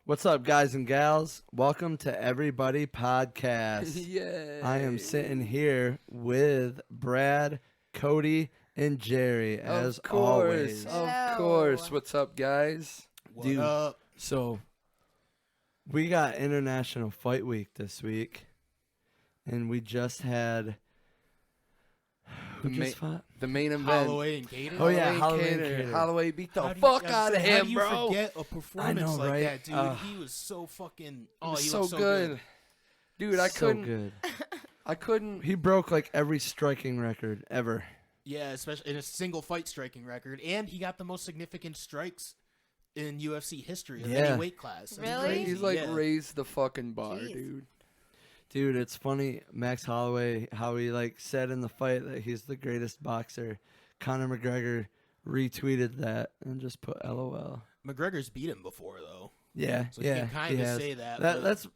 What's up, guys and gals? Welcome to Everybody Podcast. Yay. I am sitting here with Brad, Cody, and Jerry, as always. Of course. What's up, guys? Dude, What up? So, we got International Fight Week this week, and we just had... Who just fought? The main event. Holloway and Gator? Oh, yeah, Holloway and Gator. Holloway beat the How do you- fuck I was out of saying, how him, do you bro. forget a performance I know, like right? that, dude? He was so fucking... He was he so looked so good. Dude, I So couldn't. good. I couldn't. He broke, like, every striking record ever. Yeah, especially in a single fight striking record. And he got the most significant strikes in UFC history of Yeah. any weight class. That's Really? crazy. He's like Yeah. raised the fucking bar, Jeez. dude. Dude, it's funny, Max Holloway, how he like said in the fight that he's the greatest boxer. Conor McGregor retweeted that and just put LOL. McGregor's beat him before, though. Yeah, So you yeah, can kind he of has. say that. but- That's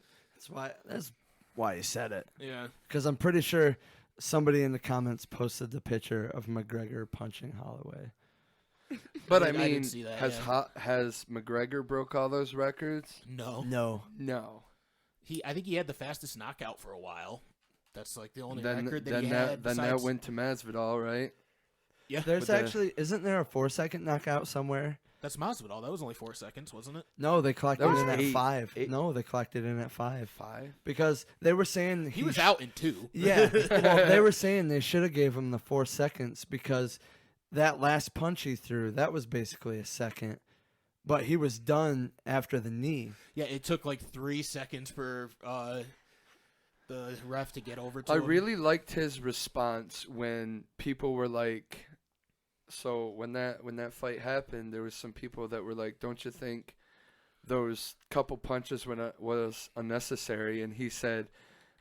why he said it. yeah. Because I'm pretty sure somebody in the comments posted the picture of McGregor punching Holloway. But I I didn't mean, see that, has yeah. has McGregor broke all those records? No. No, No. I think he had the fastest knockout for a while. That's like the only Then record that then he that had. then that besides- went to Masvidal, right? Yeah. there's With the- actually isn't there a 4-second knockout somewhere? That's Masvidal. That was only 4 seconds, wasn't it? No, they collected That was in at 8. 5. 8. No, they collected in at 5 5. because they were saying He was out in 2. Yeah, well, they were saying they should have gave him the 4 seconds because that last punch he threw, that was basically a second. But he was done after the knee. Yeah, it took like 3 seconds for the ref to get over to I him. really liked his response when people were like, so when that fight happened, there was some people that were like, "Don't you think those couple punches was unnecessary?" And he said,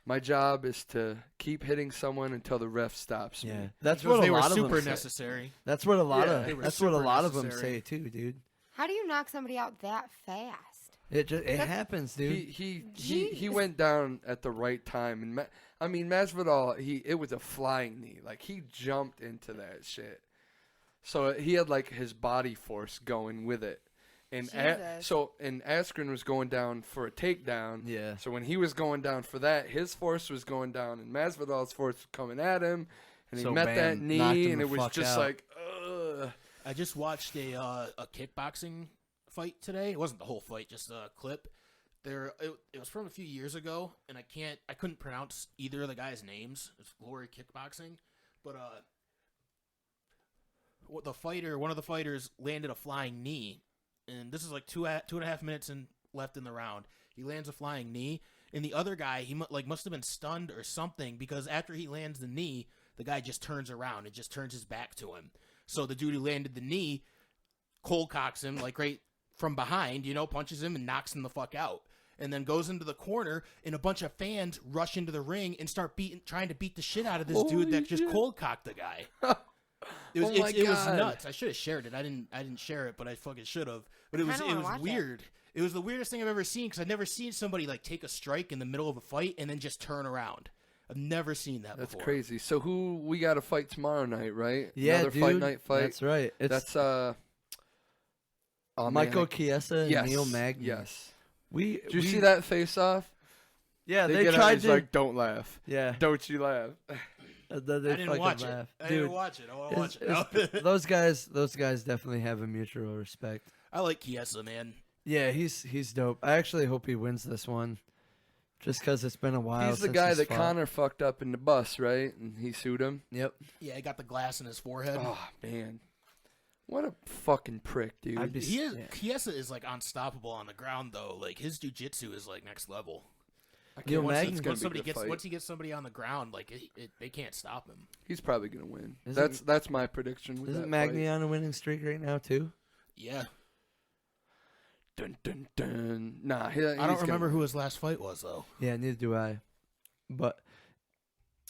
"My job is to keep hitting someone until the ref stops me." Yeah, that's Because what they a were lot of super them say. necessary. That's what a lot Yeah, they were that's what a super lot of them necessary. say too, dude. How do you knock somebody out that fast? It happens, dude. He Jeez. went down at the right time, and I mean Masvidal, it was a flying knee, like he jumped into that shit. So he had like his body force going with it, and Jesus. and Askren was going down for a takedown. Yeah. So when he was going down for that, his force was going down, and Masvidal's force was coming at him, and he So met bam, that knocked knee, him and the it was fuck just out. like, ugh. I just watched a kickboxing fight today. It wasn't the whole fight, just a clip. It was from a few years ago, and I couldn't pronounce either of the guys' names. It's Glory Kickboxing, but one of the fighters landed a flying knee, and this is like 2.5 minutes left in the round. He lands a flying knee, and the other guy must have been stunned or something, because after he lands the knee, the guy just turns around and just turns his back to him. So the dude who landed the knee cold cocks him like right from behind, punches him and knocks him the fuck out. And then goes into the corner, and a bunch of fans rush into the ring and start trying to beat the shit out of this Holy dude that just shit. cold cocked the guy. It was Oh my it was God. nuts. I should have shared it. I didn't share it, but I fucking should have. But it Kinda wanna was watch it. weird. It was the weirdest thing I've ever seen, because I've never seen somebody like take a strike in the middle of a fight and then just turn around. I've never seen that That's before. crazy. So who we got to fight tomorrow night, right? Yeah, Another dude. fight night fight. That's right. It's That's oh, man, Michael Chiesa and yes, Neil Magny. Yes. Did Did you see that face off? Yeah, They they get out, tried he's to. like, "Don't laugh. Yeah, Don't you laugh." they I didn't fucking watch laugh. it. I Dude, didn't watch it. I want to watch it's- it. those guys definitely have a mutual respect. I like Chiesa, man. Yeah, he's dope. I actually hope he wins this one, just because it's been a while. He's the since guy he's that fought. Connor fucked up in the bus, right? And he sued him. Yep. Yeah, he got the glass in his forehead. Oh man, what a fucking prick, dude. I'd be- Yeah. Yeah. Chiesa is like unstoppable on the ground though. Like his jiu-jitsu is like next level. I Neil can't- Magny's it's gonna Once be a somebody good gets fight. once he gets somebody on the ground, like they can't stop him. He's probably gonna win. Isn't- That's my prediction. With Isn't that Magny fight. on a winning streak right now too? Yeah, Dun dun dun. Nah, I don't remember who his last fight was though. Yeah, neither do I. But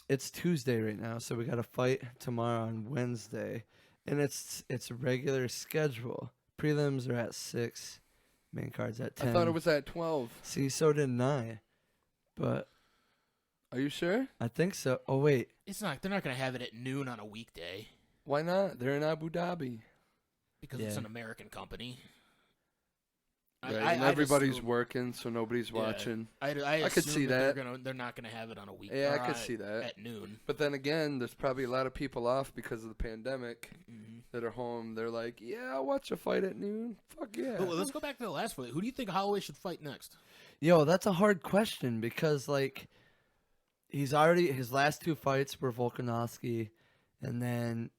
it's Tuesday right now, so we got a fight tomorrow on Wednesday, and it's a regular schedule. Prelims are at 6, main cards at 10. I thought it was at 12. See, so didn't I. But Are you sure? I think so. Oh wait, They're not gonna have it at noon on a weekday Why not? They're in Abu Dhabi. because it's Yeah. an American company. Right, I- and I'd everybody's assume- working, so nobody's watching. I could assume see that. they're not gonna have it on a week. Yeah, or, I could see that. at noon. But then again, there's probably a lot of people off because of the pandemic Mm-hmm. that are home. They're like, yeah, I'll watch a fight at noon. Fuck yeah. Well, let's go back to the last fight. Who do you think Holloway should fight next? Yo, that's a hard question because like his last 2 fights were Volkanovski, and then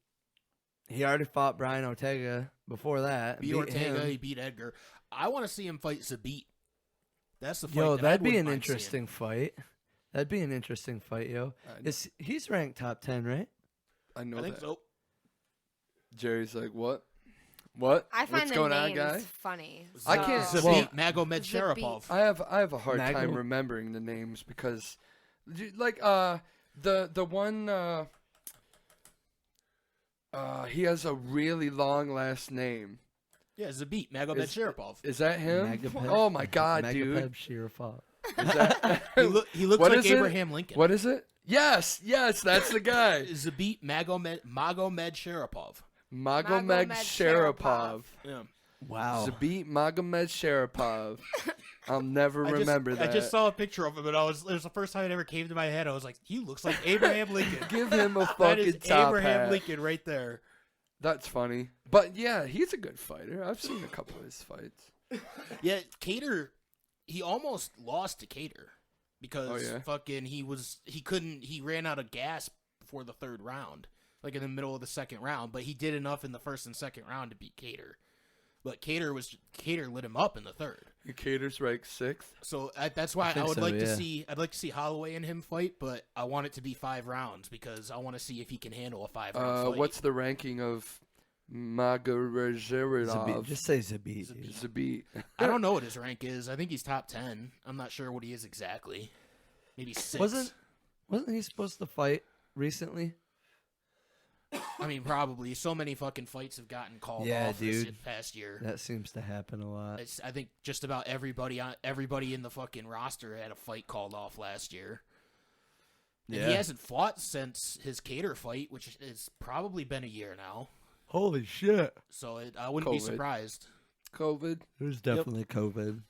he already fought Brian Ortega before that. Beat beat Ortega, him. he beat Edgar. I want to see him fight Zabit. That's the fight. Yo, that I that'd be wouldn't an mind seeing. interesting fight. He's ranked top 10, right? I know I think that. so. Jerry's like, what? What? I find What's the going on, names guy? funny. I can't- So- Zabit, Well- Magomed Sharapov. I have a hard Mago? time remembering the names because, like, the one he has a really long last name. Yeah, Zabit, Magomed Is- Sharapov. Is that him? Magoped- Oh my god, dude! Magoped Sharapov. Is that, He looks What like is it? Abraham Lincoln. What is it? Yes, that's the guy. Zabit Magomed Sharapov. Magomed Magomed Sharapov. Yeah. Wow. Zabit Magomed Sharapov. I'll never remember that. I just saw a picture of him, and it was the first time it ever came to my head. I was like, "He looks like Abraham Lincoln." Give him a That is fucking top Abraham hat. Lincoln right there. That's funny. But yeah, he's a good fighter. I've seen a couple of his fights. Yeah, Cater, he almost lost to Cater because Oh, yeah? he ran out of gas before the 3rd round, like in the middle of the 2nd round, but he did enough in the 1st and 2nd round to beat Cater. But Cater lit him up in the 3rd. Cater's ranked 6th. So that's why I think would so, like to yeah. see Holloway and him fight, but I want it to be 5 rounds because I want to see if he can handle a 5-round fight. What's the ranking of Magomedov? Zabit. Just say Zabit. Zabit. dude. Zabit. I don't know what his rank is. I think he's top 10. I'm not sure what he is exactly. Maybe 6. Wasn't he supposed to fight recently? I mean, probably. So many fucking fights have gotten called Yeah, off this dude. past year. That seems to happen a lot. I think just about everybody in the fucking roster had a fight called off last year. And he hasn't fought since his Cater fight, which has probably been a year now. Holy shit. So I wouldn't be COVID. surprised. COVID. It was definitely COVID.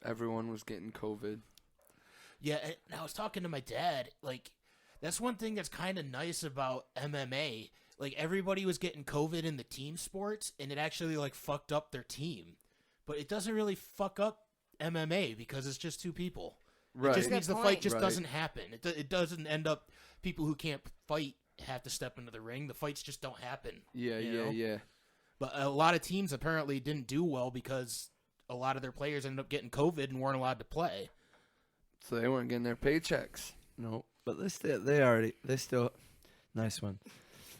Everyone was getting COVID. Yeah, and I was talking to my dad. Like, that's one thing that's kind of nice about MMA. Like, everybody was getting COVID in the team sports, and it actually, like, fucked up their team. But it doesn't really fuck up MMA because it's just 2 people. Right. It just means the fight just Right. doesn't happen. It doesn't end up people who can't fight have to step into the ring. The fights just don't happen. Yeah, you yeah, know? yeah. But a lot of teams apparently didn't do well because a lot of their players ended up getting COVID and weren't allowed to play. So they weren't getting their paychecks. No, but they still nice one.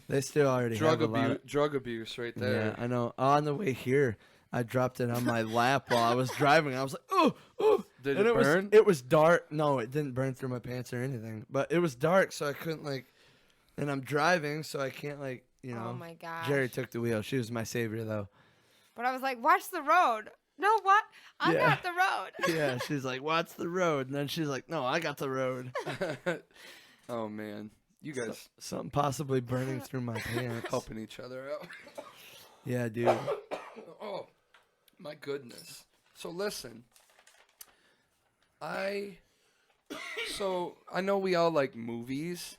They still already have a lot of, Drug abuse right there. Yeah, I know. On the way here, I dropped it on my lap while I was driving. I was like, oh. Did And it burn? It was dark. No, it didn't burn through my pants or anything. But it was dark, so I couldn't and I'm driving, so I can't Oh my gosh. Jerry took the wheel. She was my savior though. But I was like, watch the road. No, what? I Yeah. got the road. Yeah, she's like, watch the road. And then she's like, no, I got the road. Oh man, you guys Something possibly burning through my pants. helping each other out. Yeah, dude. Oh my goodness. So listen, I know we all like movies,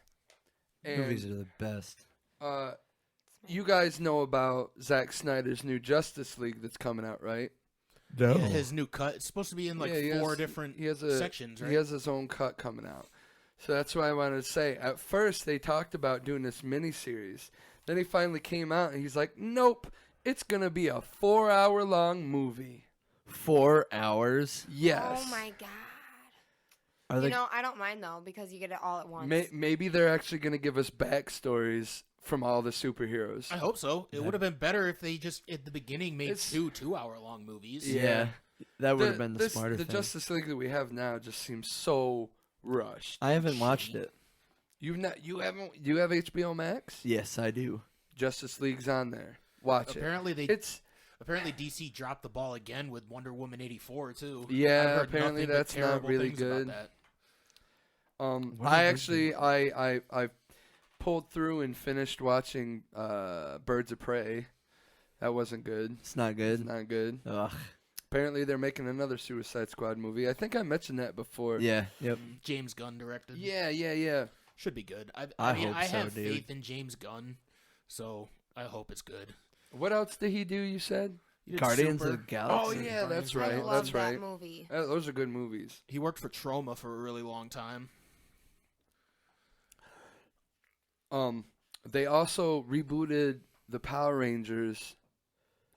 and Movies are the best. you guys know about Zack Snyder's new Justice League that's coming out, right? No. Yeah, his new cut. It's supposed to be in like Yeah, he 4 has- different he has sections, right? He has his own cut coming out. So that's why I wanted to say. At first, they talked about doing this miniseries. Then he finally came out and he's like, nope, it's going to be a 4-hour-long movie. 4 hours. Yes. Oh my god. Are You they? know, I don't mind though because you get it all at once. Maybe they're actually going to give us backstories from all the superheroes. I hope so. It Yeah. would have been better if they just at the beginning made It's- 2-hour-long movies. Yeah. That would have been the smarter The thing. Justice League that we have now just seems so rushed. I haven't watched it. You have HBO Max? Yes, I do. Justice League's on there. Watch Apparently Apparently DC dropped the ball again with Wonder Woman 84 too. Yeah, I've heard apparently nothing but that's not terrible really things about good. that. I actually I pulled through and finished watching Birds of Prey. That wasn't good. It's not It's good. not good. Ugh. Apparently, they're making another Suicide Squad movie. I think I mentioned that before. Yeah. Yep. James Gunn directed. Yeah. Should be good. I mean, hope I so, have dude. faith in James Gunn, so I hope it's good. What else did he do, you said? He did Guardians of Super. the Galaxy. Oh, yeah, that's Guardians right. I of the love That's that right. movie. Those are good movies. He worked for Troma for a really long time. They also rebooted the Power Rangers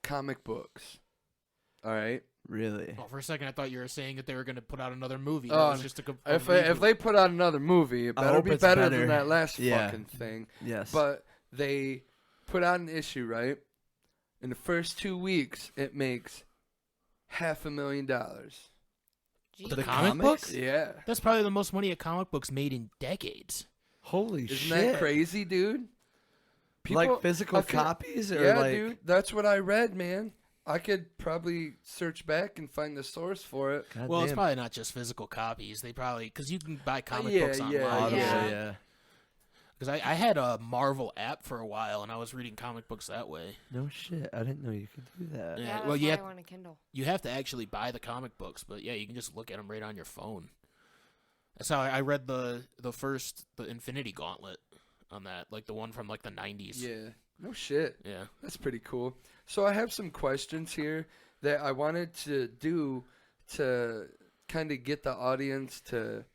comic books. All right. Really? Oh, for a second, I thought you were saying that they were going to put out another movie. Oh, That was just a If reboot. they put out another movie, it I better hope be it's better better. than that last Yeah. fucking thing. Yes. But they put out an issue, right? In the first 2 weeks, it makes $500,000. The The comic comics? books? Yeah. That's probably the most money a comic book's made in decades. Holy Isn't shit! that crazy, dude? Like physical I feel- copies, or Yeah, like dude. That's what I read, man. I could probably search back and find the source for it. God Well, it's damn. probably not just physical copies. They probably because you can buy comic yeah, books yeah, online. Audible, Yeah. yeah. Because I had a Marvel app for a while, and I was reading comic books that way. No shit. I didn't know you could do that. Yeah, Yeah, that's well, why you I have, want a Kindle. you have to actually buy the comic books, but yeah, you can just look at them right on your phone. That's how I read the Infinity Gauntlet on that, like the one from like the 90s. Yeah. No shit. Yeah. That's pretty cool. So I have some questions here that I wanted to do to kind of get the audience to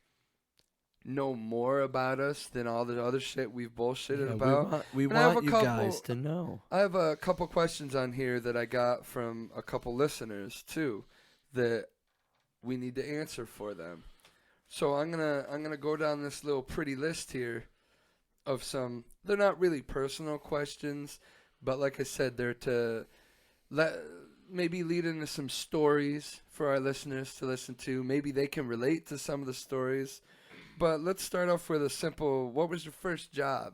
know more about us than all the other shit we've bullshitted Yeah, about. we And I have want a you couple- guys to know. I have a couple questions on here that I got from a couple listeners too that we need to answer for them. So I'm gonna go down this little pretty list here of some. They're not really personal questions, but like I said, they're to maybe lead into some stories for our listeners to listen to. Maybe they can relate to some of the stories. But let's start off with a simple, what was your first job?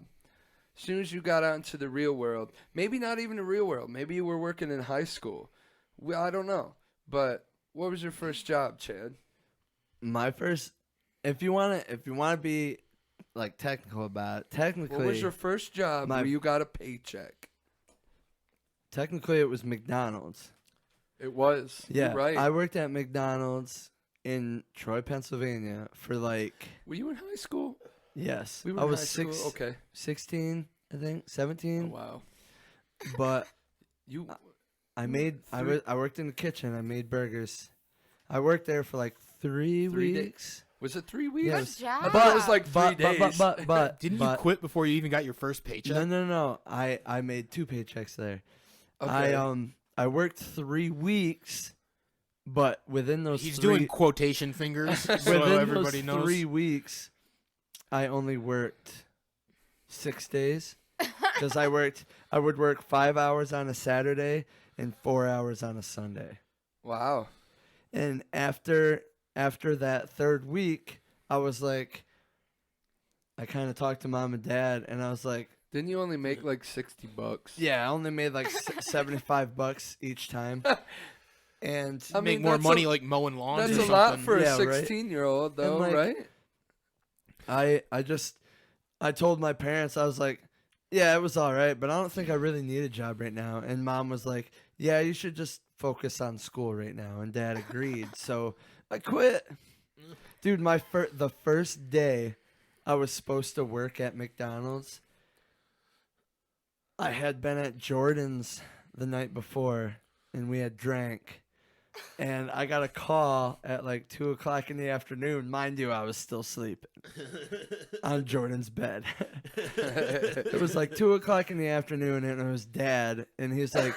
As soon as you got out into the real world, maybe not even the real world, maybe you were working in high school. I don't know. But what was your first job, Chad? My first, if you want to be like technical about it, technically, What was your first job my- where you got a paycheck? technically it was McDonald's. It was. Yeah, You're right. I worked at McDonald's in Troy, Pennsylvania for like, Were you in high school? yes, We were I in was high school? Okay. 16, I think, Oh, 17, wow. but You I worked in the kitchen. I made burgers. I worked there for like 3 3 days? weeks. Was it 3 weeks? Yes. Good job. I thought it was like 3 days. But Didn't you but- quit before you even got your first paycheck? No. I made 2 paychecks there. Okay. I worked 3 weeks, but within those He's 3 doing quotation fingers so within everybody those knows. 3 weeks, I only worked 6 days because I would work 5 hours on a Saturday and 4 hours on a Sunday. Wow. And after that third week, I was like, I kind of talked to mom and dad, and I was like, Didn't you only make like $60? yeah, I only made like $75 each time. And I Make mean, more that's money a- like mowing lawns That's or a something. lot for Yeah, a right? 16-year-old, though, like, right? I told my parents, I was like, yeah, it was all right, but I don't think I really need a job right now. And mom was like, yeah, you should just focus on school right now. And dad agreed. So I quit. Dude, the first day I was supposed to work at McDonald's, I had been at Jordan's the night before, and we had drank. And I got a call at like 2 o'clock in the afternoon. Mind you, I was still sleeping on Jordan's bed. It was like 2 o'clock in the afternoon, and it was Dad. And he's like,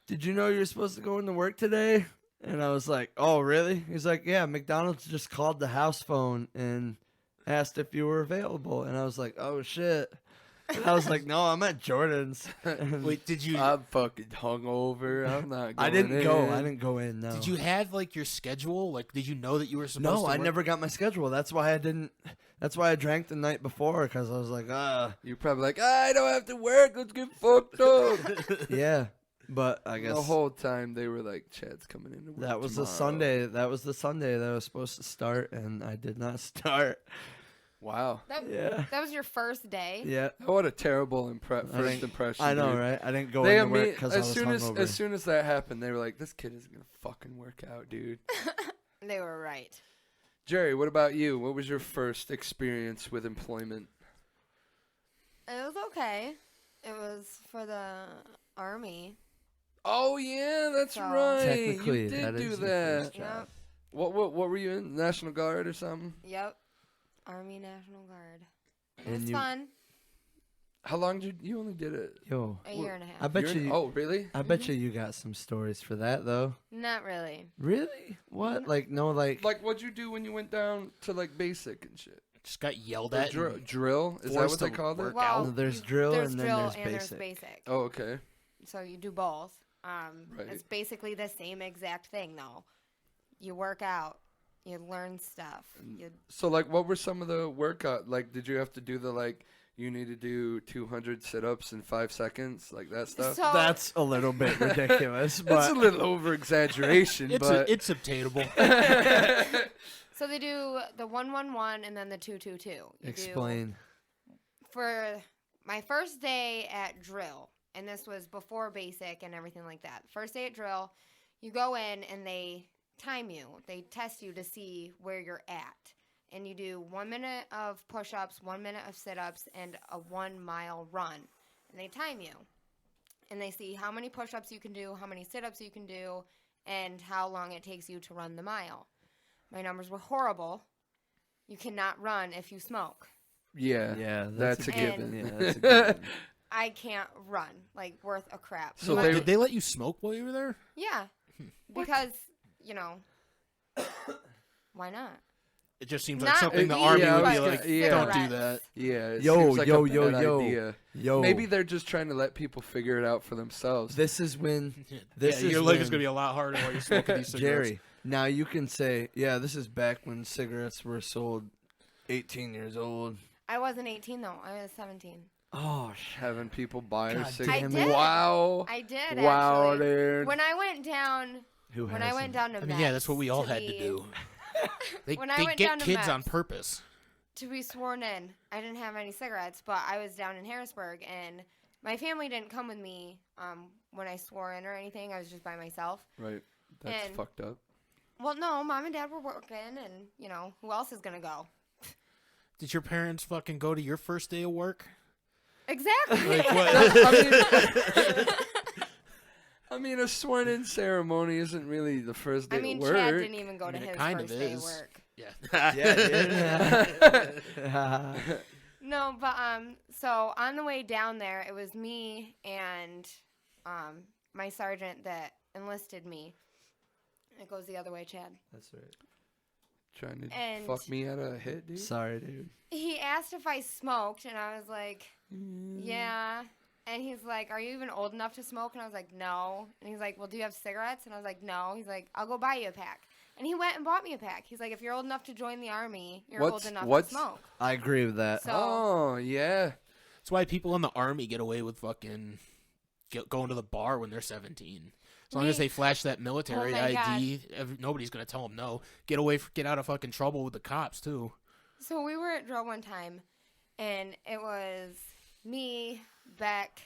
did you know you were supposed to go into work today? And I was like, oh, really? He's like, yeah, McDonald's just called the house phone and asked if you were available. And I was like, oh, shit. And I was like, no, I'm at Jordan's. And Wait, did you I'm fucking hungover. I'm not going I didn't go. in. I didn't go in, no. did you have like your schedule? Like, did you know that you were supposed No, to I work? never got my schedule. That's why I didn't. That's why I drank the night before, because I was like, You're probably like, I don't have to work. Let's get fucked up. yeah. But I guess The whole time they were like, Chad's coming in to work that was the tomorrow. Sunday. That was the Sunday that I was supposed to start, and I did not start. Wow. Yeah. That was your first day. Yeah. What a terrible first think- impression. I know, dude. right? I didn't go They into work imme- because I was hungover. as soon as that happened, they were like, "This kid isn't gonna fucking work out, dude." They were right. Jerry, what about you? What was your first experience with employment? It was okay. It was for the army. Oh yeah, that's So- right. Technically, you did that do is your that. first job. Yep. What were you in? National Guard or something? Yep. Army National Guard. It And was you- fun. How long did you only did it? Yo, A year and a half. I bet You're- you. Oh really? I bet you got some stories for that though. Not really. Really? What? Like no, like. Like what'd you do when you went down to like basic and shit? Just got yelled Or at. drill? Is that forced what they to called it? work Well, No, there's you- drill there's and then drill there's and basic. there's basic. Oh okay. So you do both. Right. It's basically the same exact thing though. You work out. You learn stuff. You So like, what were some of the workout? Like, did you have to do the like? You need to do 200 sit-ups in 5 seconds, like that stuff. So That's a little bit ridiculous, That's a but little over exaggeration, but It's obtainable. so they do the 1-1-1 and then the 2-2-2. You do- explain. for my first day at drill, and this was before basic and everything like that. First day at drill, you go in and they time you. They test you to see where you're at. And you do 1 minute of push-ups, 1 minute of sit-ups, and a 1 mile run. And they time you. And they see how many push-ups you can do, how many sit-ups you can do, and how long it takes you to run the mile. My numbers were horrible. You cannot run if you smoke. yeah, Yeah, that's a given. given. Yeah, that's a given. I can't run, like, worth a crap. So But- they- Did they let you smoke while you were there? yeah, because, you know, why not? It just seems like Not something the weed, army would but be like, yeah. don't do cigarettes. that. Yeah, it Yo, seems like yo, a yo, bad yo. idea. Yo, Maybe they're just trying to let people figure it out for themselves. this is when This yeah, is your life is when- gonna be a lot harder while you're smoking these cigarettes. Jerry. Now you can say, yeah, this is back when cigarettes were sold 18 years old. I wasn't 18, though. I was 17. Oh, shit. Having people buy God her cigarettes. damn it. Wow. I did, Wow, actually. dude. When I went down, Who when has I went them? down to I mean, Mets yeah, that's what we all had to be- do. They, When I they went get down to kids on Mets- purpose. to be sworn in. I didn't have any cigarettes, but I was down in Harrisburg, and my family didn't come with me when I swore in or anything. I was just by myself. Right. That's And- fucked up. Well, no, mom and dad were working, and, you know, who else is going to go? Did your parents fucking go to your first day of work? Exactly. Like what? I mean, a sworn-in ceremony isn't really the first day I mean, of work. Chad didn't even go I to mean, it his kind first of day of is. work. Yeah. Yeah, No, but so on the way down there, it was me and my sergeant that enlisted me. It goes the other way, Chad. That's right. Trying to And- fuck me out of a hit, dude. Sorry, dude. He asked if I smoked, and I was like, yeah. And he's like, are you even old enough to smoke? And I was like, no. And he's like, well, do you have cigarettes? And I was like, no. He's like, I'll go buy you a pack. And he went and bought me a pack. He's like, if you're old enough to join the army, you're What's- old enough what's- to smoke. I agree with that. So Oh, yeah. That's why people in the army get away with fucking going to the bar when they're 17. As long as they flash that military Oh my ID, nobody's gonna tell them no. Get out of fucking trouble with the cops too. So we were at drill one time, and it was me, Beck,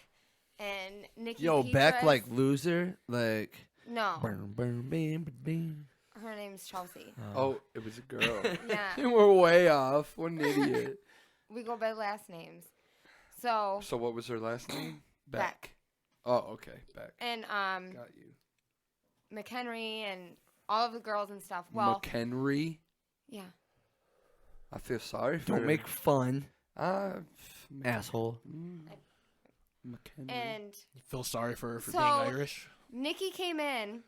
and Nikki. Yo, Beck, Petras. like loser, like. No, Burn, burn, bam, bam. her name's Chelsea. Oh, it was a girl. Yeah, We're way off. What an idiot. we go by last names. So So what was her last name? Beck. Oh, okay. Beck. and Got you. McHenry and all of the girls and stuff. Well, McHenry. yeah. I feel sorry for Don't her. make fun, Ah, asshole. McHenry. And You feel sorry for her for So- being Irish. Nikki came in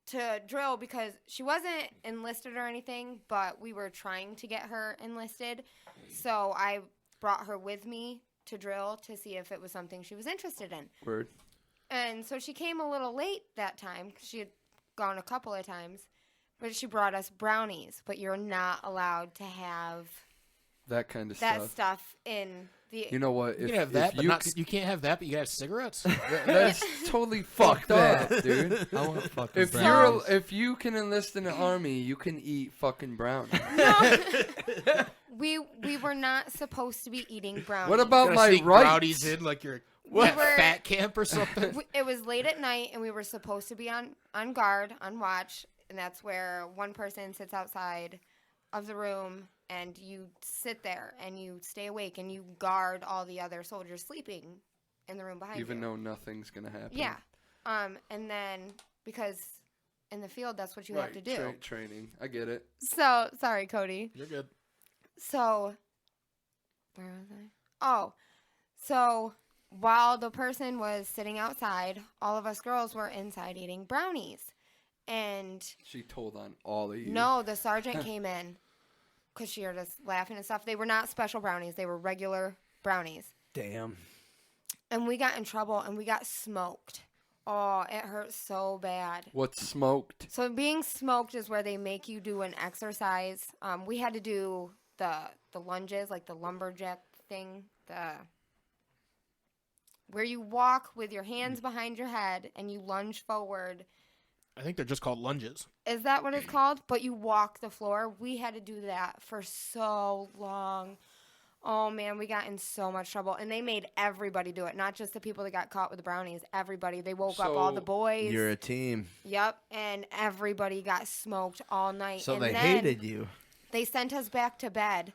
to drill because she wasn't enlisted or anything, but we were trying to get her enlisted. So I brought her with me to drill to see if it was something she was interested in. Word. And so she came a little late that time 'cause she had gone a couple of times, but she brought us brownies. But you're not allowed to have that kind of that stuff. stuff in the. You know what? You can have that, but you can't have that, but you can have cigarettes. That's totally fucked up, dude. I want fucking If brownies. if you can enlist in the army, you can eat fucking brownies. No. we were not supposed to be eating brownies. What about Gotta my sneak rights? brownies in like you're We at were- fat camp or something. It was late at night, and we were supposed to be on guard, on watch, and that's where one person sits outside of the room, and you sit there, and you stay awake, and you guard all the other soldiers sleeping in the room behind you. Even though nothing's gonna happen. Yeah. And then, because in the field, that's what you have to do. Training. I get it. So, sorry, Cody. You're good. So, where was I? Oh, so while the person was sitting outside, all of us girls were inside eating brownies. And She told on all of you. no, the sergeant came in because she heard us laughing and stuff. They were not special brownies, they were regular brownies. Damn. And we got in trouble and we got smoked. Oh, it hurt so bad. What's smoked? So being smoked is where they make you do an exercise. We had to do the lunges, like the lumberjack thing, where you walk with your hands behind your head and you lunge forward. I think they're just called lunges. Is that what it's called? But you walk the floor. We had to do that for so long. Oh, man, we got in so much trouble. And they made everybody do it, not just the people that got caught with the brownies. Everybody. They woke up all the So boys. You're a team. Yep. And everybody got smoked all night. So and they then hated you. They sent us back to bed.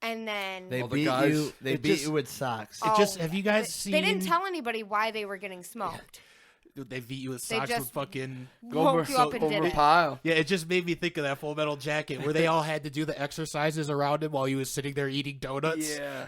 And then They All the beat guys- you. They it beat just- you with socks. It just have you guys seen? They didn't tell anybody why they were getting smoked. They beat you with They socks with just fucking. Woke you up and did over it. pile. Yeah, it just made me think of that Full Metal Jacket where they all had to do the exercises around him while he was sitting there eating donuts. Yeah.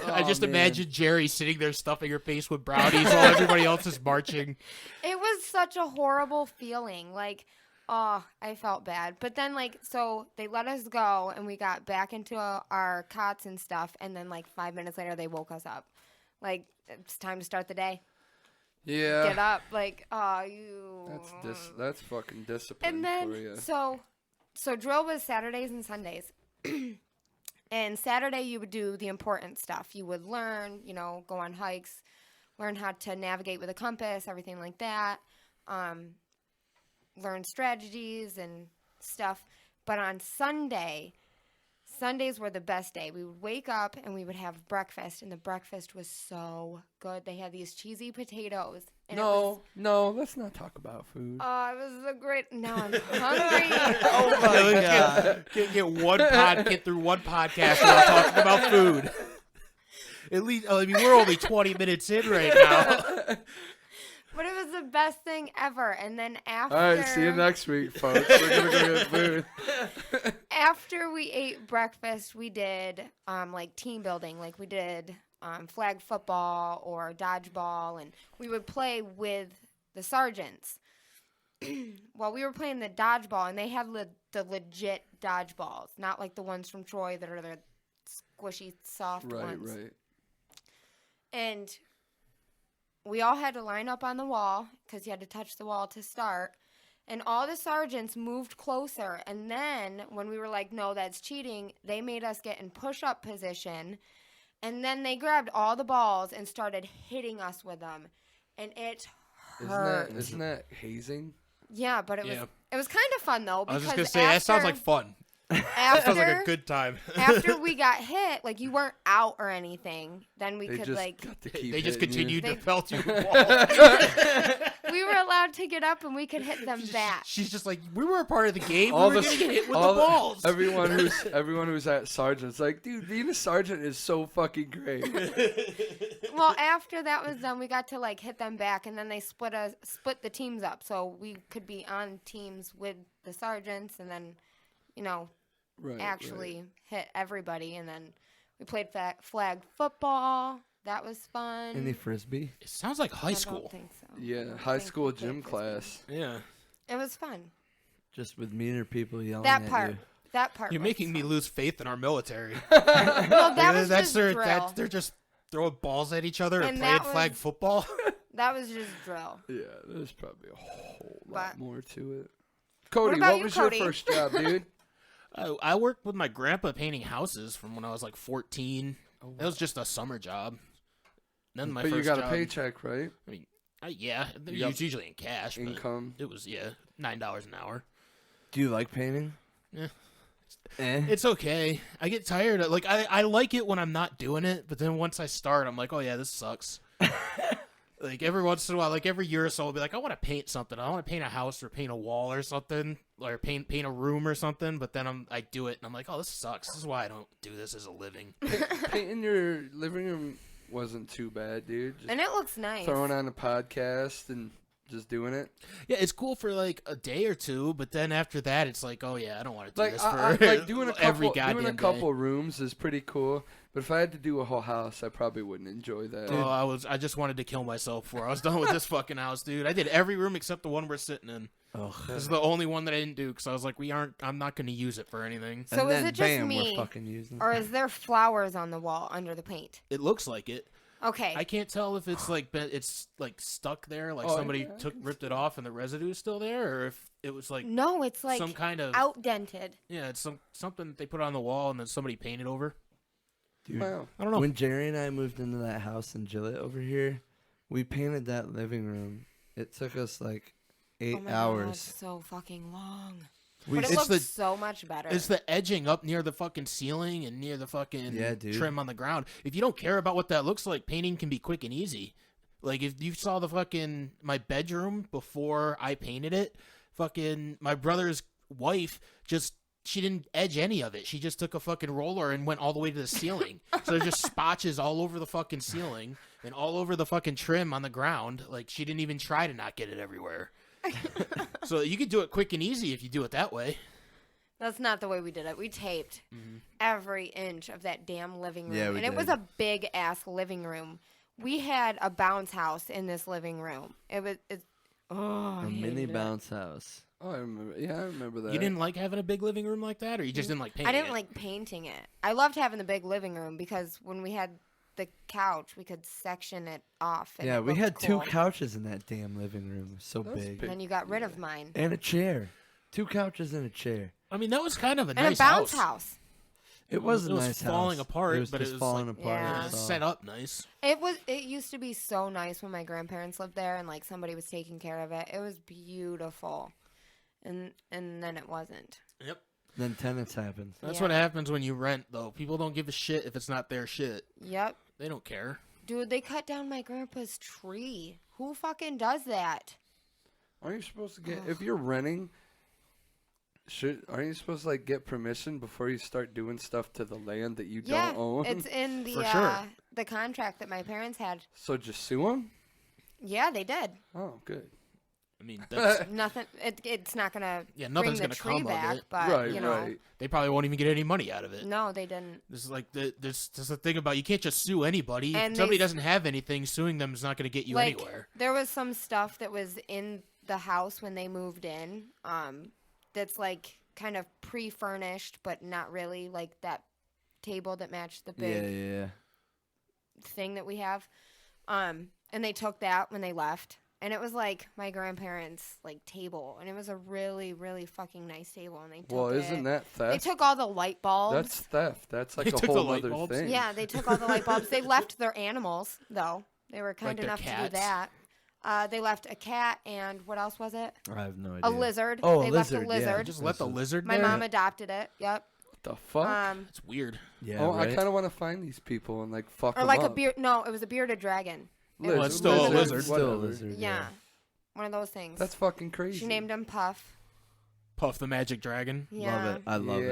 I Oh, just man. imagine Jeri sitting there stuffing her face with brownies while everybody else is marching. It was such a horrible feeling. Like, oh, I felt bad. But then, like, so they let us go, and we got back into our cots and stuff. And then, like, 5 minutes later, they woke us up. Like, it's time to start the day. Yeah. Get up. Like, oh, you. That's fucking discipline And then, for you. so drill was Saturdays and Sundays. And Saturday, you would do the important stuff. You would learn, go on hikes, learn how to navigate with a compass, everything like that. Learn strategies and stuff. But on Sundays were the best day. We would wake up and we would have breakfast, and the breakfast was so good. They had these cheesy potatoes. And No, let's not talk about food. it was a great. Now I'm hungry. Oh my god. Get through one podcast without talking about food. At least, we're only 20 minutes in right now. But it was the best thing ever. And then after. All right, see you next week, folks. We're gonna go get food. After we ate breakfast, we did like team building. Like we did flag football or dodgeball, and we would play with the sergeants. Well, we were playing the dodgeball, and they had the legit dodgeballs, not like the ones from Troy that are the squishy, soft ones. Right. And we all had to line up on the wall because you had to touch the wall to start. And all the sergeants moved closer. And then when we were like, no, that's cheating, they made us get in push-up position. And then they grabbed all the balls and started hitting us with them. And it hurt. Isn't that hazing? Yeah, but it was kind of fun, though. I was Because just going to say, that sounds like fun. That sounds like a good time. After we got hit, like you weren't out or anything, then we They could just like got to keep They just hitting you. continued to pelt you with balls. we were allowed to get up and we could hit them back. She's just like, we were a part of the game. All We were the- getting hit with all the balls. Everyone who's at sergeant's like, dude, being a sergeant is so fucking great. Well, after that was done, we got to like hit them back, and then they split the teams up, so we could be on teams with the sergeants, and then, actually hit everybody, and then we played flag football. That was fun. Any frisbee? It sounds like high I school. don't think so. Yeah, I don't high think school we played gym frisbee. class. Yeah. It was fun. Just with meaner people yelling That at part. you. That part. You're was making me fun. lose faith in our military. Well, that was That's just their, drill. they're just throwing balls at each other and And playing that flag was- football. That was just drill. Yeah, there's probably a whole lot But- more to it. Cody, about what you, was Cody? your first job, dude? I worked with my grandpa painting houses from when I was like 14. That was just a summer job. Then my But first you got job, a paycheck, right? I mean, yeah, You got it's usually in cash. But Income. it was $9 an hour. Do you like painting? Yeah. Eh. It's okay. I get tired. I like it when I'm not doing it, but then once I start, I'm like, oh yeah, this sucks. Like every once in a while, like every year or so, I'll be like, I want to paint something. I want to paint a house or paint a wall or something, or paint a room or something. But then I do it, and I'm like, oh, this sucks. This is why I don't do this as a living. Painting your living room wasn't too bad, dude. Just And it looks nice. throwing on a podcast and just doing it. Yeah, it's cool for like a day or two, but then after that, it's like, oh yeah, I don't want to do Like this I, for like doing a couple, every goddamn doing a day. couple rooms is pretty cool. But if I had to do a whole house, I probably wouldn't enjoy that. Oh, I just wanted to kill myself before I was done with this fucking house, dude. I did every room except the one we're sitting in. Ugh. This is the only one that I didn't do because I was like, I'm not going to use it for anything. So And is then, it just bam, me, we're fucking using or is there flowers on the wall under the paint? It looks like it. Okay. I can't tell if it's like it's like stuck there, like Oh, somebody yeah, ripped it off and the residue is still there, or if it was like No, it's like some kind of outdented. yeah, it's something that they put on the wall and then somebody painted over. Dude, Wow. I don't know. when Jerry and I moved into that house in Gillette over here, we painted that living room. It took us like 8 Oh my hours. God, so fucking long. We But it it's looks the- so much better. It's the edging up near the fucking ceiling and near the fucking Yeah, dude. trim on the ground. If you don't care about what that looks like, painting can be quick and easy. Like if you saw the fucking my bedroom before I painted it, fucking my brother's wife she didn't edge any of it. She just took a fucking roller and went all the way to the ceiling. So there's just spotches all over the fucking ceiling and all over the fucking trim on the ground. Like she didn't even try to not get it everywhere. So you could do it quick and easy if you do it that way. That's not the way we did it. We taped every inch of that damn living room. Yeah, we and it was did. a big ass living room. We had a bounce house in this living room. I A mini hated it. bounce house. Oh, I remember. Yeah, I remember that. You didn't like having a big living room like that, or you just didn't like painting I didn't it? like painting it. I loved having the big living room because when we had the couch, we could section it off. And Yeah, it we had looked cool. 2 couches in that damn living room. It was so That's big. big. And then you got rid of mine. And a chair. 2 couches and a chair. I mean, that was kind of a And nice a bounce house. house. It was a It was nice falling house. apart, It was but it just was falling like- apart. Yeah. that's all. Set up nice. It used to be so nice when my grandparents lived there and like somebody was taking care of it. It was beautiful. And then it wasn't. Yep. Then tenants happened. That's Yeah. what happens when you rent, though. People don't give a shit if it's not their shit. Yep. They don't care. Dude, they cut down my grandpa's tree. Who fucking does that? Aren't you supposed to get if you're renting? Aren't you supposed to like get permission before you start doing stuff to the land that you Yeah, don't own? it's in the For sure. the contract that my parents had. So just sue them. Yeah, they did. Oh, good. I mean, that's, Nothing. It's not gonna yeah, bring nothing's the gonna tree come back, of it. but right, you know, right. They probably won't even get any money out of it. no, they didn't. This is like there's the thing about you can't just sue anybody. And If somebody they- doesn't have anything, suing them is not going to get you Like anywhere. there was some stuff that was in the house when they moved in. That's like kind of pre-furnished, but not really, like that table that matched the big Yeah. thing that we have. And they took that when they left. And it was like my grandparents' like table, and it was a really, really fucking nice table. And they took Well, it. isn't that They theft? took all the light bulbs. That's theft. That's like They a took the whole light other bulbs? thing. Yeah, they took all the light bulbs. They left their animals though. They were kind their enough to do cats? that. They left a cat and what else was it? I have no idea. A lizard. Oh, a they left lizard, a yeah. lizard. Just let the lizard My there? mom adopted it. Yep. What the fuck? It's weird. Yeah, oh, right? I kind of want to find these people and like fuck Or them like up. a beard. No, it was a bearded dragon. Lizard, Well, it's still a lizard. Still a whatever. lizard. Yeah. One of those things. That's fucking crazy. She named him Puff. Puff the Magic Dragon. Yeah. Love it. I love it.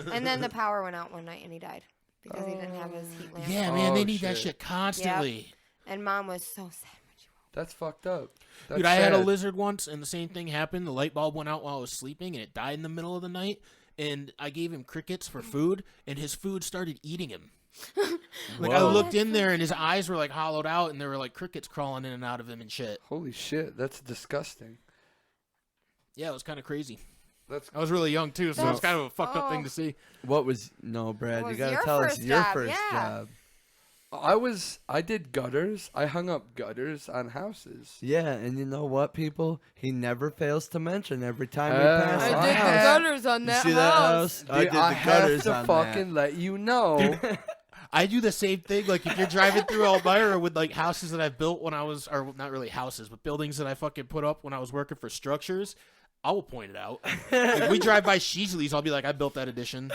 Yeah. And then the power went out one night and he died because he didn't have his heat lamp. Yeah, man, they Oh, need that shit. shit constantly. And mom was so sad when she woke That's fucked up. That's Dude, I had a sad. lizard once, and the same thing happened. The light bulb went out while I was sleeping, and it died in the middle of the night. And I gave him crickets for food, and his food started eating him. Like, I Whoa. looked in there, and his eyes were, like, hollowed out, and there were, like, crickets crawling in and out of him and shit. Holy shit, that's disgusting. Yeah, it was kind of crazy. That's I was really young, too, so it was That's- kind of a fucked up thing oh. to see. What was no, Brad? What You was gotta your tell us first your job? first Yeah. job. I did gutters. I hung up gutters on houses. Yeah, and you know what, people? He never fails to mention every time we Uh, pass I our did the house. gutters on You see that house? I Dude, did the have gutters to on fucking let you know. I do the same thing. Like if you're driving through Elmira with like houses that I built when I was, or not really houses, but buildings that I fucking put up when I was working for structures, I will point it out. If we drive by Sheasley's, I'll be like, I built that addition.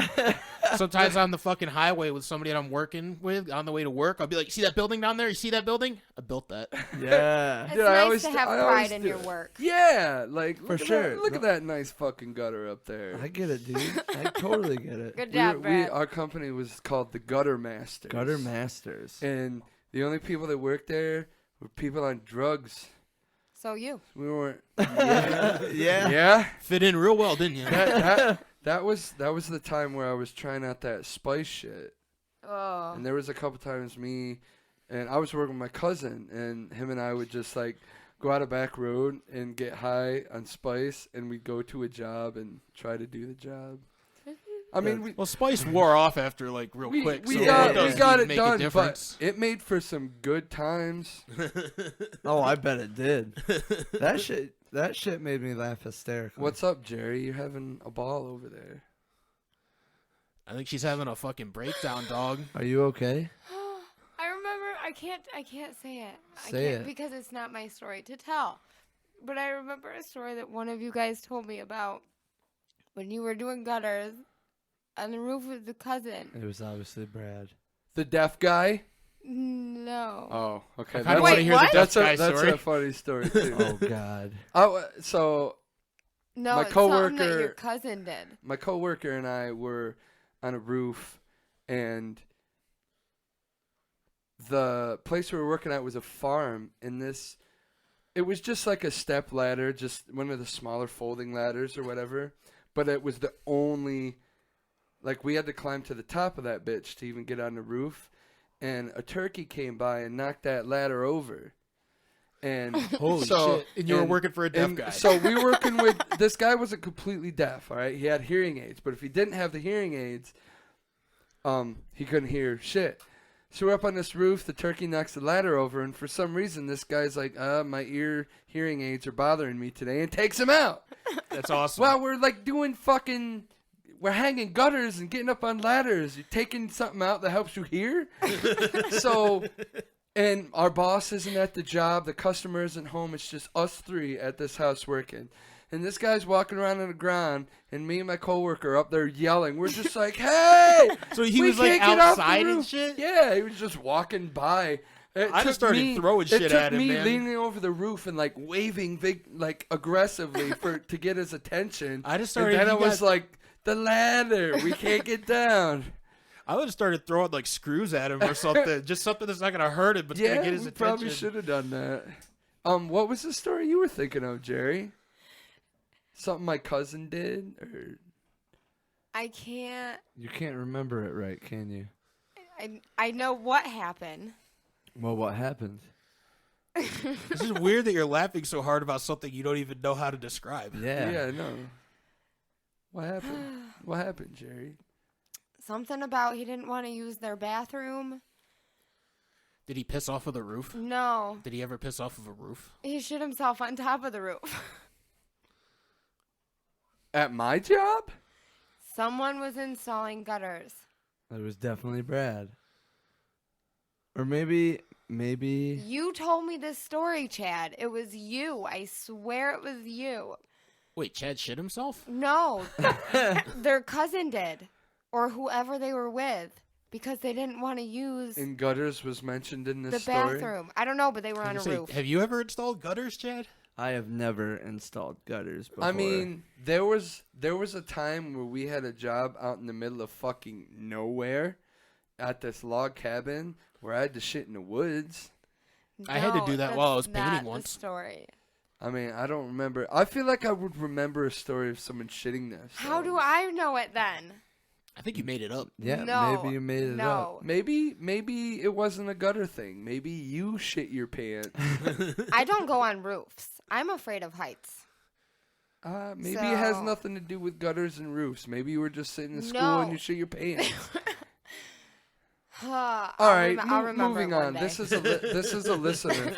Sometimes on the fucking highway with somebody that I'm working with on the way to work, I'll be like, see that building down there? You see that building? I built that. that. Yeah. It's Dude, I nice always to do- have I always pride in do your it. work. Yeah, like For look at sure. that, look at that nice fucking gutter up there. I get it, dude. I totally get it. Good job, Brad. Our company was called the Gutter Masters. Gutter Masters. And the only people that worked there were people on drugs. So you. We weren't. Yeah. Yeah. Fit in real well, didn't you? That was the time where I was trying out that spice shit. Oh. And there was a couple times me and I was working with my cousin, and him and I would just like go out a back road and get high on spice, and we'd go to a job and try to do the job. I mean, Well, spice wore off after like real quick. we so got, it does we got need to it make a done, but difference. it made for some good times. Oh, I bet it did. That shit made me laugh hysterically. What's up, Jerry? You're having a ball over there. I think she's having a fucking breakdown, dog. Are you okay? I remember. I can't say it. Say I can't it. because it's not my story to tell. But I remember a story that one of you guys told me about when you were doing gutters on the roof with the cousin. It was obviously Brad. The deaf guy? No. Oh, okay. I kind of want to hear what? the deaf That's guy that's story. a funny story too. Oh God. So No, my it's something that coworker- your cousin did. my coworker and I were on a roof, and the place we were working at was a farm, and it was just like a step ladder, just one of the smaller folding ladders or whatever, but it was the only, like, we had to climb to the top of that bitch to even get on the roof, and a turkey came by and knocked that ladder over. And Holy so, shit. And you were working for a deaf and guy. So we were working with, this guy wasn't completely deaf, all right? He had hearing aids, but if he didn't have the hearing aids, he couldn't hear shit. So we're up on this roof, the turkey knocks the ladder over, and for some reason this guy's like, my ear hearing aids are bothering me today, and takes him out. That's awesome. Well, we're like we're hanging gutters and getting up on ladders. You're taking something out that helps you hear? So, and our boss isn't at the job, the customer isn't home, it's just us three at this house working. And this guy's walking around on the ground, and me and my coworker are up there yelling. We're just like, hey! So he we was like can't get off the outside and roof." shit? Yeah, he was just walking by. I just started throwing shit at him, It took me man. leaning over the roof and like waving aggressively to get his attention. I just started. And then I you was guys- like, the ladder, we can't get down. I would have started throwing like screws at him or something. Just something that's not gonna hurt him, but Yeah, gonna get his we attention. probably should have done that. What was the story you were thinking of, Jerry? Something my cousin did, or I can't. You can't remember it right, can you? I know what happened. Well, what happened? This is weird that you're laughing so hard about something you don't even know how to describe. Yeah. no. What happened? What happened, Jerry? Something about he didn't want to use their bathroom. Did he piss off of the roof? No, Did he ever piss off of a roof? he shit himself on top of the roof. At my job? Someone was installing gutters. It was definitely Brad. Or maybe. You told me this story, Chad. It was you. I swear it was you. Wait, Chad shit himself? No, their cousin did, or whoever they were with, because they didn't want to use And gutters was mentioned in this the story. bathroom. I don't know, but they were on a roof. Have you ever installed gutters, Chad? I have never installed gutters before. I mean, there was a time where we had a job out in the middle of fucking nowhere at this log cabin where I had to shit in the woods. I had to No, do that while I was that's painting not the once. story. I mean, I don't remember. I feel like I would remember a story of someone shitting this. How do I know it then? I think you made it up. yeah, No, maybe you made it no. up. Maybe it wasn't a gutter thing. Maybe you shit your pants. I don't go on roofs. I'm afraid of heights. Maybe it has So- nothing to do with gutters and roofs. Maybe you were just sitting in school No. and you shit your pants. All right, I'll remember moving it one on. day. This is a listener.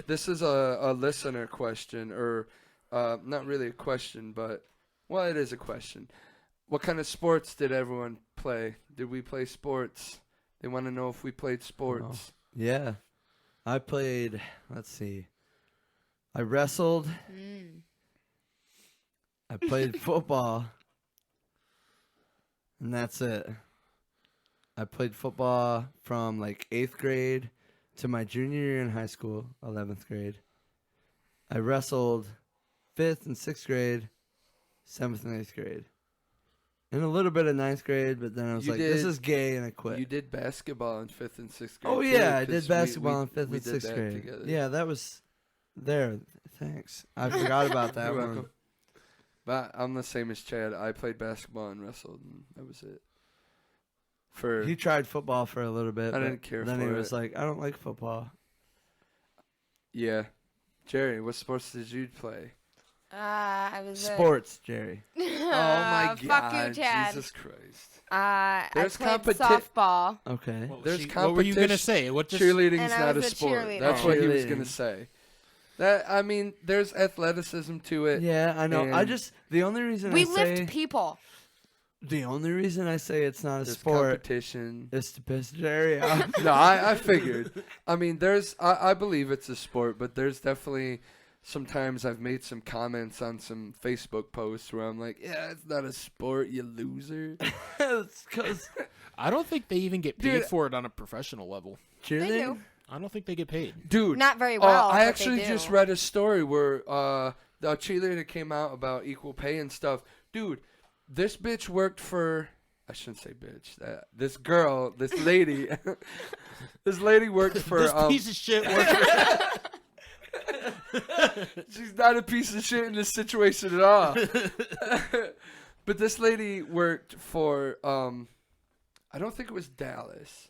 This is a listener question, or not really a question, but well, it is a question. What kind of sports did everyone play? Did we play sports? They want to know if we played sports. Yeah. I played, let's see. I wrestled. I played football. And that's it. I played football from like 8th grade to my junior year in high school, 11th grade. I wrestled 5th and 6th grade, 7th and 8th grade. And a little bit of 9th grade, but then I was this is gay, and I quit. You did basketball in 5th and 6th grade. Oh, too, yeah, I 'cause did basketball in 5th we and did 6th that grade. together. Yeah, that was there. Thanks. I forgot about that You're one. welcome. But I'm the same as Chad. I played basketball and wrestled, and that was it. He tried football for a little bit. I but didn't care then for he was it. like, I don't like football. Yeah. Jeri, what sports did you play? I was Sports, Jerry. Oh my God! Fuck you, Chad. Jesus Christ! I There's played competi- softball. Okay. There's What were you gonna competition. say? What just? Cheerleading's And I not a was a sport. cheerleader. That's what he was Cheerleading. gonna say. That I mean, there's athleticism to it. Yeah, I know. I and just the only reason We I say lift people. the only reason I say it's not a There's sport competition. is to piss Jerry off. No, I figured. I mean, I believe it's a sport, but there's definitely sometimes I've made some comments on some Facebook posts where I'm like, yeah, it's not a sport, you loser. It's 'cause I don't think they even get paid Dude. for it on a professional level. They cheerleading. do. I don't think they get paid. Dude, Not very well. I but actually they do. just read a story where the cheerleader came out about equal pay and stuff. Dude, this bitch worked for, I shouldn't say bitch, this girl, this lady, this lady worked for, This piece of shit. Works she's not a piece of shit in this situation at all. But this lady worked for, I don't think it was Dallas.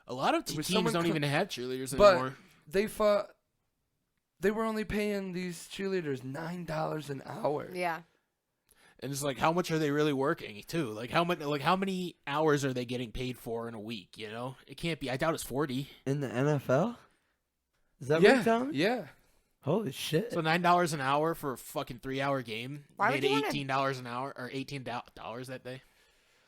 a lot of It was teams someone don't co- even have cheerleaders but- anymore. They were only paying these cheerleaders $9 an hour. Yeah. And it's like, how much are they really working too? Like how much? Like how many hours are they getting paid for in a week? You know, it can't be. I doubt it's 40. In the NFL? Is that what Yeah, you're telling me? yeah. Holy shit. So $9 an hour for a fucking 3-hour game. Why Made would you wanna- $18 an hour or $18 that day.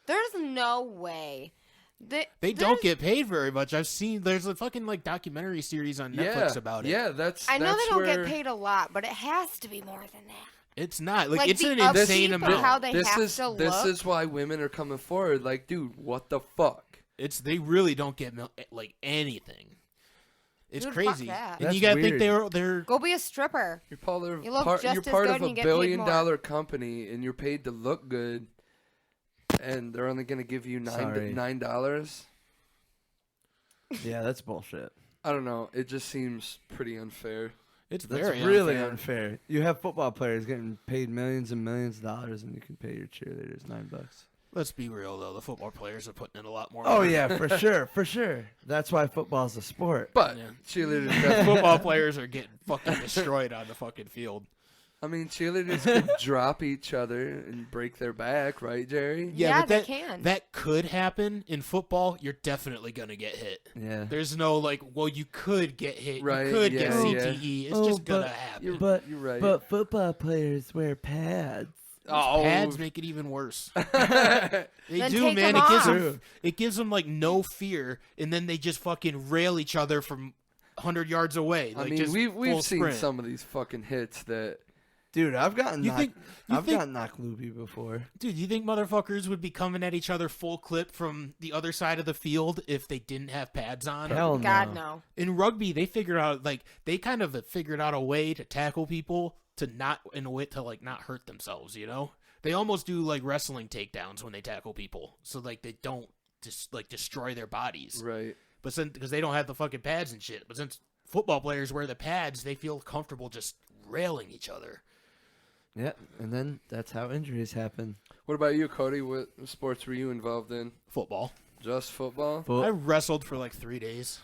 There's no way. They don't get paid very much. I've seen there's a fucking like documentary series on Netflix about it. Yeah, that's. I know that's they don't where, get paid a lot, but it has to be more than that. It's not like Like it's the an upkeep insane of amount. how they this have is to this look. is why women are coming forward. Like, dude, what the fuck? They really don't get like anything. It's Dude, fuck crazy, that. and That's you gotta think weird. they're Go be a stripper. You're part of You look part, just you're as part good of and a you get paid billion-dollar company, and you're paid to look good, and they're only gonna give you Sorry. $9. Yeah, that's bullshit. I don't know. It just seems pretty unfair. it's That's very really unfair. unfair. You have football players getting paid millions and millions of dollars, and you can pay your cheerleaders $9. Let's be real though, the football players are putting in a lot more. Oh work. yeah, for sure, for sure. That's why football's a sport. But Yeah. cheerleaders, The definitely, football players are getting fucking destroyed on the fucking field. I mean, cheerleaders could drop each other and break their back, right, Jerry? Yeah, Yeah, but they that can. that could happen in football. You're definitely gonna get hit. Yeah. There's no like, well, you could get hit. Right, You could get yeah, yeah. CTE. It's Oh, just gonna but happen. But You're right. but football players wear pads. Pads make it even worse. They Then do, take man. them off. It gives them like no fear, and then they just fucking rail each other from 100 yards away. I Like, mean, just we've full seen sprint. some of these fucking hits that. Dude, I've gotten You knocked. think- you I've think- gotten knocked loopy before. Dude, you think motherfuckers would be coming at each other full clip from the other side of the field if they didn't have pads on? Hell God no. no. In rugby, they figured out they kind of figured out a way to tackle people to not not hurt themselves. You know, they almost do like wrestling takedowns when they tackle people, so like they don't just like destroy their bodies. Right. But since because they don't have the fucking pads and shit, but since football players wear the pads, they feel comfortable just railing each other. Yeah, and then that's how injuries happen. What about you, Cody? What sports were you involved in? Football. Just football? I wrestled for like 3 days.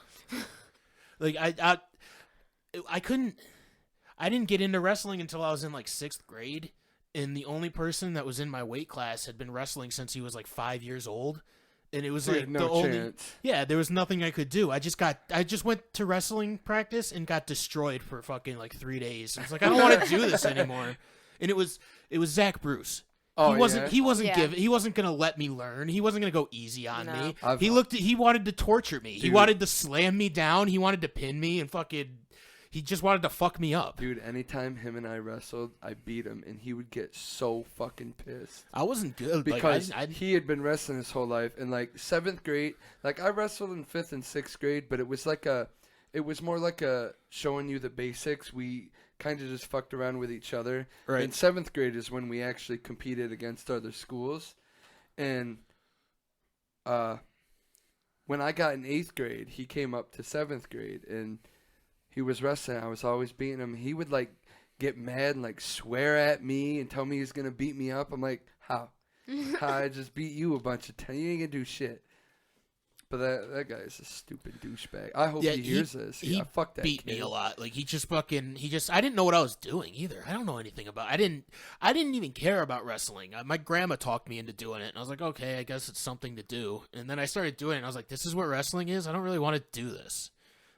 Like I couldn't. I didn't get into wrestling until I was in like 6th grade, and the only person that was in my weight class had been wrestling since he was like 5 years old, And it was So you like had the no only chance. yeah, there was nothing I could do. I just went to wrestling practice and got destroyed for fucking like 3 days. I was like, I don't want to do this anymore. And it was Zach Bruce. Oh, He wasn't Yeah. he wasn't gonna let me learn. He wasn't gonna go easy on No. me. I've- He wanted to torture me. He Dude. wanted to slam me down. He wanted to pin me and he just wanted to fuck me up. Dude, anytime him and I wrestled, I beat him, and he would get so fucking pissed. I wasn't good Because I he had been wrestling his whole life. In like 7th grade, like I wrestled in 5th and 6th grade, but it was more like a showing you the basics. We kind of just fucked around with each other. Right. In 7th grade is when we actually competed against other schools. And when I got in 8th grade, he came up to 7th grade, and he was wrestling. I was always beating him. He would like get mad and like swear at me and tell me he's gonna beat me up. I'm like, how? I just beat you a bunch of times. You ain't gonna do shit. But that guy is a stupid douchebag. I hope Yeah, he hears this. he Yeah, fuck that beat kid. me a lot. Like I didn't know what I was doing either. I don't know anything about. I didn't even care about wrestling. My grandma talked me into doing it, and I was like, okay, I guess it's something to do. And then I started doing it, and I was like, this is what wrestling is. I don't really want to do this.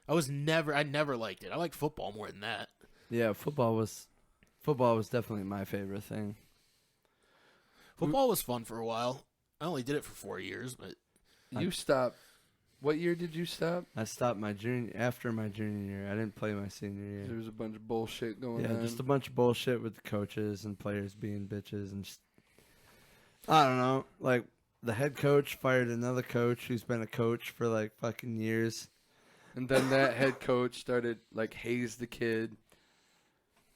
I never liked it. I like football more than that. Yeah, football was definitely my favorite thing. Football was fun for a while. I only did it for 4 years, but You stopped. What year did you stop? I stopped after my junior year. I didn't play my senior year. There was a bunch of bullshit going Yeah, on. just a bunch of bullshit with the coaches and players being bitches and just I don't know. Like the head coach fired another coach who's been a coach for like fucking years. And then that head coach started like haze the kid.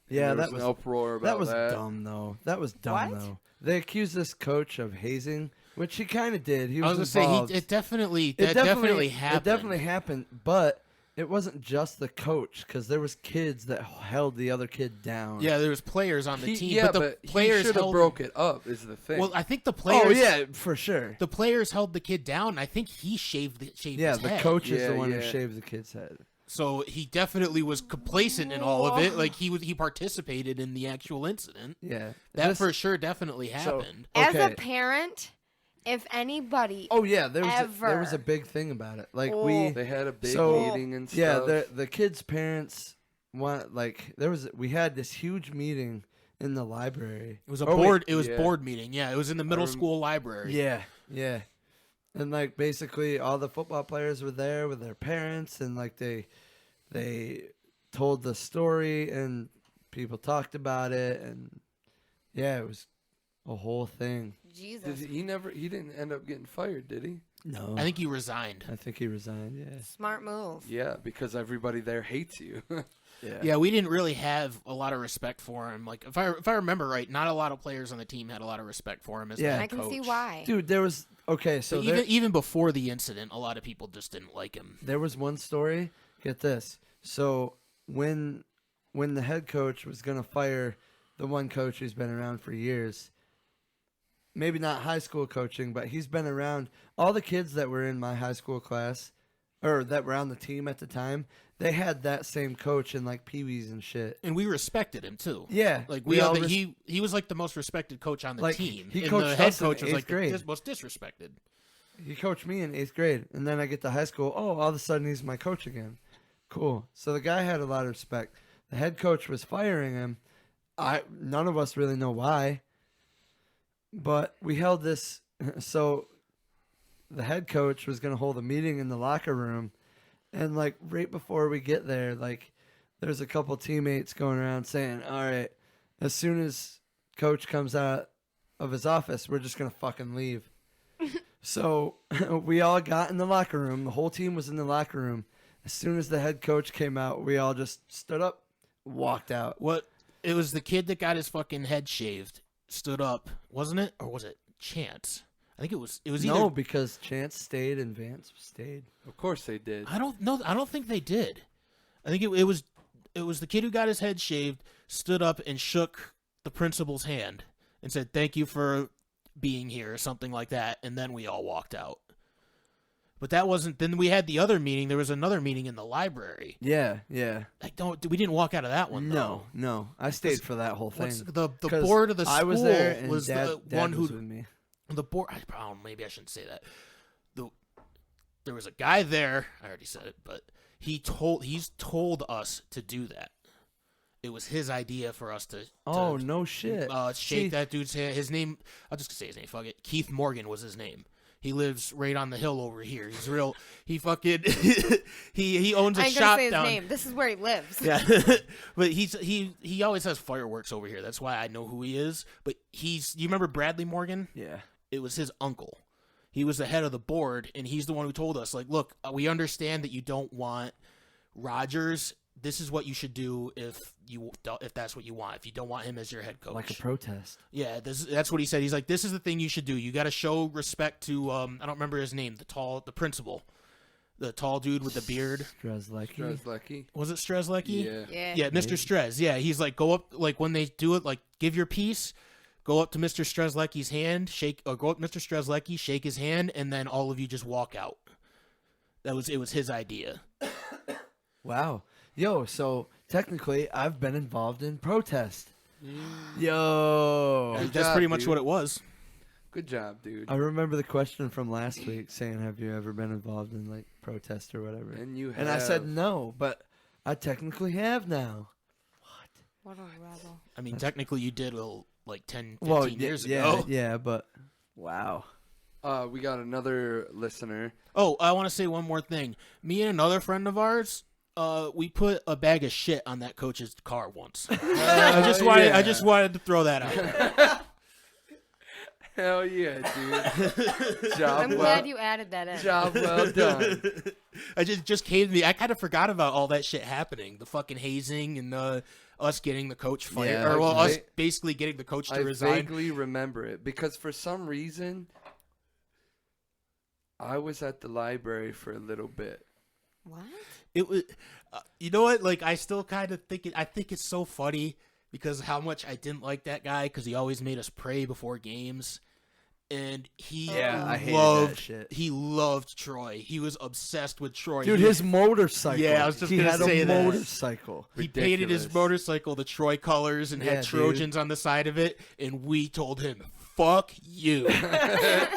Yeah, There that was was an uproar about that that. was dumb though. That was dumb What? though. They accused this coach of hazing, which he kind of did. He I was was gonna involved. say it definitely It definitely happened. It definitely happened, but it wasn't just the coach because there was kids that held the other kid down. Yeah, there was players on the team, Yeah, but the he players should have held broke it up. Is the thing. Well, I think the players. Oh yeah, for sure. The players held the kid down. And I think he shaved Yeah, his the head. coach is the Yeah, one who yeah. shaved the kid's head. So he definitely was complacent in all of it. Like he participated in the actual incident. Yeah, That This- for sure definitely so- happened. As a Okay. parent, if anybody, Oh yeah, there was Ever. a big thing about it. Like Oh. we they had a big So, meeting and stuff. yeah, the kids' parents want we had this huge meeting in the library. It was a Oh, wait. board. It was Yeah. board meeting. Yeah, it was in the middle rem- school library. Yeah, yeah. And like basically all the football players were there with their parents and like they told the story and people talked about it and yeah, it was a whole thing. Jesus, he didn't end up getting fired, did he? No. I think he resigned. I think he resigned, yeah. smart move. Yeah, because everybody there hates you. Yeah, we didn't really have a lot of respect for him. Like if I remember right, not a lot of players on the team had a lot of respect for him as Yeah. the head I can see coach. why. Dude, there was okay, so So there, even before the incident, a lot of people just didn't like him. there was one story. Get this. So when the head coach was gonna fire the one coach who's been around for years, maybe not high school coaching, but he's been around all the kids that were in my high school class or that were on the team at the time, they had that same coach in like peewees and shit. And we respected him too. Yeah. Like we all he was like the most respected coach on the Like, team. he and coached the head us in coach was 8th like grade. the most disrespected. He coached me in 8th grade, and then I get to high school. Oh, all of a sudden he's my coach again. Cool. So the guy had a lot of respect. The head coach was firing him. None of us really know why, but we held this. So the head coach was going to hold a meeting in the locker room, and like right before we get there, like there's a couple teammates going around saying, "All right, as soon as coach comes out of his office, we're just going to fucking leave." So we all got in the locker room. The whole team was in the locker room. As soon as the head coach came out, we all just stood up, walked out. What? It was the kid that got his fucking head shaved, stood up, wasn't it? Or was it Chance? I think it was. It was either. No, because Chance stayed and Vance stayed. Of course they did. I don't know. I don't think they did. I think it was the kid who got his head shaved, stood up and shook the principal's hand and said, "Thank you for being here," or something like that, and then we all walked out. But that wasn't. Then we had the other meeting. There was another meeting in the library. Yeah, yeah. We didn't walk out of that one. No, no. I stayed for that whole thing. The 'Cause board of the school I was there, and was Dad the one was who with me. the board. Maybe I shouldn't say that. there was a guy there. I already said it, but he's told us to do that. It was his idea for us to Oh, no shit. shake See- that dude's hand. His name, I'll just say his name. Fuck it. Keith Morgan was his name. He lives right on the hill over here. He's real. He fucking he owns a I ain't shop gonna say his down. name. This is where he lives. Yeah, but he always has fireworks over here. That's why I know who he is. But you remember Bradley Morgan? Yeah. It was his uncle. He was the head of the board, and he's the one who told us, like, look, we understand that you don't want Rodgers. This is what you should do if that's what you want. If you don't want him as your head coach, Like a protest. yeah, that's what he said. He's like, this is the thing you should do. You got to show respect to I don't remember his name, the principal, the tall dude with the beard. Strzelecki. Was it Strzelecki? Yeah. Yeah, Mr. Strez. Yeah, he's like, go up, like when they do it, like give your piece, go up to Mr. Strzelecki's hand, go up to Mr. Strzelecki, shake his hand, and then all of you just walk out. It was his idea. Wow. Yo, so technically I've been involved in protest. Yo. Good That's job, pretty much dude. what it was. Good job, dude. I remember the question from last week saying, have you ever been involved in like protest or whatever? And you have. And I said no, but I technically have now. What a rebel. I mean, technically you did like 10, 15 Well, years yeah, ago. yeah, but wow. We got another listener. Oh, I want to say one more thing. Me and another friend of ours, we put a bag of shit on that coach's car once. I just wanted to throw that out. Hell yeah, dude. Job I'm well, glad you added that in. Job well done. I just came to me. I kind of forgot about all that shit happening. The fucking hazing and us getting the coach fired. Yeah, or well, I- us basically getting the coach to I resign. vaguely remember it because for some reason I was at the library for a little bit. What? It was, you know what? Like I still kind of think I think it's so funny because how much I didn't like that guy because he always made us pray before games, and he I hated loved that shit. he loved Troy. He was obsessed with Troy. Dude, He- his motorcycle. Yeah, I was just he gonna had say a that. motorcycle. He painted his Ridiculous. motorcycle the Troy colors and Yeah, had dude. Trojans on the side of it, and we told him, "Fuck you,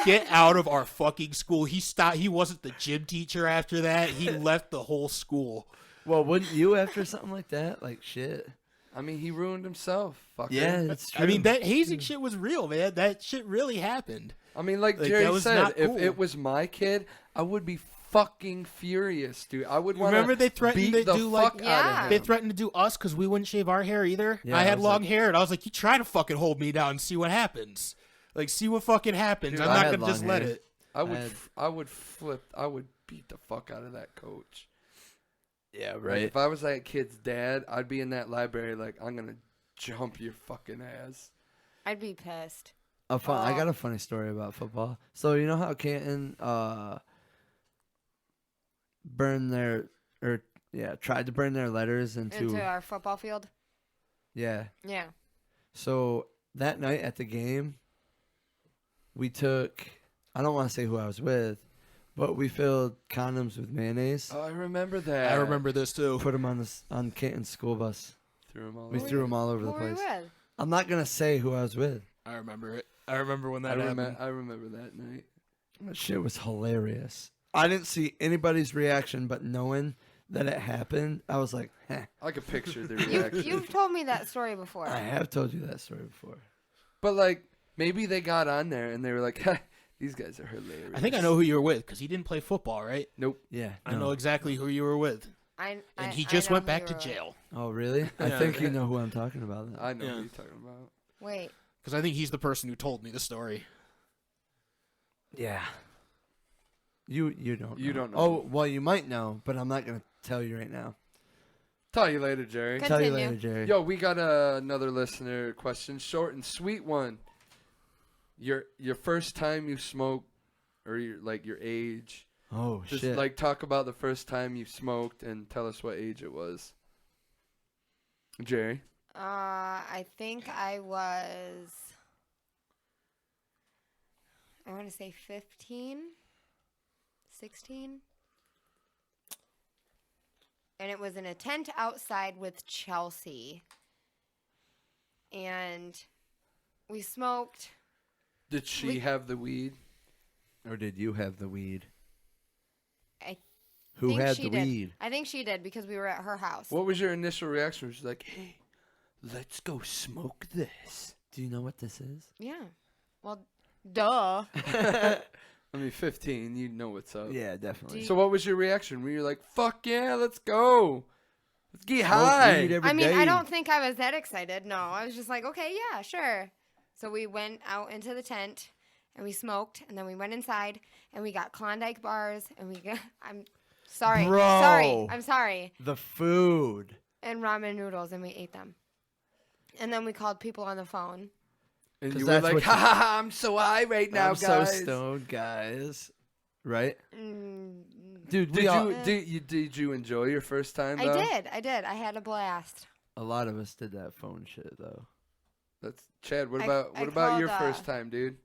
get out of our fucking school." He stopped. He wasn't the gym teacher after that. He left the whole school. Well, wouldn't you after something like that? Like shit. I mean, he ruined himself. Fucker. Yeah, that's true. I mean, that hazing shit was real, man. That shit really happened. I mean, like Like, Jerry that was said, not if cool. it was my kid, I would be fucking furious, dude. I would want Remember to they threatened beat to the do, fuck like- out Yeah. of They him. threatened to do us because we wouldn't shave our hair either. Yeah, I I had was long like- hair, and I was like, "You try to fucking hold me down and see what happens. Like, see what fucking happens. Dude, I'm I not had gonna just long let hair. it." I would, had- I would flip. I would beat the fuck out of that coach. Yeah, Like, if I was that kid's dad, I'd be in that library like, I'm gonna jump your fucking ass. I'd be pissed. I got a funny story about football. So you know how Canton tried to burn their letters Into our football field. yeah. Yeah. So that night at the game, we took, I don't want to say who I was with, but we filled condoms with mayonnaise, Oh, I remember that. I remember this too. put them on Canton's school bus. Threw him all We over. threw them all over Who the were you place. with? I'm not going to say who I was with. I remember it. I remember when I that happened. remember that night. That shit was hilarious. I didn't see anybody's reaction, but knowing that it happened, I was like, heh. I could picture the You, reaction. you've told me that story before. I have told you that story before. But like, maybe they got on there and they were like, "Ha, these guys are hilarious." I think I know who you were with because he didn't play football, right? Nope. Yeah. I know exactly who you were with, and he just know went who back you to were with. jail Oh, really? I Yeah. think you know who I'm talking about. Then. I know Yeah. what you're talking about. Wait. because I think he's the person who told me the story. Yeah. You don't. You don't know. Oh, well, you might know, but I'm not gonna tell you right now. Tell you later, Jerry. Good. Tell you Continue. later, Jerry. Yo, we got another listener question, short and sweet one. Your first time you smoked, or your age. Oh Just shit. like talk about the first time you smoked and tell us what age it was. Jerry. I think I was, I want to say 15, 16. And it was in a tent outside with Chelsea. And we smoked. Did she We- have the weed? Or did you have the weed? I Who think had she the did. weed? I think she did because we were at her house. What was your initial reaction? She was like, "Hey, let's go smoke this." Do you know what this is? Yeah. Well, duh. I mean, 15, you know what's up. Yeah, definitely. So what was your reaction? Were you like, "Fuck yeah, let's go, let's get Smoke high"? weed every I mean, I day. don't think I was that excited. No, I was just like, okay, yeah, sure. So we went out into the tent and we smoked, and then we went inside and we got Klondike bars, and we got. I'm sorry, Bro. sorry, I'm sorry, The food. and ramen noodles, and we ate them. And then we called people on the phone. And 'Cause you were that's like, what "Ha you- ha ha! I'm so high right now, I'm guys." so stoned, guys. Right? Mm, Dude, Did you enjoy your first time? I Though? did. I had a blast. a lot of us did that phone shit, though. That's Chad. What I about your called, first time, dude?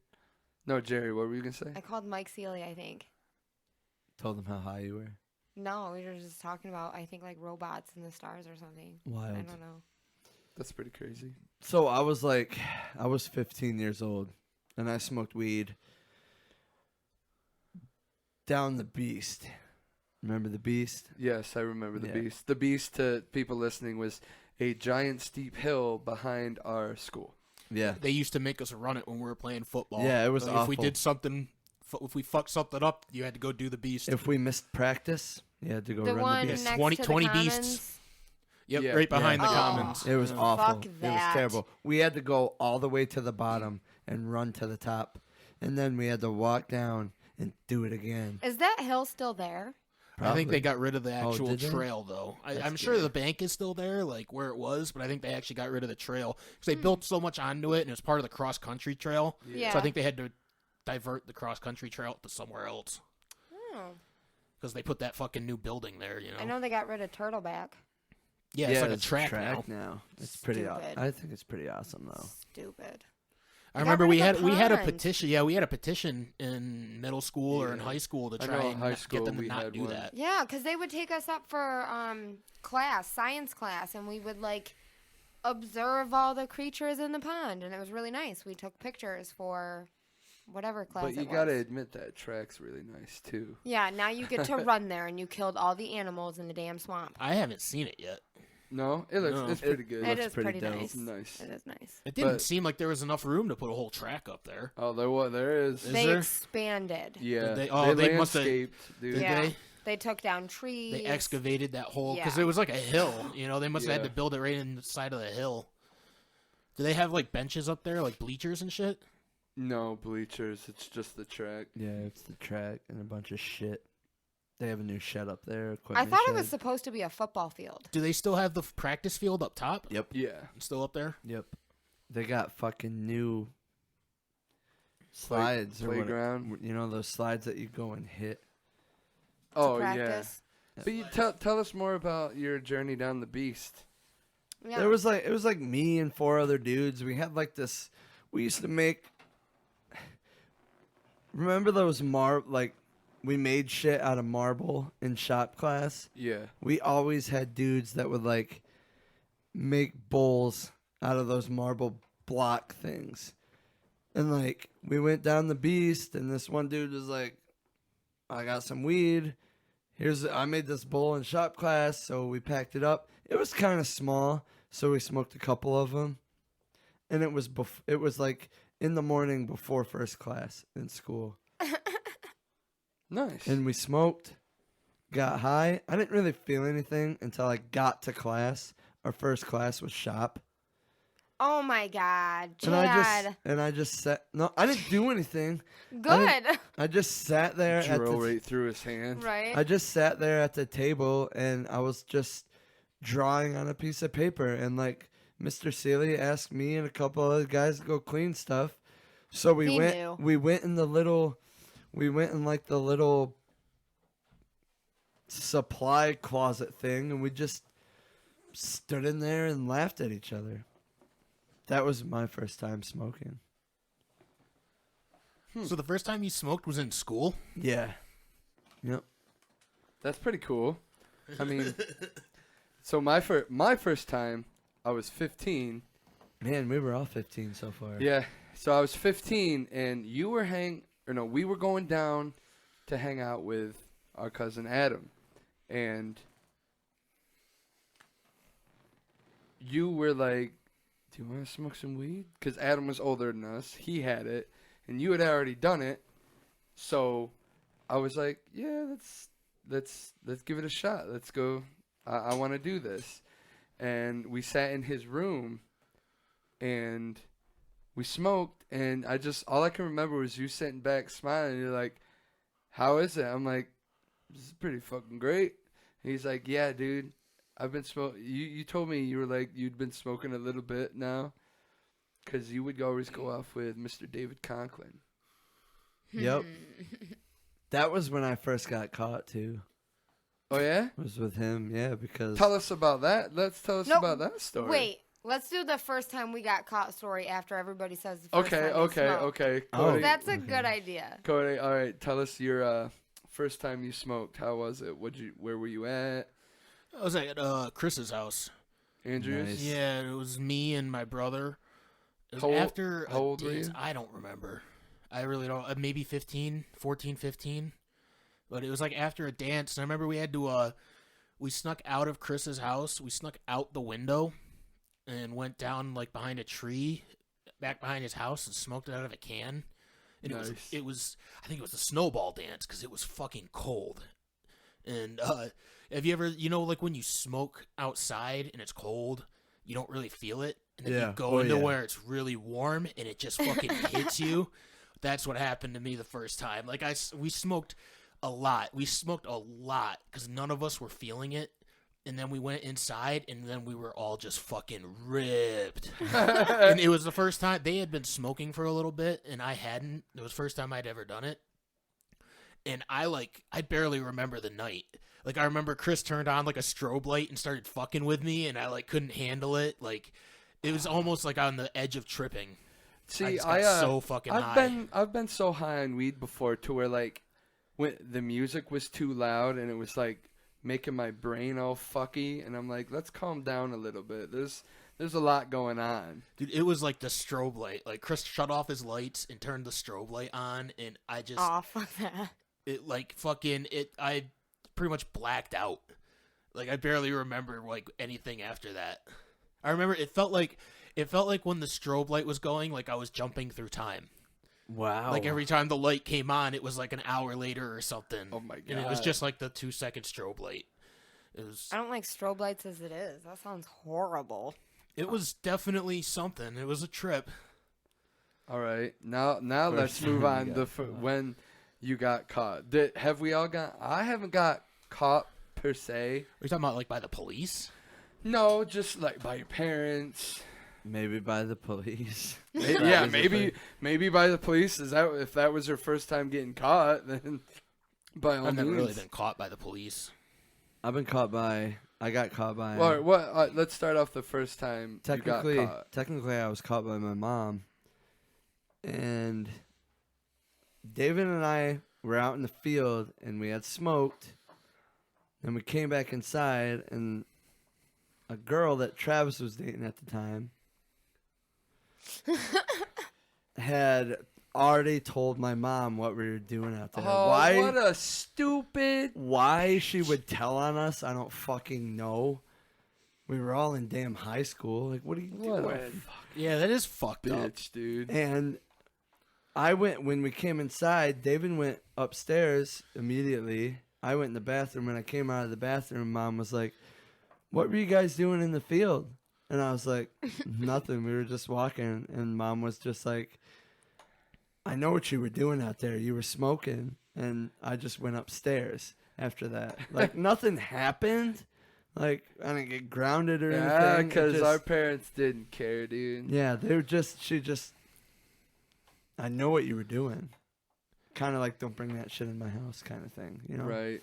No, Jerry. What were you gonna say? I called Mike Sealy, I think. Told them how high you were. No, we were just talking about, I think, like robots in the stars or something. I Wild. don't know. That's pretty crazy. So I was 15 years old, and I smoked weed down the Beast. Remember the Beast? Yes, I remember the Yeah. Beast. The Beast, to people listening, was a giant steep hill behind our school. Yeah. They used to make us run it when we were playing football. Yeah, it was Like, if we awful. did something, if we fucked something up, you had to go do the beast. If we missed practice, you had to go The run one the Beast. next 20 to the 20 Commons. beasts. Yep, Yeah. right behind Yeah. the Oh. commons. It was Yeah. awful. Fuck It was that. terrible. We had to go all the way to the bottom and run to the top, and then we had to walk down and do it again. Is that hill still there? I think they Probably. got rid of the Oh, actual did they? trail, though. That's I'm sure good. the bank is still there, like where it was, but I think they actually got rid of the trail because they built so much onto it, and it was part of the cross country trail. Yeah. So I think they had to divert the cross country trail to somewhere else Oh. because they put that fucking new building there. You know. I know they got rid of Turtleback. Yeah, it's like a track, now. now. It's pretty. Stupid. I think it's pretty awesome though. Stupid. I They got remember rid we of had the we had a pond. petition. Yeah, we had a petition in middle school or in Yeah. high school to I try know and high get school them to we not had do one. that. Yeah, because they would take us up for science class, and we would observe all the creatures in the pond, and it was really nice. We took pictures for whatever class But you it gotta was. admit that track's really nice too. Yeah, now you get to run there, and you killed all the animals in the damn swamp. I haven't seen it yet. No, it looks No. it's pretty good. It looks is pretty pretty dope. nice. Nice. It is nice. It didn't But- seem like there was enough room to put a whole track up there. Oh, there is. Is They there? expanded. Yeah. they must have- landscaped, dude. Did Yeah. they? They took down trees. They excavated that hole because Yeah. it was like a hill. You know, they must have had Yeah. to build it right in the side of the hill. Do they have like benches up there, like bleachers and shit? No bleachers. It's just the track. Yeah, it's the track and a bunch of shit. They have a new shed up there. I equipment thought it was shed. supposed to be a football field. Do they still have the practice field up top? Yep. Yeah. Still up there? Yep. They got fucking new slides or playground. whatever. You know those slides that you go and hit. To Oh yeah. practice. But you tell us more about your journey down the beast. Yeah. It was like me and 4 other dudes. We had this. We used to make. Remember those we made shit out of marble in shop class. Yeah. We always had dudes that would make bowls out of those marble block things. And we went down the beast, and this one dude was like, I got some weed. I made this bowl in shop class, so we packed it up. It was kind of small, so we smoked a couple of them. And it was in the morning before first class in school. Nice. And we smoked, got high. I didn't really feel anything until I got to class. Our first class was shop. Oh my God, And Chad. I just sat. No, I didn't do anything. Good. I just sat there at Drill the right through his hand. Right. I just sat there at the table and I was just drawing on a piece of paper, and Mr. Sealy asked me and a couple other guys to go clean stuff. So we He went knew. we went in the little supply closet thing, and we just stood in there and laughed at each other. That was my first time smoking. So the first time you smoked was in school? Yeah. Yep. That's pretty cool. I mean, so my first time, I was 15. Man, we were all 15 so far. Yeah. So I was 15, and you were we were going down to hang out with our cousin Adam, and you were like, do you want to smoke some weed? Because Adam was older than us. He had it, and you had already done it. So I was like, yeah, let's give it a shot. Let's go. I want to do this. And we sat in his room, and we smoked, and all I can remember was you sitting back smiling, and you're like, how is it? I'm like, this is pretty fucking great. And he's like, yeah, dude, I've been smoking. You told me you were like, you'd been smoking a little bit now, because you would always go off with Mr. David Conklin. Yep. That was when I first got caught, too. Oh, yeah? It was with him, yeah, because... Tell us about that. Tell us about that story. Wait, let's do the first time we got caught story after everybody says the first time they smoked. Okay. Oh. That's a good idea. Cody, all right, tell us your first time you smoked. How was it? Where were you at? I was at Chris's house. Andrews? Nice. Yeah, it was me and my brother. It was How after old were you? I don't remember. I really don't. Maybe 15. But it was like after a dance. And I remember we had to, we snuck out of Chris's house. We snuck out the window and went down like behind a tree back behind his house and smoked it out of a can. And Nice. it was, I think it was the snowball dance because it was fucking cold. And have you ever, like when you smoke outside and it's cold, you don't really feel it. And then Yeah. you go Oh, into yeah. where it's really warm and it just fucking hits you. That's what happened to me the first time. Like we smoked a lot. We smoked a lot because none of us were feeling it. And then we went inside and then we were all just fucking ripped. And it was the first time they had been smoking for a little bit and I hadn't. It was the first time I'd ever done it. And I barely remember the night. Like I remember Chris turned on like a strobe light and started fucking with me and I couldn't handle it. Like it was almost like on the edge of tripping. See, I just got so fucking high. I've been so high on weed before to where like when the music was too loud and it was like making my brain all fucky, and I'm like, let's calm down a little bit. There's a lot going on. Dude, it was like the strobe light. Like Chris shut off his lights and turned the strobe light on, and I just Fuck that. I pretty much blacked out. Like I barely remember like anything after that. I remember it felt like when the strobe light was going, like I was jumping through time. Wow. Like every time the light came on, it was like an hour later or something. Oh my god! And it was just like the 2-second strobe light. I don't like strobe lights as it is. That sounds horrible. It was definitely something. It was a trip. All right, now let's time move you on. got caught. When you got caught, have we all got? I haven't got caught per se. Are you talking about like by the police? No, just like by your parents. Maybe by the police. Maybe, That yeah, was the thing. maybe by the police. If that was her first time getting caught, then by all I've means. never really been caught by the police. I got caught by... Well, let's start off the first time you got caught. Technically, I was caught by my mom. And David and I were out in the field, and we had smoked. And we came back inside, and a girl that Travis was dating at the time had already told my mom what we were doing out there. Oh, what a stupid... Why she would tell on us, I don't fucking know. We were all in damn high school. Like, what are you doing? Yeah, that is fucked up. Bitch, dude. And when we came inside, David went upstairs immediately. I went in the bathroom. When I came out of the bathroom, Mom was like, what were you guys doing in the field? And I was like, nothing. We were just walking. And Mom was just like, I know what you were doing out there. You were smoking. And I just went upstairs after that. Like, nothing happened. Like, I didn't get grounded or anything. Yeah, It because just- our parents didn't care, dude. Yeah, I know what you were doing. Kind of like, don't bring that shit in my house kind of thing, you know? Right.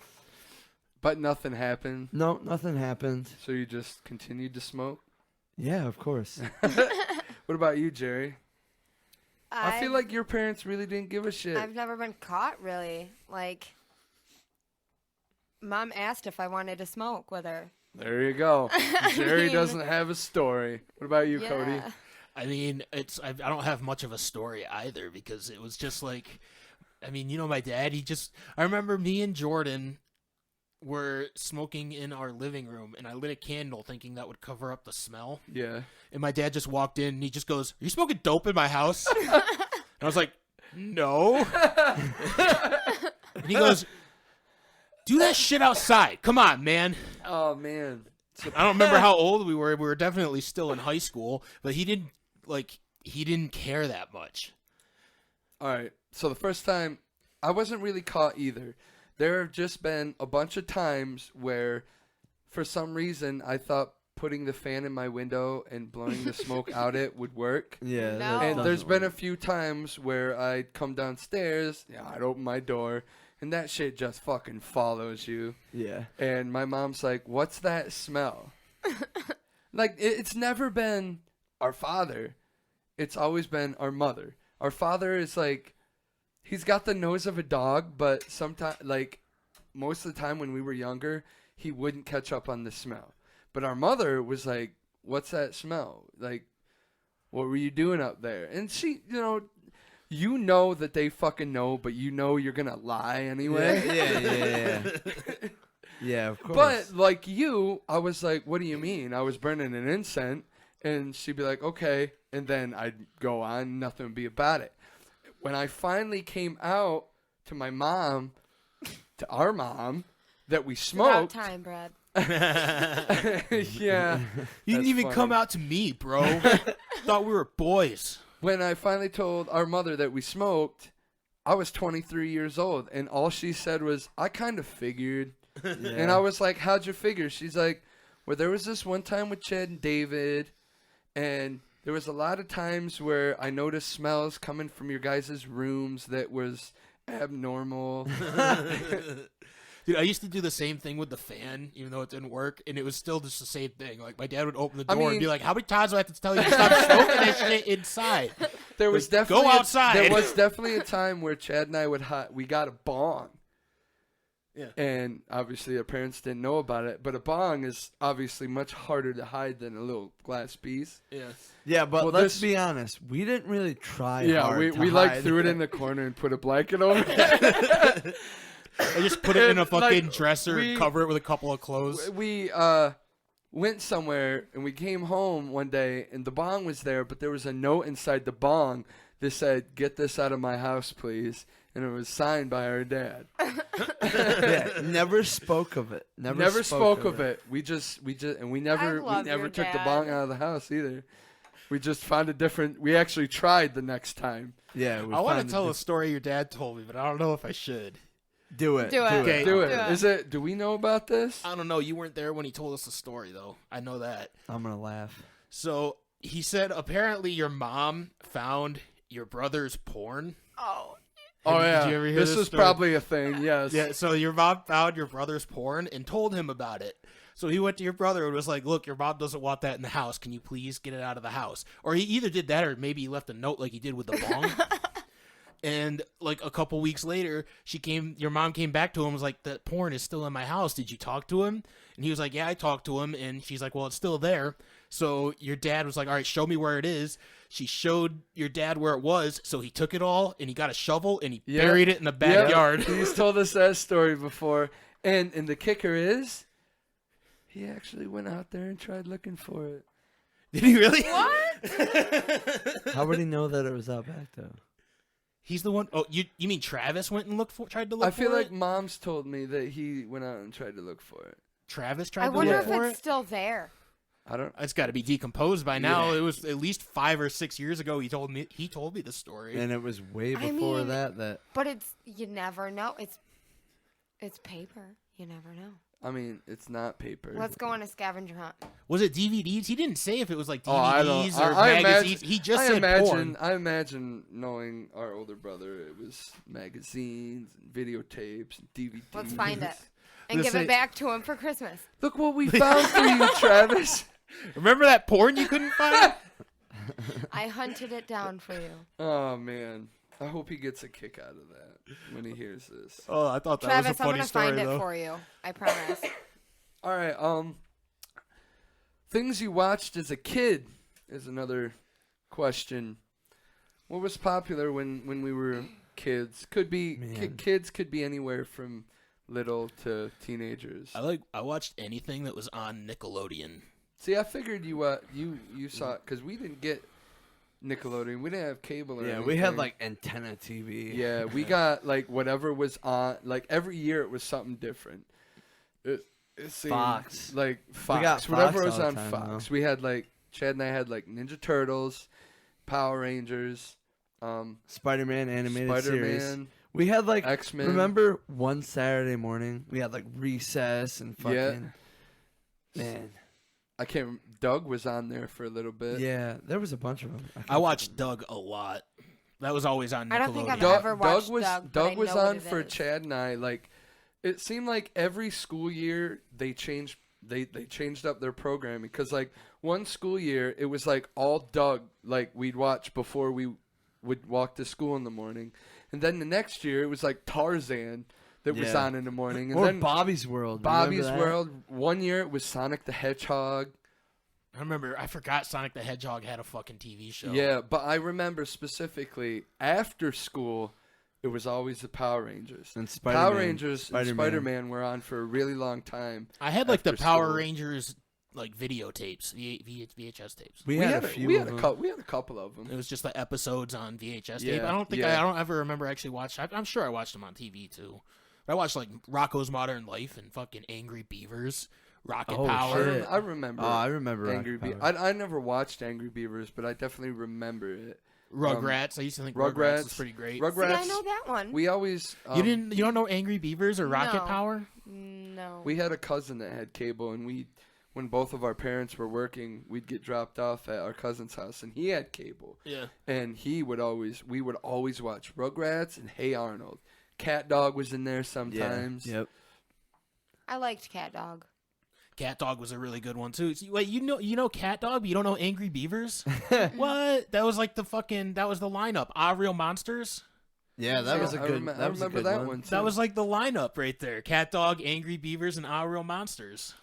But nothing happened. No, nothing happened. So you just continued to smoke? Yeah, of course. What about you, Jerry? I feel I've- like your parents really didn't give a shit. I've never been caught, really. Like, Mom asked if I wanted to smoke with her. There you go. Jerry mean- doesn't have a story. What about you, Cody? Yeah. I mean, I don't have much of a story either because it was just like I mean, you know, my dad, I remember me and Jordan were smoking in our living room, and I lit a candle thinking that would cover up the smell. Yeah. And my dad just walked in, and he just goes, "Are you smoking dope in my house?" And I was like, "No." And he goes, "Do that shit outside. Come on, man." Oh man. I don't remember how old we were. We were definitely still in high school, but he didn't care that much. All right. So the first time, I wasn't really caught either. There have just been a bunch of times where, for some reason, I thought putting the fan in my window and blowing the smoke out it would work. Yeah. No. that And doesn't there's been a work. few times where I'd come downstairs, I'd open my door, and that shit just fucking follows you. Yeah. And my mom's like, "What's that smell?" Like, it's never been our father. It's always been our mother. Our father is like, he's got the nose of a dog, but sometimes, like, most of the time when we were younger, he wouldn't catch up on the smell. But our mother was like, "What's that smell? Like, what were you doing up there?" And she, you know that they fucking know, but you know you're going to lie anyway. Yeah. Yeah, of course. But like you, I was like, "What do you mean?" I was burning an incense, and she'd be like, "Okay," and then I'd go on, nothing would be about it. When I finally came out to my mom, to our mom, that we About smoked, time, Brad. yeah, You didn't that's even funny. come out to me, bro. Thought we were boys. When I finally told our mother that we smoked, I was 23 years old, and all she said was, "I kind of figured." Yeah. And I was like, "How'd you figure?" She's like, "Well, there was this one time with Chad and David, and there was a lot of times where I noticed smells coming from your guys' rooms that was abnormal." Dude, I used to do the same thing with the fan, even though it didn't work, and it was still just the same thing. Like, my dad would open the I door and mean- be like, "How many times do I have to tell you to stop smoking that shit inside?" There was Like, definitely go outside. There was definitely a time where Chad and I we got a bong. Yeah. And obviously our parents didn't know about it, but a bong is obviously much harder to hide than a little glass piece. Yeah. Yeah, but Well, let's this- be honest. We didn't really try Yeah, hard to we like hide threw it in the corner and put a blanket over it. I just put it in a And, fucking like, dresser and we- cover it with a couple of clothes. We went somewhere and we came home one day and the bong was there, but there was a note inside the bong that said, "Get this out of my house, please." And it was signed by our dad. Yeah, never spoke of it. Never spoke of it. We never love your took the dad. bong out of the house either. We just found a different. We actually tried the next time. Yeah, we I want found to tell a story your dad told me, but I don't know if I should. Do it. Do it. Okay. Do it. Do it. Is it? Do we know about this? I don't know. You weren't there when he told us the story, though. I know that. I'm gonna laugh. So he said apparently your mom found your brother's porn. Oh. Oh Did yeah. you ever hear This this was story? probably a thing. Yes. Yeah, so your mom found your brother's porn and told him about it. So he went to your brother and was like, "Look, your mom doesn't want that in the house. Can you please get it out of the house?" Or he either did that or maybe he left a note like he did with the bong. And like a couple weeks later, your mom came back to him and was like, "That porn is still in my house. Did you talk to him?" And he was like, "Yeah, I talked to him." And she's like, "Well, it's still there." So your dad was like, "All right, show me where it is." She showed your dad where it was, so he took it all and he got a shovel and he Yeah. buried it in the Yeah. backyard. He's told us that story before, and the kicker is, he actually went out there and tried looking for it. Did he really? What? How would he know that it was out back though? He's the one oh you mean Travis went and tried to look I for feel like it? Mom's told me that he went out and tried to look for it. Travis tried I to wonder look if for it's it? still there. I don't. It's got to be decomposed by now. Yeah. It was at least 5 or 6 years ago he told me the story. And it was way I before mean- that. But you never know. It's paper. You never know. I mean, it's not paper. Let's go on a scavenger hunt. Was it DVDs? He didn't say if it was like Oh, I DVDs don't. or I magazines. imagine, He just I said imagine. porn. I imagine knowing our older brother, it was magazines, and videotapes, and DVDs. Let's find it and Let's give say- it back to him for Christmas. Look what we found for you, Travis. Remember that porn you couldn't find? I hunted it down for you. Oh man, I hope he gets a kick out of that when he hears this. Oh, I thought that Travis, was a I'm funny gonna story find though. it for you. I promise. All right. Things you watched as a kid is another question. What was popular when we were kids. Could be Man. kids could be anywhere from little to teenagers. I watched anything that was on Nickelodeon. See, I figured you saw it because we didn't get Nickelodeon. We didn't have cable or Yeah, anything. we had like antenna TV. Yeah, we got like whatever was on. Like every year it was something different. It seemed Fox. Like Fox. got Whatever Fox was all on the time, Fox. though. We had like Chad and I had like Ninja Turtles, Power Rangers, Spider-Man animated series. Spider-Man, We had like X-Men. remember one Saturday morning we had like recess and fucking Yeah. man. I can't. Doug was on there for a little bit. Yeah, there was a bunch of them. I watched Doug a lot. That was always on Nickelodeon. I don't think I've Doug ever watched was Doug, but I was know what on it for is. Chad and I. Like, it seemed like every school year they changed. They changed up their programming because like one school year it was like all Doug like we'd watch before we would walk to school in the morning, and then the next year it was like Tarzan that was Yeah. on in the morning, and or then Bobby's World. Bobby's Remember that? World. One year it was Sonic the Hedgehog. I forgot Sonic the Hedgehog had a fucking TV show. Yeah, but I remember specifically after school, it was always the Power Rangers. And Spider-Man. Power Rangers and Spider-Man were on for a really long time. I had like the After Power school. Rangers like videotapes, VHS tapes. We had a few. We of had them. we had a couple of them. It was just the episodes on VHS tape. Yeah, I don't think yeah. I don't ever remember actually watching. I'm sure I watched them on TV too. But I watched like Rocko's Modern Life and fucking Angry Beavers, Rocket Oh, Power. shit. I remember. Oh, I remember Angry Rocket Beavers. Power. I never watched Angry Beavers, but I definitely remember it. Rugrats. I used to think Rugrats Rugrats. was pretty great. Rugrats. See, I know that one. We always. You don't know Angry Beavers or Rocket No. Power? No. We had a cousin that had cable, and when both of our parents were working, we'd get dropped off at our cousin's house, and he had cable. Yeah. And we would always watch Rugrats and Hey Arnold. Cat Dog was in there sometimes. Yep. I liked Cat Dog. Cat Dog was a really good one too. Wait, you know Cat Dog, but you don't know Angry Beavers? What? That was like the lineup. Ah, Real Monsters. Yeah, that was a I good. I that was a remember good that one. too. That was like the lineup right there. Cat Dog, Angry Beavers, and Ah, Real Monsters.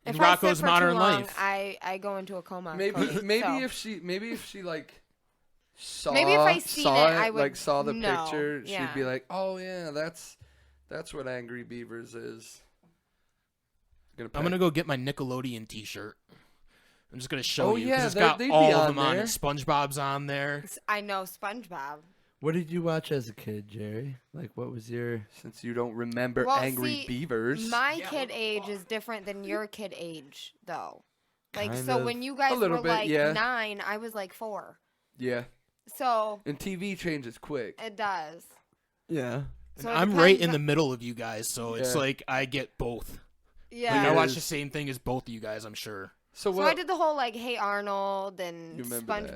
And If I sit Rocko's for Modern too long, Life. I go into a coma. maybe So, if she like saw Maybe if I seen saw it, I would like saw the know. picture, Yeah. she'd be like, "Oh yeah, that's what Angry Beavers is." I'm gonna go get my Nickelodeon T-shirt. I'm just gonna show Oh, you yeah, because it's got they'd be all of on them on there. it. SpongeBob's on there. I know SpongeBob. What did you watch as a kid, Jerry? Like, what was your? Since you don't remember Well, Angry see, Beavers, My Yeah, kid what the age fuck? is different than your kid age, though. Like, Kind so of. when you guys little were bit, like yeah. 9, I was like 4. yeah, So and TV changes quick. it does. Yeah. So And it I'm right depends in the on- middle of you guys, so it's Yeah. like I get both. Yeah. Like, I It watch is. the same thing as both of you guys. I'm sure. So So what? I did the whole like Hey Arnold and You remember that.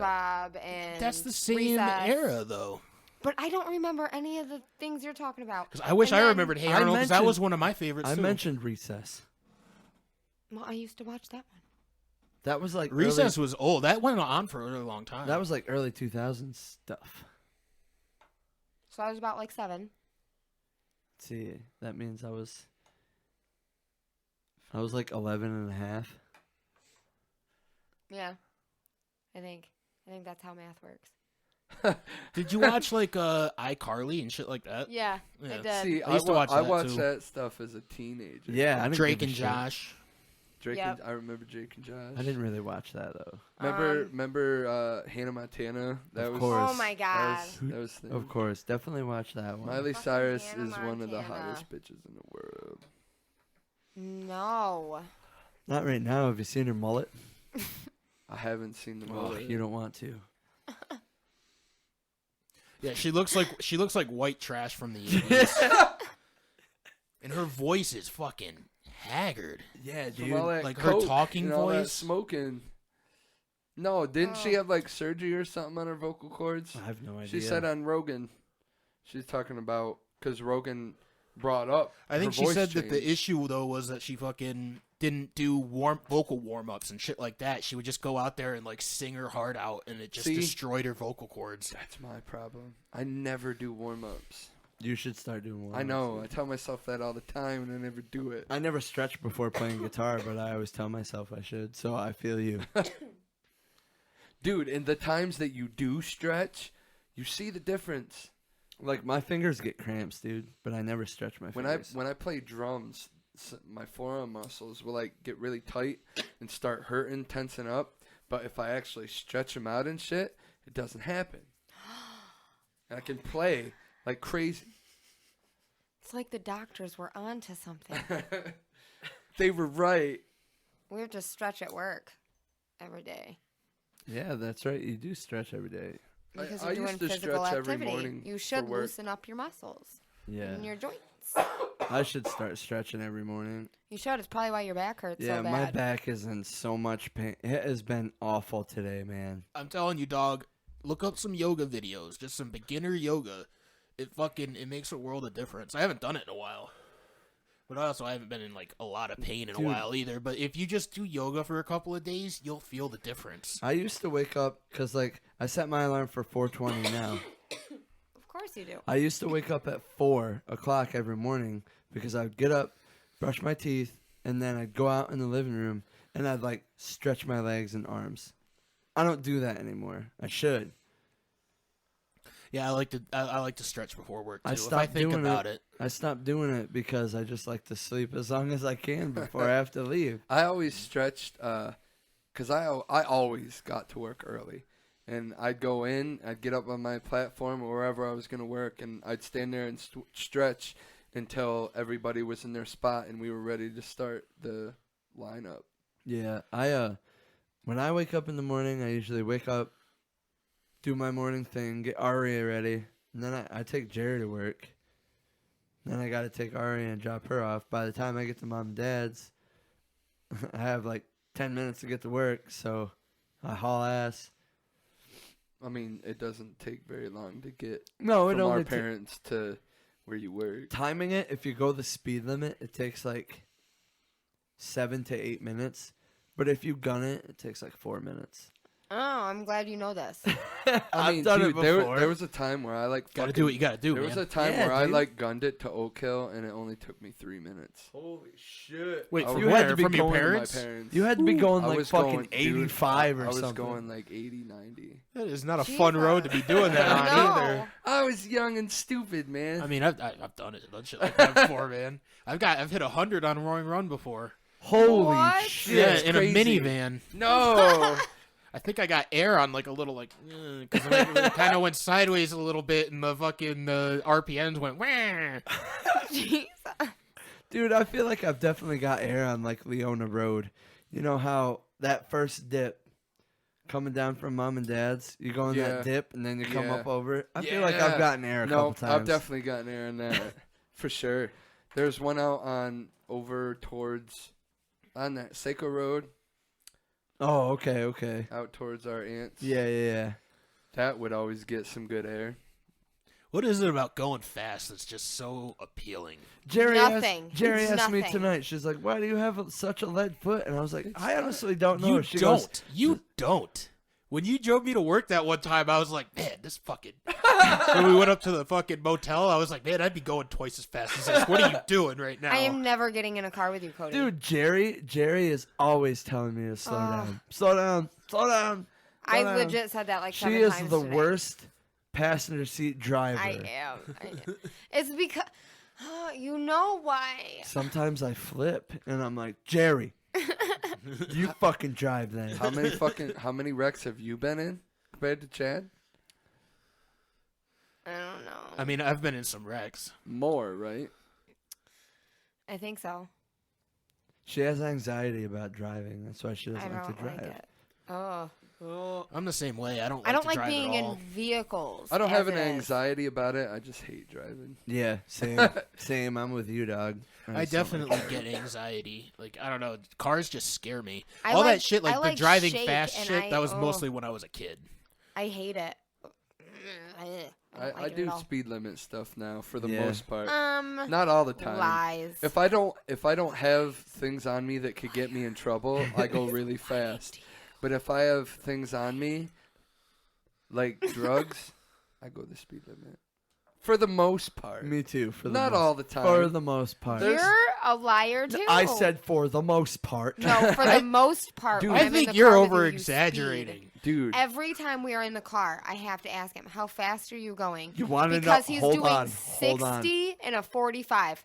SpongeBob and That's the same Recess. era, though. But I don't remember any of the things you're talking about. Because I wish And I then- remembered Hey I Arnold, because that was mentioned- one of my favorites I too. mentioned Recess. Well, I used to watch that one. That was like Recess was old. That went on for a really long time. That was like early 2000s stuff. So I was about like 7. Let's see, that means I was like 11 and a half. Yeah. I think that's how math works. Did you watch like iCarly and shit like that? Yeah, Yeah. I did. See, I used to watch I that, watched too. that stuff as a teenager. Yeah, I didn't Drake give a and shit. Josh. Drake. Yep. I remember Drake and Josh. I didn't really watch that though. Remember Hannah Montana? That Of was. course. Oh my god. That was thing. Of course, definitely watch that one. Miley Fucking Cyrus Hannah is one of the Montana. hottest bitches in the world. No. Not right now. Have you seen her mullet? I haven't seen the Oh, movie. you don't want to. Yeah, she looks like white trash from the 80s. And her voice is fucking haggard. Yeah, From all that like her coke talking and all that voice? smoking. No, didn't she Oh. have like surgery or something on her vocal cords? I have no idea. She said on Rogan. She's talking about because Rogan brought up. I think her she voice said that the change. issue though was that she fucking didn't do vocal warm ups and shit like that. She would just go out there and like sing her heart out, and it just See? destroyed her vocal cords. That's my problem. I never do warm ups. You should start doing one. I know. I tell myself that all the time, and I never do it. I never stretch before playing guitar, but I always tell myself I should. So I feel you. Dude, in the times that you do stretch, you see the difference. Like my fingers get cramps, dude, but I never stretch my fingers. When I play drums, my forearm muscles will like get really tight and start hurting, tensing up. But if I actually stretch them out and shit, it doesn't happen. And I can play like crazy. It's like the doctors were on to something. They were right. We have to stretch at work every day. Yeah, that's right. You do stretch every day. Because I you're used doing to physical stretch every activity. morning You for should work. loosen up your muscles Yeah. and your joints. I should start stretching every morning. You should. It's probably why your back hurts Yeah, so bad. my back is in so much pain. It has been awful today, man. I'm telling you, dog. Look up some yoga videos, just some beginner yoga. It makes a world of difference. I haven't done it in a while, but also I haven't been in like a lot of pain in a while either. But if you just do yoga for a couple of days, you'll feel the difference. I used to wake up because like I set my alarm for 4:20 now. Of course you do. I used to wake up at 4 o'clock every morning because I'd get up, brush my teeth, and then I'd go out in the living room and I'd like stretch my legs and arms. I don't do that anymore. I should. Yeah, I like to stretch before work too. I If I stopped think doing about it. it. I stopped doing it because I just like to sleep as long as I can before I have to leave. I always stretched because I always got to work early. And I'd go in, I'd get up on my platform or wherever I was going to work, and I'd stand there and stretch until everybody was in their spot and we were ready to start the lineup. Yeah, when I wake up in the morning, I usually wake up, do my morning thing, get Aria ready, and then I take Jeri to work. Then I got to take Aria and drop her off. By the time I get to mom and dad's, I have like 10 minutes to get to work, so I haul ass. I mean, it doesn't take very long to get No, it from our only parents to where you work. timing it. If you go the speed limit, it takes like 7 to 8 minutes. But if you gun it, it takes like 4 minutes. Oh, I'm glad you know this. I mean, done dude, it there before. was a time where I like Gotta do what you gotta do, There man. was a time Yeah, where I dude. like gunned it to Oak Hill, and it only took me 3 minutes. Holy shit! Wait, I from was- you had where? to be From your going to my parents? My parents. You had to be going I like was fucking going, dude, 85 or I was something. going like 80, 90. That is not a fun road to be doing that on No. either. I was young and stupid, man. I mean, I've done it. I've done shit like that before, man. I've hit 100 on Roaring Run before. Holy What? shit! Yeah, it's in crazy. a minivan. No. I think I got air on like a little like because it kind of went sideways a little bit, and the fucking RPMs went. Wah. Jesus. Dude, I feel like I've definitely got air on like Leona Road. You know how that first dip coming down from mom and dad's, you go in Yeah. that dip and then you come Yeah. up over it. I feel like Yeah. I've gotten air a couple No, times. I've definitely gotten air in that for sure. There's one out on over towards on that Seiko Road Oh, okay. out towards our aunts. Yeah. That would always get some good air. What is it about going fast that's just so appealing? Jeri Nothing. Jeri It's asked me nothing. tonight. She's like, "Why do you have such a lead foot?" And I was like, "I honestly don't know." You She don't. goes, You don't. When you drove me to work that one time, I was like, man, this fucking. When we went up to the fucking motel, I was like, man, I'd be going twice as fast as this. What are you doing right now? I am never getting in a car with you, Cody. "Dude, Jeri is always telling me to slow down. Slow down. Slow down." I Slow down." legit said that like She 7 is times the today. worst passenger seat driver. I am. It's because you know why. Sometimes I flip and I'm like, "Jeri, you fucking drive then." How many wrecks have you been in compared to Chad? I don't know. I mean, I've been in some wrecks. More, right? I think so. She has anxiety about driving. That's why she I doesn't don't like to drive. like it. Oh. I'm the same way. I don't. Like I don't to like drive being at all. in vehicles. I don't as have an it is. anxiety about it. I just hate driving. Yeah, same. Same. I'm with you, dog. I just don't like definitely get anxiety. Like I don't know, cars just scare me. I All like- that shit, like I the like driving shake fast and shit, that was I- mostly when I was a kid. I hate it. I like it do at all. speed limit stuff now for the Yeah. most part. Um, Not all the time. lies. If I don't have things on me that could get me in trouble, I go really fast. But if I have things on me, like drugs, I go the speed limit. For the most part. Me too. For the Not most, all the time. For the most part. There's- You're a liar too. I said for the most part. no. For the most part, Dude, when I I'm in think the you're car with you, over you exaggerating. Dude. Every time we are in the car, I have to ask him, how fast are you going? You want to know? Because he's Hold doing on. Hold on. 60 and a 45.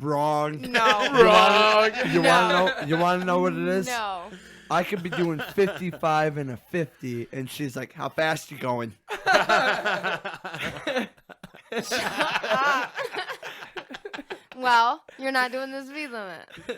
Wrong. No. Wrong. You No. want to know? You want to know what it is? No. I could be doing 55 and a 50, and she's like, "How fast you going?" Well, you're not doing the speed limit. He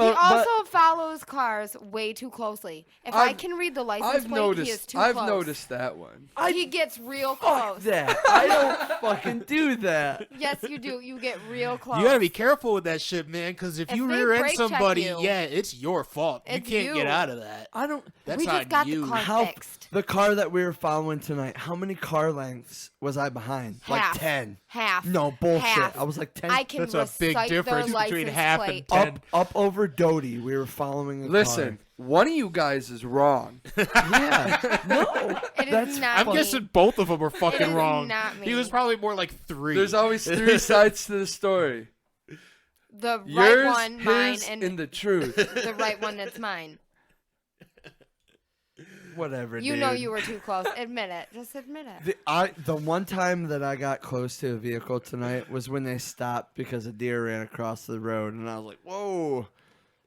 But also follows cars way too closely. If I I've- can read the license plate, he is too I've close. noticed that one. He gets real fuck close. that. I don't fucking do that. Yes, you do. You get real close. You gotta be careful with that shit, man. Because if If you they rear end brake check somebody, you, yeah, it's your fault. You it's can't get you. out of that. I don't. That's we on just got you. the car How fixed. the car that we were following tonight? How many car lengths was I behind? Half. Like 10. Half. No bullshit. Half. I was like 10. I can That's a big recite difference their between license half plate. and 10. up over Doty. We were following a Listen, one of you guys is wrong. car. Yeah. No. It is That's not I'm me. guessing both of them were fucking is wrong. not He me. was probably more like 3. There's always 3 sides to the story. The Yours, right one, mine, his, and the truth. the right one that's mine. Whatever, You dude. know you were too close. Admit it. Just admit it. The one time that I got close to a vehicle tonight was when they stopped because a deer ran across the road, and I was like, "Whoa!"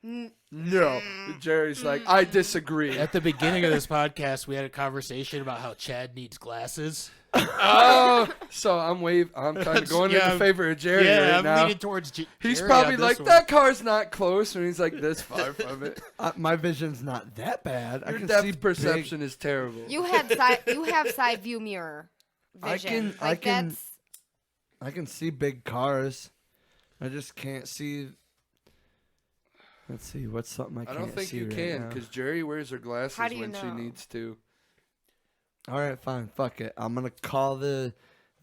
No. Jerry's like, I disagree. At the beginning of this podcast, we had a conversation about how Chad needs glasses. Oh, so I'm kind of going in Yeah, the favor of Jerry yeah, right I'm now. leaning towards He's Jerry probably on like, this one. that car's not close, and he's like this far from it. My vision's not that bad. I Your can depth see perception is terrible. You have side view mirror vision. I can- That's I can see big cars. I just can't see. Let's see. What's something I I can't don't think see you right can now? because Jerry wears her glasses How do you when she know? needs to. All right, fine. Fuck it. I'm gonna call the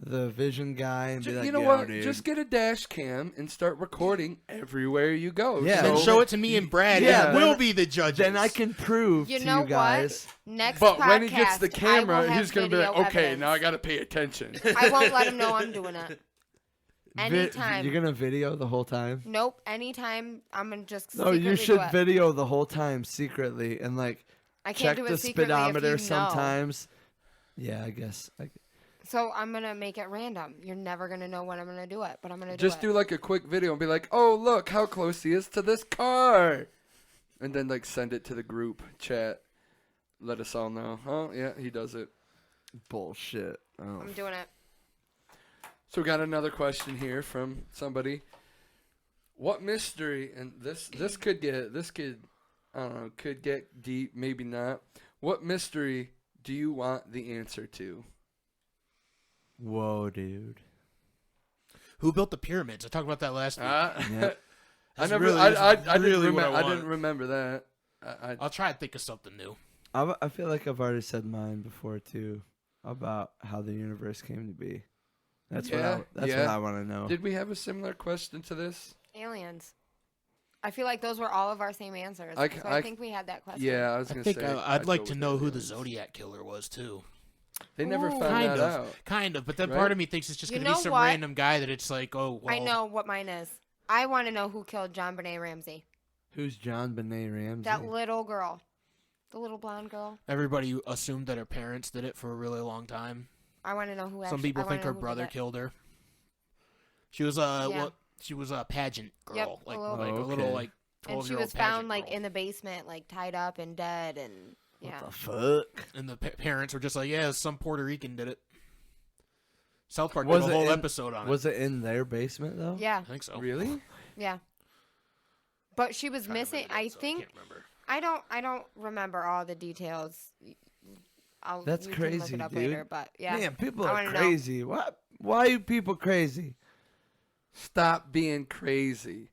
vision guy and be like, You know "Yo, what? dude." Just get a dash cam and start recording everywhere you go. Yeah. Then So- show it to me and Brad. Yeah, and we'll then- be the judges. Then I can prove You to know you guys. what? Next But podcast, when he gets the I will camera, have he's gonna be like, video okay, evidence. now I gotta pay attention. I won't let him know I'm doing it. Anytime. You're gonna video the whole time. Nope. Anytime I'm gonna just. No, you secretly should do it. video the whole time secretly and like I can't check do it the secretly if speedometer you know. sometimes. Yeah, I guess. So I'm gonna make it random. You're never gonna know when I'm gonna do it, but I'm gonna do Just it. do like a quick video and be like, oh, look how close he is to this car. And then like send it to the group chat. Let us all know. Oh, yeah, he does it. Bullshit. Oh. I'm doing it. So we got another question here from somebody. What mystery, and this could I don't know, could get deep, maybe not. What mystery do you want the answer to? Whoa, dude. Who built the pyramids? I talked about that last week. Yep. I That's never, really- I that's didn't really what remember. I I want. didn't remember that. I'll try and think of something new. I feel like I've already said mine before too, about how the universe came to be. That's what I want to know. Did we have a similar question to this? Aliens. I feel like those were all of our same answers. I I think we had that question. Yeah, I was I gonna think say. I'd like go to with know who the aliens. Zodiac killer was too. They never Ooh. found Kind that of, out. kind of. But then Right? part of me thinks it's just You gonna be know some what? random guy that it's like, oh, well. I know what mine is. I want to know who killed John Benet Ramsey. Who's John Benet Ramsey? That little girl. The little blonde girl. Everybody assumed that her parents did it for a really long time. I want to know who. Some people think her brother killed her. She was she was a pageant girl, Yep, like a little like bit. a little Okay. like. And she 12-year-old was found pageant like girl. in the basement, like tied up and dead, and yeah. What the fuck? And the parents were just like, yeah, some Puerto Rican did it. South Park Was did a it whole in- episode on Was it in their basement though? Yeah, it. I think so. Really? yeah. But she was missing. I think can't remember. I don't remember all the details. That's you can look crazy, it up dude. later, but yeah. Man, people I are wanna know. crazy. What? Why are people crazy? Stop being crazy.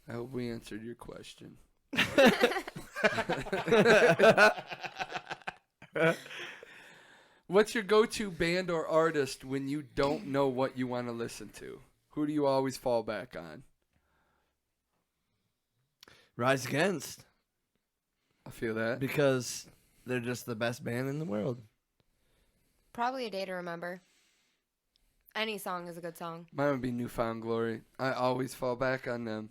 I hope we answered your question. What's your go-to band or artist when you don't know what you want to listen to? Who do you always fall back on? Rise Against, I feel that. because they're just the best band in the world. Probably a day to remember. Any song is a good song. Mine would be Newfound Glory. I always fall back on them.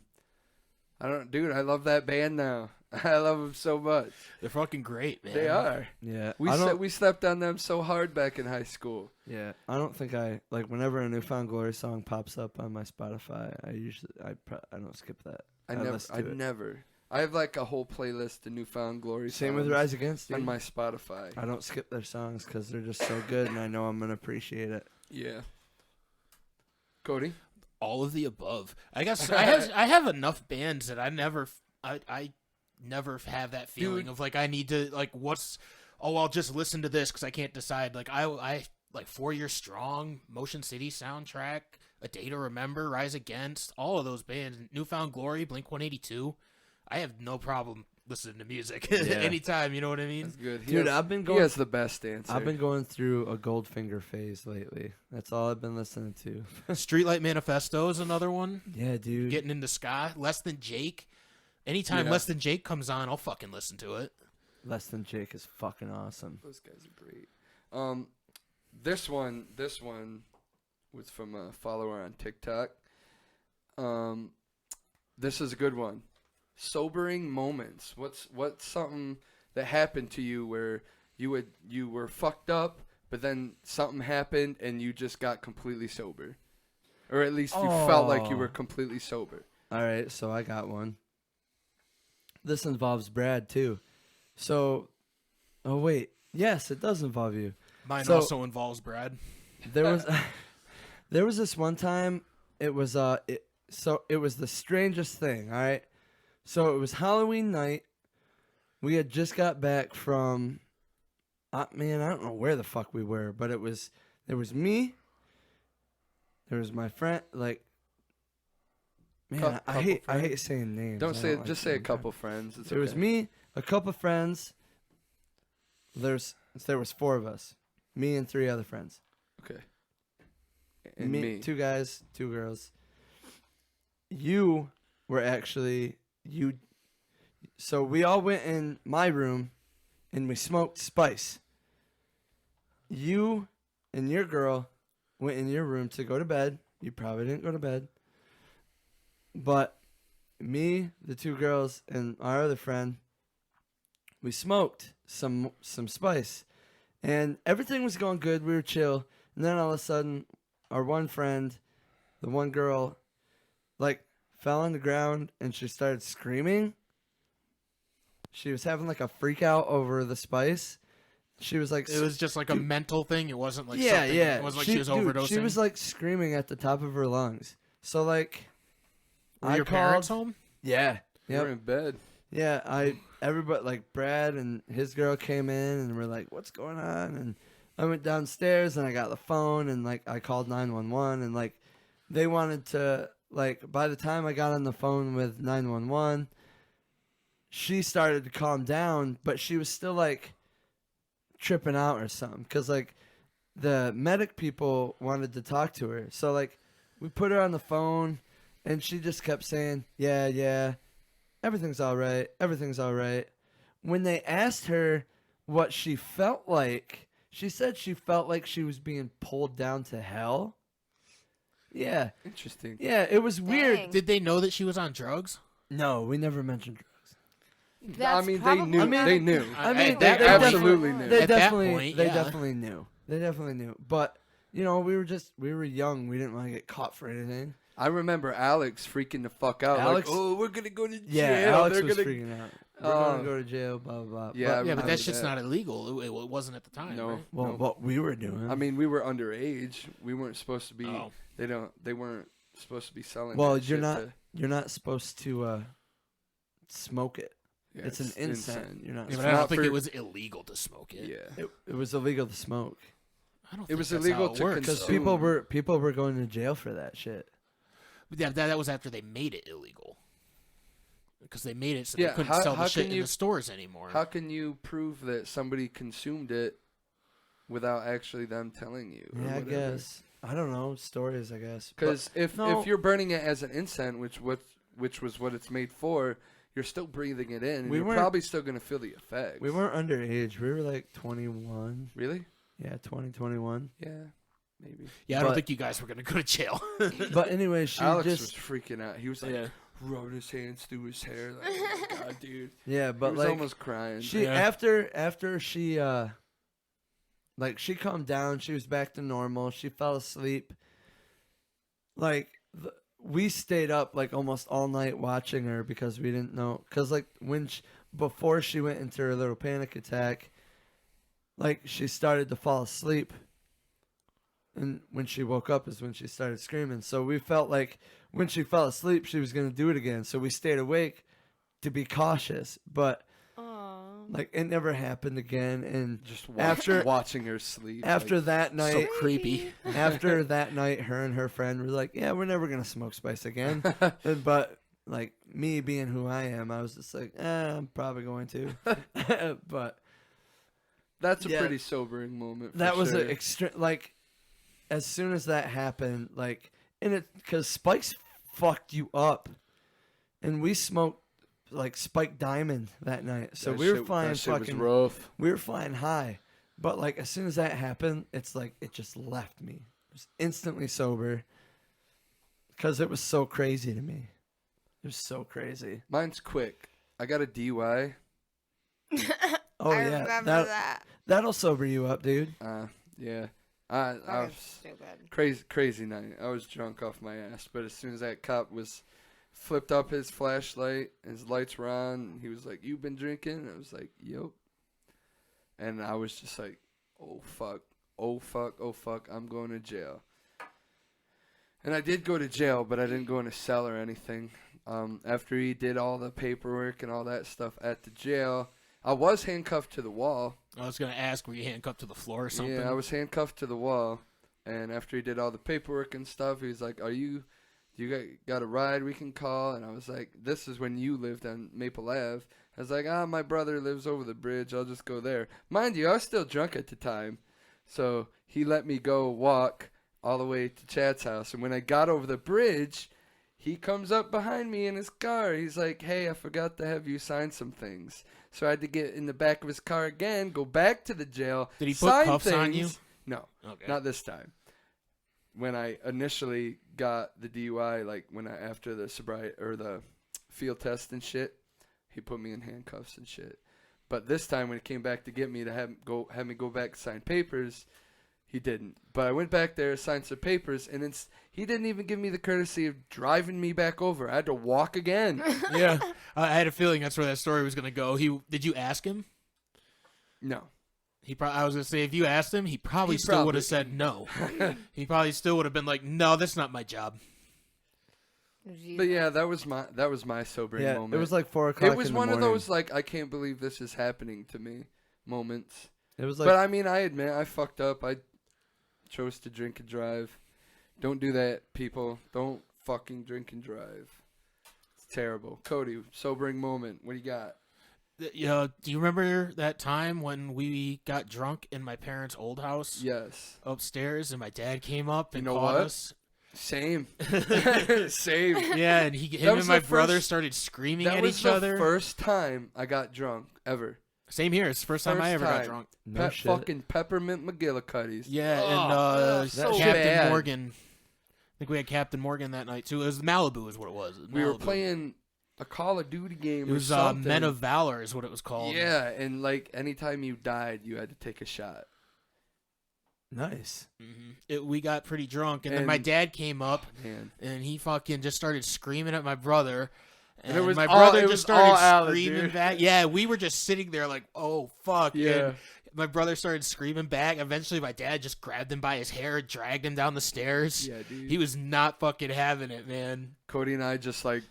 Dude, I love that band now. I love them so much. They're fucking great, man. They are. Yeah, We slept on them so hard back in high school. Yeah, I don't think I like whenever a Newfound Glory song pops up on my Spotify. I don't skip that. I listen to it. never. I have like a whole playlist of Newfound Glory Same songs with Rise Against, dude. on my Spotify. I don't skip their songs because they're just so good, and I know I'm gonna appreciate it. Yeah. Cody? All of the above. I guess I have enough bands that I never have that feeling of like I need to like I'll just listen to this because I can't decide. Like I like 4 Year Strong, Motion City Soundtrack, A Day to Remember, Rise Against, all of those bands, Newfound Glory, Blink-182. I have no problem listening to music anytime. You know what I mean? That's good. Dude, he has the best answer. I've been going through a Goldfinger phase lately. That's all I've been listening to. Streetlight Manifesto is another one. Yeah, dude. Getting into ska. Less Than Jake. Anytime Less Than Jake comes on, I'll fucking listen to it. Less Than Jake is fucking awesome. Those guys are great. This one was from a follower on TikTok. This is a good one. Sobering moments. What's something that happened to you where you were fucked up, but then something happened and you just got completely sober, or at least you felt like you were completely sober. All right, so I got one. This involves Brad too. So, oh wait, yes, it does involve you. Mine So- also involves Brad. There was there was this one time. It was it was the strangest thing. All right, so it was Halloween night. We had just got back from, man, I don't know where the fuck we were, but there was me. There was my friend. Like, man, I hate saying names. Don't I say like just say a saying couple friends. It's There was okay. me, a couple friends. There was 4 of us, me and 3 other friends. Okay. And me. 2 guys, 2 girls. You were actually so we all went in my room and we smoked spice. You and your girl went in your room to go to bed. You probably didn't go to bed. But me, the 2 girls, and our other friend, we smoked some spice. And everything was going good. We were chill. And then all of a sudden, our one friend, the one girl, like, fell on the ground and she started screaming. She was having, like, a freak out over the spice. She was like... It was just like a mental thing. It wasn't like yeah, something. yeah. It wasn't like she was overdosing. She was, like, screaming at the top of her lungs. So, like... Were your parents home? Yeah. You were in bed. Yeah, everybody, like, Brad and his girl came in and were like, what's going on? And I went downstairs and I got the phone and, like, I called 911 and, like, they wanted to, like, by the time I got on the phone with 911, she started to calm down, but she was still, like, tripping out or something. Because, like, the medic people wanted to talk to her. So, like, we put her on the phone and she just kept saying, yeah. Everything's all right. Everything's all right. When they asked her what she felt like, she said she felt like she was being pulled down to hell. Yeah. Interesting. Yeah, it was weird. Dang. Did they know that she was on drugs? No, we never mentioned drugs. That's I mean, they probably knew. not- They knew. I mean, they absolutely knew. They At that definitely, point, they yeah. definitely knew. They definitely knew. But, you know, we were young. We didn't want to get caught for anything. I remember Alex freaking the fuck out. Alex- like, oh, we're going to go to jail. Yeah, Alex They're was gonna... freaking out. We're going to go to jail, blah, blah, blah. Yeah, I Yeah, but remember that shit's that. not illegal. It wasn't at the time. No. Right? Well, No. what we were doing. I mean, we were underage. We weren't supposed to be. Oh. They weren't supposed to be selling. Well, that you're shit not. to- You're not supposed to smoke it. yeah, it's an incense. You're not. Yeah, It's but I don't not think for- it was illegal to smoke it. Yeah. It was illegal to smoke I don't. It think was that's illegal how it to works, consume. because people were going to jail for that shit. But yeah, that was after they made it illegal. Because they made it so Yeah, they couldn't how- sell how the shit can in you- the stores anymore. How can you prove that somebody consumed it without actually them telling you? or Yeah, I whatever? guess. I don't know. Stories, I guess. Because if no. you're burning it as an incense, which was what it's made for, you're still breathing it in, and We you're weren't- probably still gonna feel the effects. We weren't underage. We were like 21. Really? Yeah, 21. Yeah, maybe. Yeah, I don't But- think you guys were gonna go to jail. But anyway, she Alex just was freaking out. He was like, Yeah. rubbing his hands through his hair. Like, oh my God, dude. Yeah, He but was like almost crying. she Yeah. after she like she calmed down, she was back to normal. She fell asleep. Like we stayed up like almost all night watching her because we didn't know. Cause like before she went into her little panic attack, like she started to fall asleep, and when she woke up is when she started screaming. So we felt like when she fell asleep, she was gonna do it again. So we stayed awake to be cautious, but Aw. like it never happened again. And Just after watching her sleep. after like, that night, creepy. after that night, her and her friend were like, "Yeah, we're never gonna smoke spice again." But like me being who I am, I was just like, I'm probably going to. But that's a Yeah. pretty sobering moment. For that was sure. an extreme. Like as soon as that happened, like and it because spikes fucked you up, and we smoked like Spike Diamond that night, so That we were shit- flying that shit was fucking. rough. We were flying high, but like as soon as that happened, it's like it just left me. I was instantly sober because it was so crazy to me. It was so crazy. Mine's quick. I got a DUI. Oh I yeah, remember that. that'll sober you up, dude. Yeah. I Fucking was stupid. crazy night. I was drunk off my ass, but as soon as that cop was flipped up his flashlight, his lights were on, and he was like, "You've been drinking?" I was like, "Yep." And I was just like, "Oh fuck, oh fuck, oh fuck, I'm going to jail." And I did go to jail, but I didn't go in a cell or anything. After he did all the paperwork and all that stuff at the jail, I was handcuffed to the wall. I was gonna ask, were you handcuffed to the floor or something? Yeah, I was handcuffed to the wall. And after he did all the paperwork and stuff, he was like, do you got a ride we can call? And I was like, this is when you lived on Maple Ave. I was like, my brother lives over the bridge. I'll just go there. Mind you, I was still drunk at the time. So he let me go walk all the way to Chad's house. And when I got over the bridge, he comes up behind me in his car. He's like, "Hey, I forgot to have you sign some things." So I had to get in the back of his car again, go back to the jail. Did he put sign cuffs on you? No, Okay. not this time. When I initially got the DUI, like after the sobriety or the field test and shit, he put me in handcuffs and shit. But this time when he came back to get me to have me go back and sign papers, he didn't. But I went back there, signed some papers, and he didn't even give me the courtesy of driving me back over. I had to walk again. Yeah, I had a feeling that's where that story was gonna go. Did you ask him? No. I was gonna say if you asked him, he probably still would have said no. He probably still would have been like, "No, that's not my job." But yeah, that was my sobering Yeah, moment. it was like 4:00. It was in the one of morning. those like I can't believe this is happening to me moments. It was like But I mean, I admit I fucked up. I chose to drink and drive. Don't do that, people. Don't fucking drink and drive. It's terrible. Cody, sobering moment. What do you got? Do you remember that time when we got drunk in my parents' old house Yes. upstairs, and my dad came up and You know caught what? us? Same. Same. Yeah, and him was and my the brother first- started screaming That at was each the other. first time I got drunk ever. Same here. It's the first time I First ever got time. drunk. no shit. Fucking peppermint McGillicuddies. Yeah, Oh, and that's so Captain bad. Morgan. I think we had Captain Morgan that night too. It was Malibu, is what it was. We were Malibu. playing a Call of Duty game. It was or something. Men of Valor, is what it was called. Yeah, and like anytime you died, you had to take a shot. Nice. We got pretty drunk, and then my And- dad came up, Man. and he fucking just started screaming at my brother. And it was my all- brother it just was started all Alan, screaming dude. back. Yeah, we were just sitting there like, oh, fuck. Yeah. And my brother started screaming back. Eventually, my dad just grabbed him by his hair and dragged him down the stairs. Yeah, dude. He was not fucking having it, man. Cody and I just like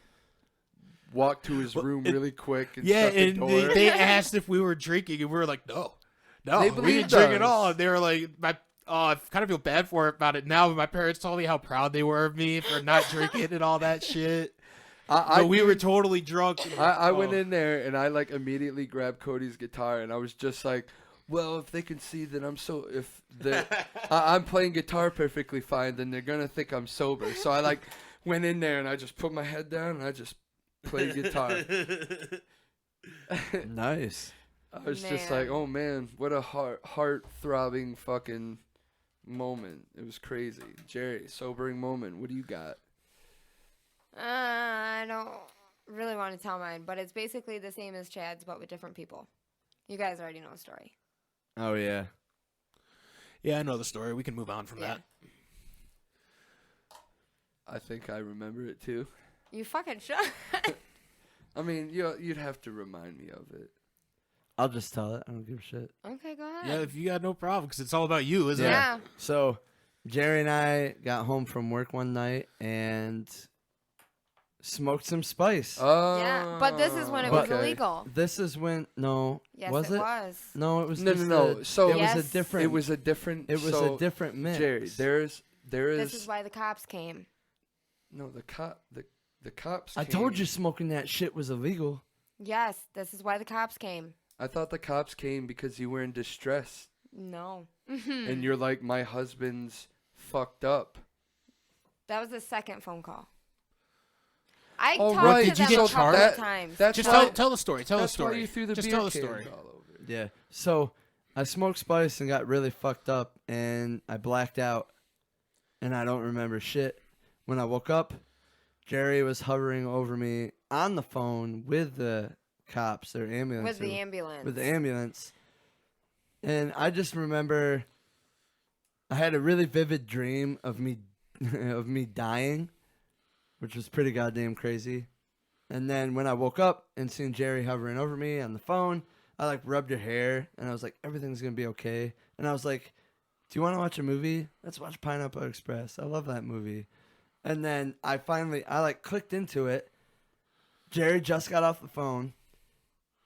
walked to his room really quick and Yeah, shut the and door. they asked if we were drinking, and we were like, no, They we didn't believed drink at us. all. And they were like, I kind of feel bad for it about it now, but my parents told me how proud they were of me for not drinking and all that shit. But we were totally drunk. I went in there and I like immediately grabbed Cody's guitar and I was just like, well, if they can see that I'm playing guitar perfectly fine, then they're gonna think I'm sober. So I like went in there and I just put my head down and I just played guitar. Nice. I was just Man. like, oh man, what a heart throbbing fucking moment. It was crazy. Jeri, sobering moment. What do you got? I don't really want to tell mine, but it's basically the same as Chad's, but with different people. You guys already know the story. Oh yeah. Yeah, I know the story. We can move on from Yeah. that. I think I remember it too. You fucking should. I mean, you'd have to remind me of it. I'll just tell it. I don't give a shit. Okay, go ahead. Yeah, if you got no problem, because it's all about you, isn't it? Yeah. So, Jerry and I got home from work one night and smoked some spice. Oh, Yeah, but this is when it But- was illegal. This is when Yes, was it it? was. No, it was No, just no. a- So it Yes. was a different. it was a different. It was so, a different mix. Jerry, there is This is why the cops came. no the cops. I came. told you smoking that shit was illegal. Yes, this is why the cops came. I thought the cops came because you were in distress, No. and you're like, my husband's fucked up. That was the second phone call. I Oh, talked right. to Did you them get a couple charged? of times. That's Just why, tell the story. Tell the that's why story. you threw the Just beer tell the cans story. all over. Yeah. So I smoked spice and got really fucked up, and I blacked out, and I don't remember shit. When I woke up, Jerry was hovering over me on the phone with the cops or ambulance. with the or- ambulance. with the ambulance. And I just remember I had a really vivid dream of me of me dying, which was pretty goddamn crazy. And then when I woke up and seen Jerry hovering over me on the phone, I like rubbed her hair and I was like, everything's gonna be okay. And I was like, do you want to watch a movie? Let's watch Pineapple Express. I love that movie. And then I like clicked into it. Jerry just got off the phone.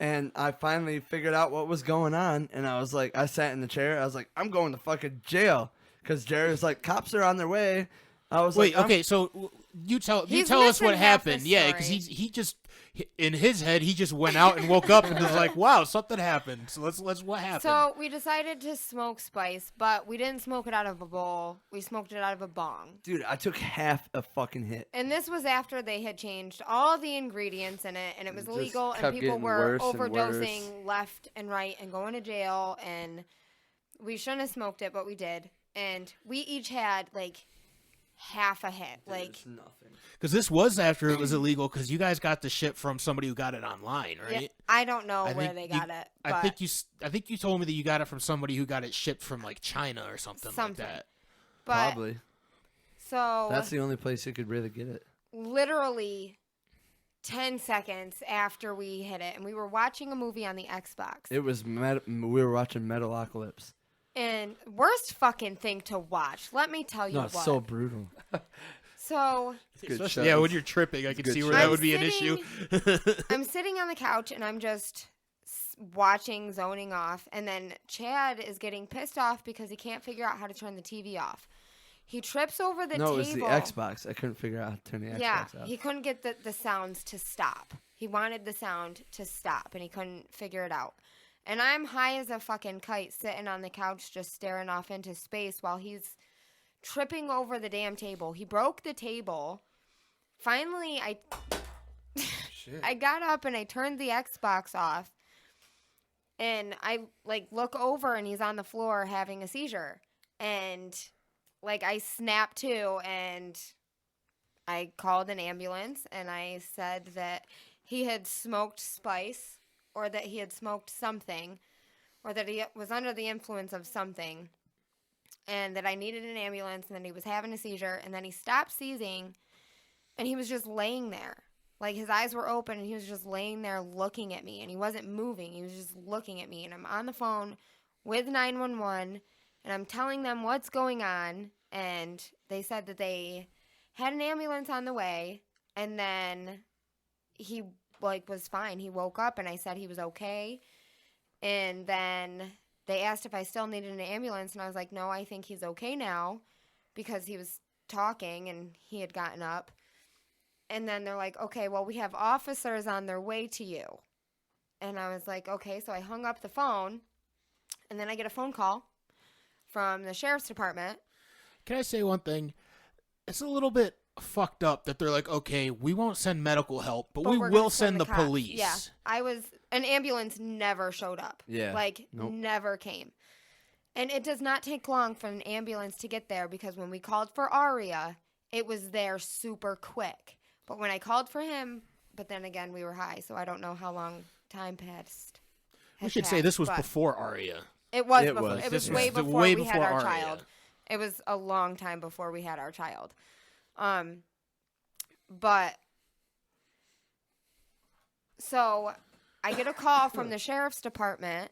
And I finally figured out what was going on. And I was like, I sat in the chair. I was like, I'm going to fucking jail. Because Jerry was like, cops are on their way. I was Wait, like, okay, so you tell He's us missing what half the happened. Yeah, because story. he just in his head he just went out and woke up and was like, wow, something happened. So let's what happened? So we decided to smoke spice, but we didn't smoke it out of a bowl. We smoked it out of a bong. dude, I took half a fucking hit. And this was after they had changed all the ingredients in it, and it was It just illegal, and kept people getting were worse and overdosing left and right and going to jail, and we shouldn't have smoked it, but we did. And we each had, like, half a hit. Like, It's nothing. Because this was after it was illegal because you guys got the shit from somebody who got it online, right? yeah, I don't know I where think they you- got it, I but think you told me that you got it from somebody who got it shipped from like China or something. like that. Probably. So That's the only place you could really get it. literally 10 seconds after we hit it, and we were watching a movie on the Xbox. It was, we were watching Metalocalypse. And worst fucking thing to watch. Let me tell you No, what. it's so brutal. So Good Especially, show. yeah, when you're tripping, I can good see where show. that I'm would be an issue. I'm sitting on the couch and I'm just watching, zoning off, and then Chad is getting pissed off because he can't figure out how to turn the TV off. He trips over the No, table. it was the Xbox. I couldn't figure out how to turn the Yeah, Xbox out. he couldn't get the sounds to stop. He wanted the sound to stop, and he couldn't figure it out. And I'm high as a fucking kite sitting on the couch just staring off into space while he's tripping over the damn table. He broke the table. Finally, Shit. I got up and I turned the Xbox off. And I like look over and he's on the floor having a seizure. And like I snapped to and I called an ambulance and I said that he had smoked spice or that he had smoked something or that he was under the influence of something and that I needed an ambulance and that he was having a seizure and then he stopped seizing and he was just laying there. Like his eyes were open and he was just laying there looking at me and he wasn't moving. He was just looking at me and I'm on the phone with 911 and I'm telling them what's going on and they said that they had an ambulance on the way and then he like was fine. He woke up and I said he was okay. And then they asked if I still needed an ambulance and I was like, "No, I think he's okay now," because he was talking and he had gotten up. And then they're like, "Okay, well, we have officers on their way to you." And I was like, "Okay." So I hung up the phone and then I get a phone call from the sheriff's department. Can I say one thing? It's a little bit fucked up that they're like, okay, we won't send medical help, but we we're will gonna send the cops. police. Yeah, an ambulance never showed up. Yeah. Like, Nope. never came. And it does not take long for an ambulance to get there because when we called for Aria, it was there super quick. But when I called for him, but then again, we were high, so I don't know how long time passed. We should say this was but before Aria. It was. It before, was. It This was was way the- before way we had before our Aria. child. It was a long time before we had our child. But so I get a call from the sheriff's department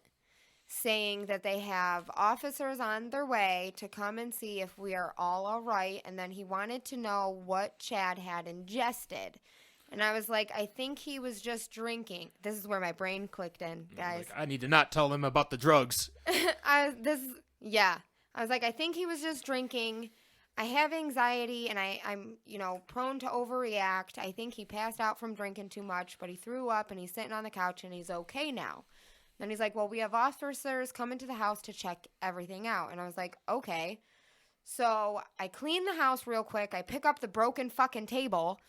saying that they have officers on their way to come and see if we are all right. And then he wanted to know what Chad had ingested. And I was like, I think he was just drinking. This is where my brain clicked in, guys. Like, I need to not tell them about the drugs. I was like, I think he was just drinking. I have anxiety and I'm, prone to overreact. I think he passed out from drinking too much, but he threw up and he's sitting on the couch and he's okay now. Then he's like, well, we have officers coming to the house to check everything out. And I was like, okay. So I clean the house real quick. I pick up the broken fucking table.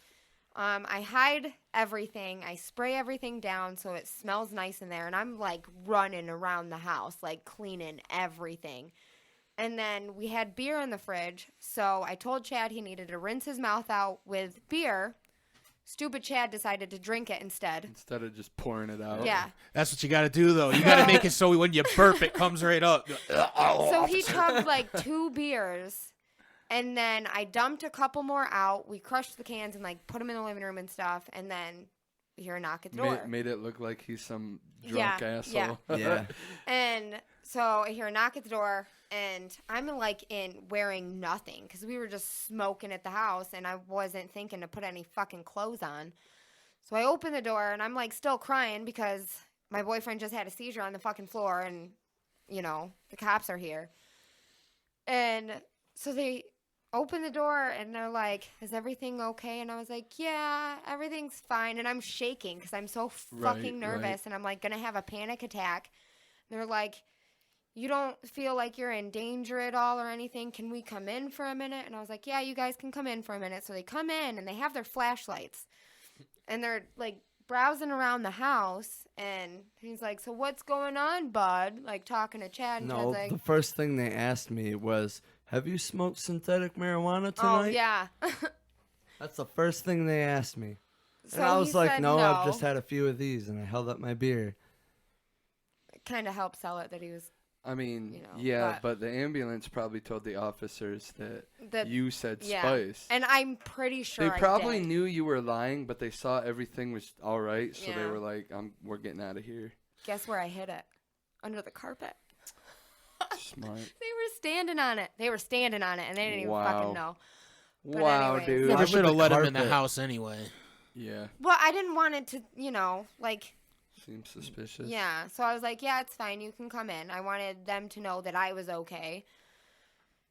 I hide everything. I spray everything down so it smells nice in there. And I'm like running around the house, like cleaning everything. And then we had beer in the fridge. So I told Chad he needed to rinse his mouth out with beer. Stupid Chad decided to drink it instead. Instead of just pouring it out. Yeah. That's what you got to do, though. You got to make it so when you burp, it comes right up. So he chugged like 2 beers. And then I dumped a couple more out. We crushed the cans and like put them in the living room and stuff. And then we hear a knock at the door. Made it look like he's some drunk asshole. Yeah. And so I hear a knock at the door, and I'm like wearing nothing because we were just smoking at the house, and I wasn't thinking to put any fucking clothes on. So I open the door, and I'm like still crying because my boyfriend just had a seizure on the fucking floor, and the cops are here. And so they open the door, and they're like, "Is everything okay?" And I was like, "Yeah, everything's fine." And I'm shaking because I'm so fucking nervous, right. and I'm like gonna have a panic attack. They're like, "You don't feel like you're in danger at all or anything? Can we come in for a minute?" And I was like, "Yeah, you guys can come in for a minute." So they come in, and they have their flashlights. And they're, like, browsing around the house. And he's like, "So what's going on, bud?" Like, talking to Chad. And No, Chad's like, the first thing they asked me was, have you smoked synthetic marijuana tonight? "Oh, yeah." That's the first thing they asked me. So And I was he like, said no, I've just had a few of these. And I held up my beer. It kind of helped sell it that he was I mean, but- but the ambulance probably told the officers that the you said yeah. spice. And I'm pretty sure They I probably did. knew you were lying, but they saw everything was all right, so they Yeah. were like, "We're getting out of here." Guess where I hid it? Under the carpet. Smart. They were standing on it. And they didn't even Wow. fucking know. But Wow, anyways. dude. Why Never would should have the let him in the carpet- house anyway. Yeah, Well, I didn't want it to, like, seems suspicious. yeah. So I was like, "Yeah, it's fine. You can come in." I wanted them to know that I was okay.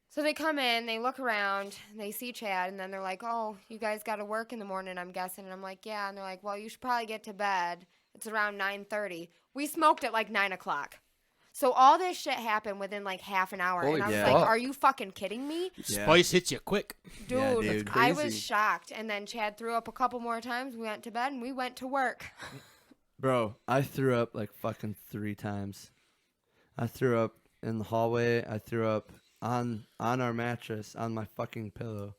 So they come in, they look around, they see Chad, and then they're like, "Oh, you guys got to work in the morning, I'm guessing." And I'm like, "Yeah." And they're like, "Well, you should probably get to bed. It's around 9:30. We smoked at like 9 o'clock. So all this shit happened within like half an hour. Holy and I was fuck. like, "Are you fucking kidding me?" Yeah. Spice hits you quick. Dude, Yeah, dude. I was Crazy. shocked. And then Chad threw up a couple more times. We went to bed and we went to work. Bro, I threw up like fucking 3 times. I threw up in the hallway. I threw up on our mattress, on my fucking pillow.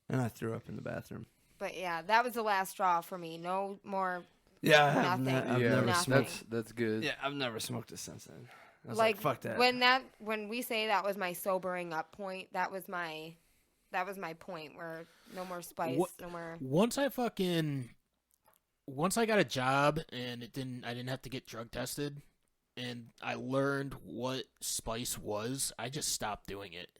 And I threw up in the bathroom. But yeah, that was the last straw for me. No more. Yeah, Nothing. I've yeah, never Nothing. smoked. that's good. Yeah, I've never smoked it since then. I was like, fuck that. When we say that was my sobering up point, that was my point where no more spice, What- no more. Once I got a job and I didn't have to get drug tested, and I learned what spice was, I just stopped doing it.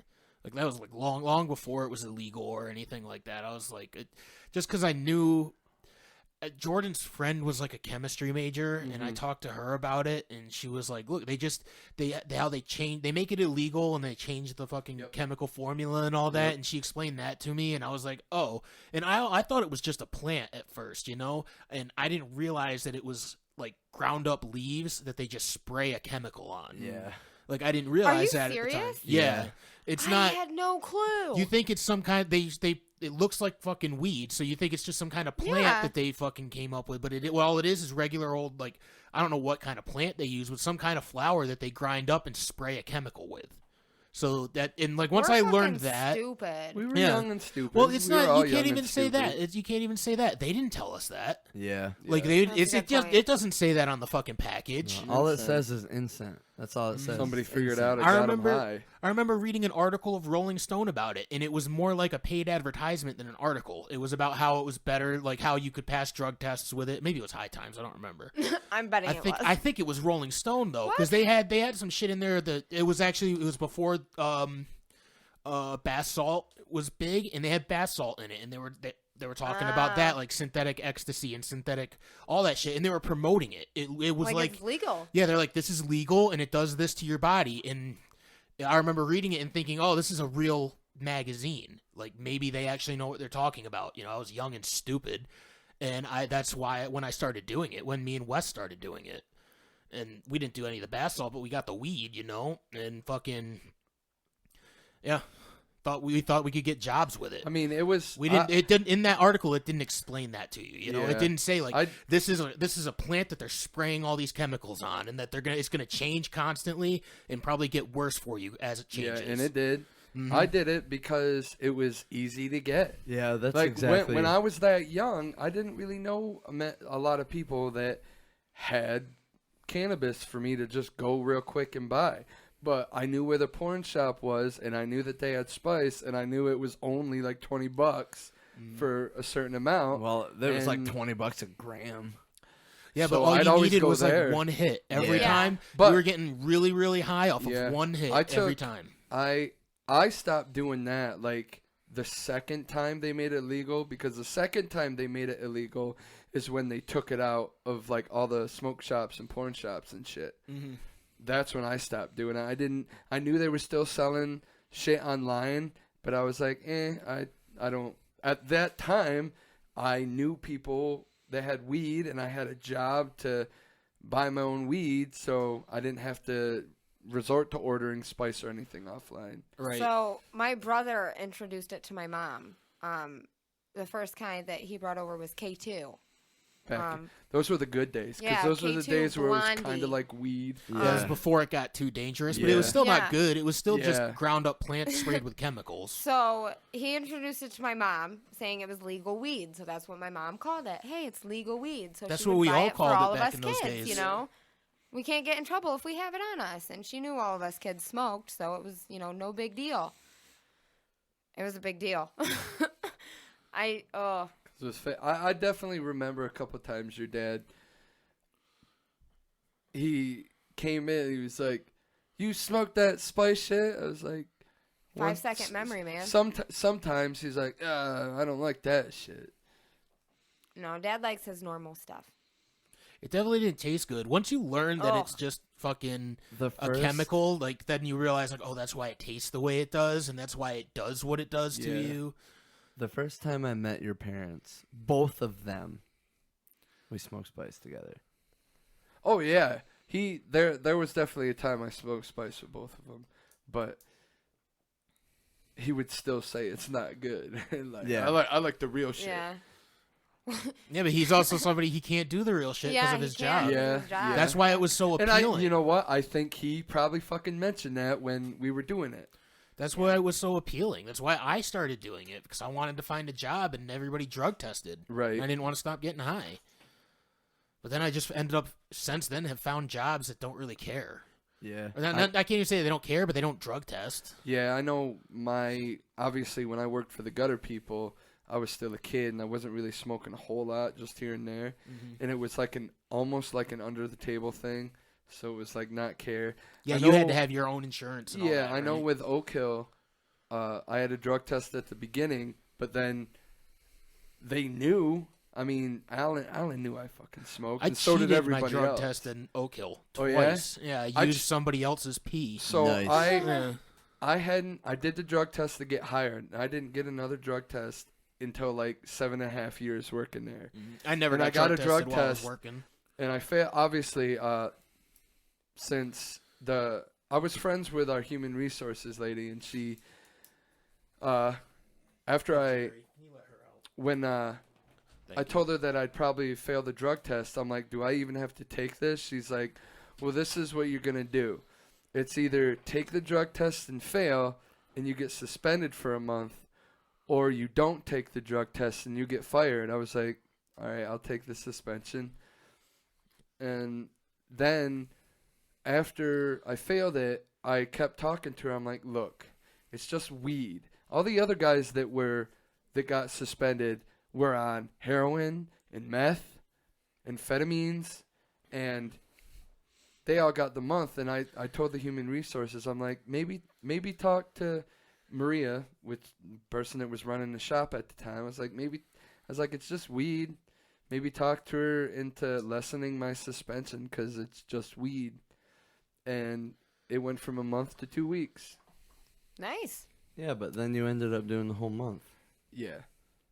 Like that was like long before it was illegal or anything like that. I was like, just because I knew. Jordan's friend was like a chemistry major, and I talked to her about it, and she was like, "Look, they make it illegal, and they change the fucking chemical formula and all that." And she explained that to me, and I was like, "Oh," and I thought it was just a plant at first, and I didn't realize that it was like ground up leaves that they just spray a chemical on. Yeah. Like I didn't realize that serious? at the time. Yeah, it's not. I had no clue. You think it's some kind? It looks like fucking weed, so you think it's just some kind of plant Yeah. that they fucking came up with. But all it is regular old, like, I don't know what kind of plant they use, with some kind of flower that they grind up and spray a chemical with. So that, and like once We're I fucking learned that, stupid. We were Yeah. young and stupid. well, it's We were not. all You young can't and even say that. stupid. You can't even say that. They didn't tell us that. Yeah. Like Yeah. they, That's a good point. it doesn't say that on the fucking package. No, all it Insane. says is incent. That's all it says. Somebody It's figured incent. out it I got 'em remember- high. I remember reading an article of Rolling Stone about it, and it was more like a paid advertisement than an article. It was about how it was better, like how you could pass drug tests with it. Maybe it was High Times. I don't remember. I'm betting it was. I think it was Rolling Stone though, because What? they had some shit in there that it was before bath salt was big, and they had bath salt in it, and they were talking about that, like synthetic ecstasy and synthetic all that shit, and they were promoting it. It was like it's legal. yeah, they're like, this is legal and it does this to your body. And I remember reading it and thinking, oh, this is a real magazine. Like maybe they actually know what they're talking about. You know, I was young and stupid, and that's why when I started doing it, when me and Wes started doing it, and we didn't do any of the bath salt, but we got the weed, you know, and fucking yeah. We thought we could get jobs with it. I mean, it was. We didn't. It didn't in that article. It didn't explain that to you. You know, Yeah. it didn't say like I- this is a plant that they're spraying all these chemicals on, and that it's gonna change constantly and probably get worse for you as it Yeah, changes. and it did. Mhm. I did it because it was easy to get. Yeah, that's Like exactly. when I was that young, I didn't really know a lot of people that had cannabis for me to just go real quick and buy. But I knew where the porn shop was, and I knew that they had spice, and I knew it was only like $20 for a certain amount. well, there was like and- $20 a gram. Yeah, So but all I'd you always needed go was there. like one hit every Yeah. time. But- you were getting really, really high off Yeah. of one hit I every took- time. I stopped doing that like the second time they made it legal, because the second time they made it illegal is when they took it out of like all the smoke shops and porn shops and shit. Mm-hmm. That's when I stopped doing it. I knew they were still selling shit online, but I was like, I don't. At that time, I knew people that had weed, and I had a job to buy my own weed, so I didn't have to resort to ordering spice or anything offline. Right. So my brother introduced it to my mom. The first kind that he brought over was K2. Back those were the good days, because yeah, those were the K2 days where it was Blondie. kind of like weed. That was before it got too dangerous, but it was Yeah. still Yeah. not good. It was still Yeah. just ground up plants sprayed with chemicals. So he introduced it to my mom, saying it was legal weed. So that's what my mom called it. Hey, it's legal weed. So That's she what would we buy all it called for it all of back us in those kids. days. You know, we can't get in trouble if we have it on us. And she knew all of us kids smoked, so it was no big deal. It was a big deal. It was I definitely remember a couple times your dad. He came in. He was like, "You smoked that spice shit?" I was like, 5-second memory, man. Sometimes he's like, "I don't like that shit." No, Dad likes his normal stuff. It definitely didn't taste good. Once you learn that Ugh. it's just fucking The a first, chemical, like then you realize like, oh, that's why it tastes the way it does, and that's why it does what it does to Yeah. you. The first time I met your parents, both of them, we smoked spice together. Oh yeah, there was definitely a time I smoked spice with both of them, but he would still say it's not good. Like, Yeah. I like the real shit. Yeah. Yeah, but he's also somebody he can't do the real shit because Yeah, of he his can't job. because of Yeah, his job. yeah. That's why it was so And appealing. you know what? I think he probably fucking mentioned that when we were doing it. That's why it was so appealing. That's why I started doing it, because I wanted to find a job and everybody drug tested. Right. I didn't want to stop getting high. But then I just ended up, since then, have found jobs that don't really care. Yeah. Or I can't even say they don't care, but they don't drug test. Yeah, I know obviously when I worked for the gutter people, I was still a kid and I wasn't really smoking a whole lot, just here and there. And it was like almost like an under the table thing. So it was like not care. Yeah, I you had know- to have your own insurance and all Yeah, that, I know right? with Oak Hill, I had a drug test at the beginning, but then they knew. I mean, Alan knew I fucking smoked, I and so did cheated everybody my drug else. test in Oak Hill Oh, yeah? twice. Yeah, I I used ch- somebody else's pee. So Nice. Yeah. I did the drug test to get hired. I didn't get another drug test until like 7.5 years working there. I never And I got got a drug drug tested while I was test. working. And I failed, obviously, since I was friends with our human resources lady, and she, after when I told her that I'd probably fail the drug test, I'm like, do I even have to take this? She's like, well, this is what you're going to do. it's either take the drug test and fail and you get suspended for a month, or you don't take the drug test and you get fired. I was like, all right, I'll take the suspension. And then after I failed it, I kept talking to her. I'm like, look, it's just weed. All the other guys that got suspended were on heroin and meth, amphetamines, and they all got the month. And I told the human resources, I'm like, maybe talk to Maria, which person that was running the shop at the time. I was like, it's just weed. Maybe talk to her into lessening my suspension because it's just weed. And it went from a month to 2 weeks. Nice. Yeah, but then you ended up doing the whole month. Yeah.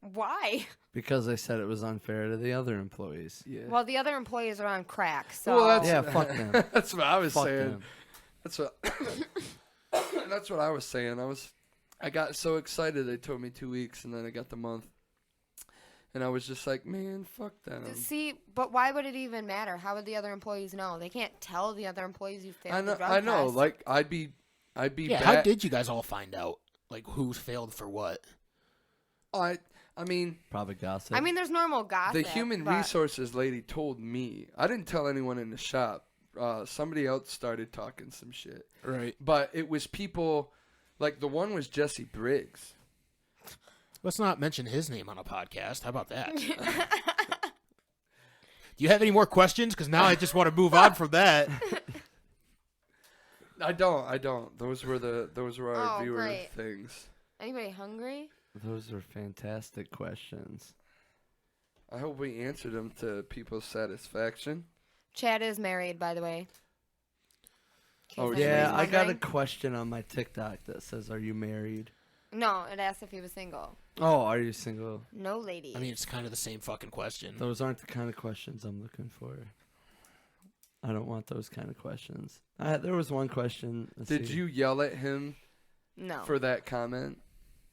Why? Because they said it was unfair to the other employees. Yeah. Well, the other employees are on crack, so. Well, Yeah, fuck them. That's what I was Fuck saying. them. That's what I was saying. I got so excited. They told me 2 weeks, and then I got the month. And I was just like, man, fuck them. See, but why would it even matter? How would the other employees know? They can't tell the other employees you failed the drug I know. test. Like, I'd be Yeah, bad. how did you guys all find out? Like, who's failed for what? I mean, Probably gossip. I mean, there's normal gossip. the human but- resources lady told me. I didn't tell anyone in the shop. Somebody else started talking some shit. Right. But it was people, like the one was Jesse Briggs. Let's not mention his name on a podcast. How about that? Do you have any more questions? Because now I just want to move on from that. I don't. Those were our Oh, viewer great. things. Anybody hungry? Those are fantastic questions. I hope we answered them to people's satisfaction. Chad is married, by the way. In case Oh, anybody's Yeah, I got a wondering. question on my TikTok that says, "Are you married?" No, it asked if he was single. Oh, are you single? No, lady. I mean, it's kind of the same fucking question. Those aren't the kind of questions I'm looking for. I don't want those kind of questions. There was one question. Let's Did see. you yell at him no. for that comment?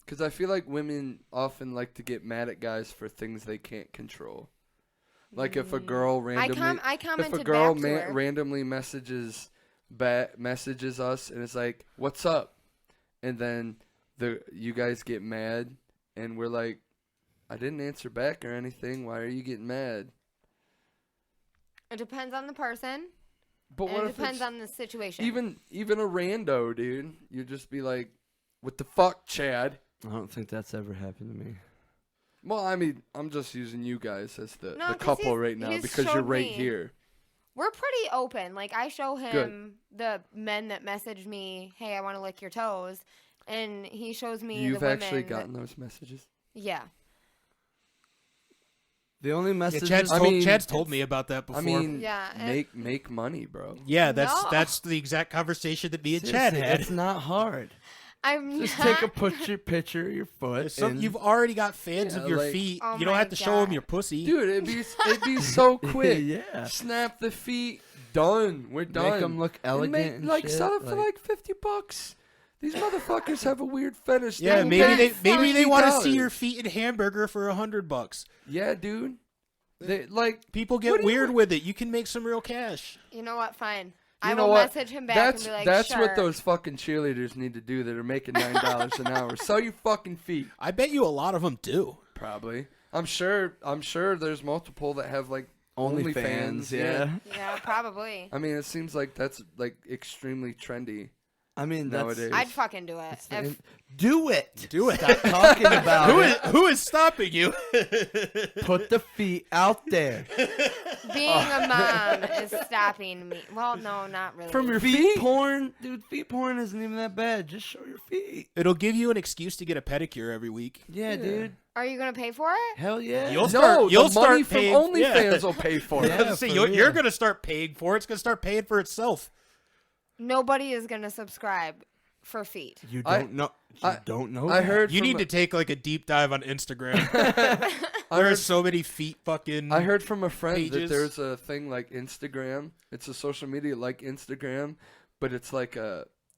Because I feel like women often like to get mad at guys for things they can't control. Like if a girl randomly, I if commented a girl back to her. randomly messages us and it's like, "What's up?" and then you guys get mad and we're like, "I didn't answer back or anything. Why are you getting mad?" It depends on the person. But And what it if depends it's on the situation. even a rando, dude? You just be like, "What the fuck, Chad?" I don't think that's ever happened to me. Well, I mean, I'm just using you guys as the No, 'cause couple he's- right now he's because you're showed right me. here. We're pretty open. Like, I show him the men that message me, "Hey, I want to lick your toes," and he shows me You've the women. actually gotten those messages? Yeah. The only Yeah, messages. Chad's told me about that before. I mean, Yeah, and- make money, bro. yeah, No. that's the exact conversation that me and Chad Seriously, had. It's not hard. I'm Just not. take a picture of your foot. and You've already got fans Yeah, of your like- feet. Oh You don't my have to show them God. your pussy. Dude, it'd be so quick. Yeah. Snap the feet. Done. We're done. Make them look And elegant and like shit. sell it for like $50. These motherfuckers have a weird fetish. Yeah, will maybe pay they want to see $40. your feet in hamburger for $100. Yeah, dude. They like People What get do you weird want? with it. You can make some real cash. You know what? Fine. You I know will what? message him back That's and be like, that's sure. what those fucking cheerleaders need to do that are making $9 an hour. Sell your fucking feet. I bet you a lot of them do. Probably. I'm sure there's multiple that have like OnlyFans, yeah. Yeah, probably. I mean, it seems like that's like extremely trendy. I mean, that's Nowadays. I'd fucking do it. If, do it. Do it. Stop talking about it. Who is stopping you? Put the feet out there. being a mom is stopping me. Well, no, not really. From your feet porn, dude. Feet porn isn't even that bad. Just show your feet. It'll give you an excuse to get a pedicure every week. Yeah, dude. Are you gonna pay for it? Hell yeah. You'll No, start. You'll the money start paying. from OnlyFans will pay for it. Yeah. See, for you're real. gonna start paying for it. It's gonna start paying for itself. Nobody is gonna subscribe for feet. You I- don't know. I- You don't know. I that. heard. You from need a- to take like a deep dive on Instagram. I There are heard, so many feet fucking. I heard from a friend pages. that there's a thing like Instagram. It's a social media like Instagram, but it's like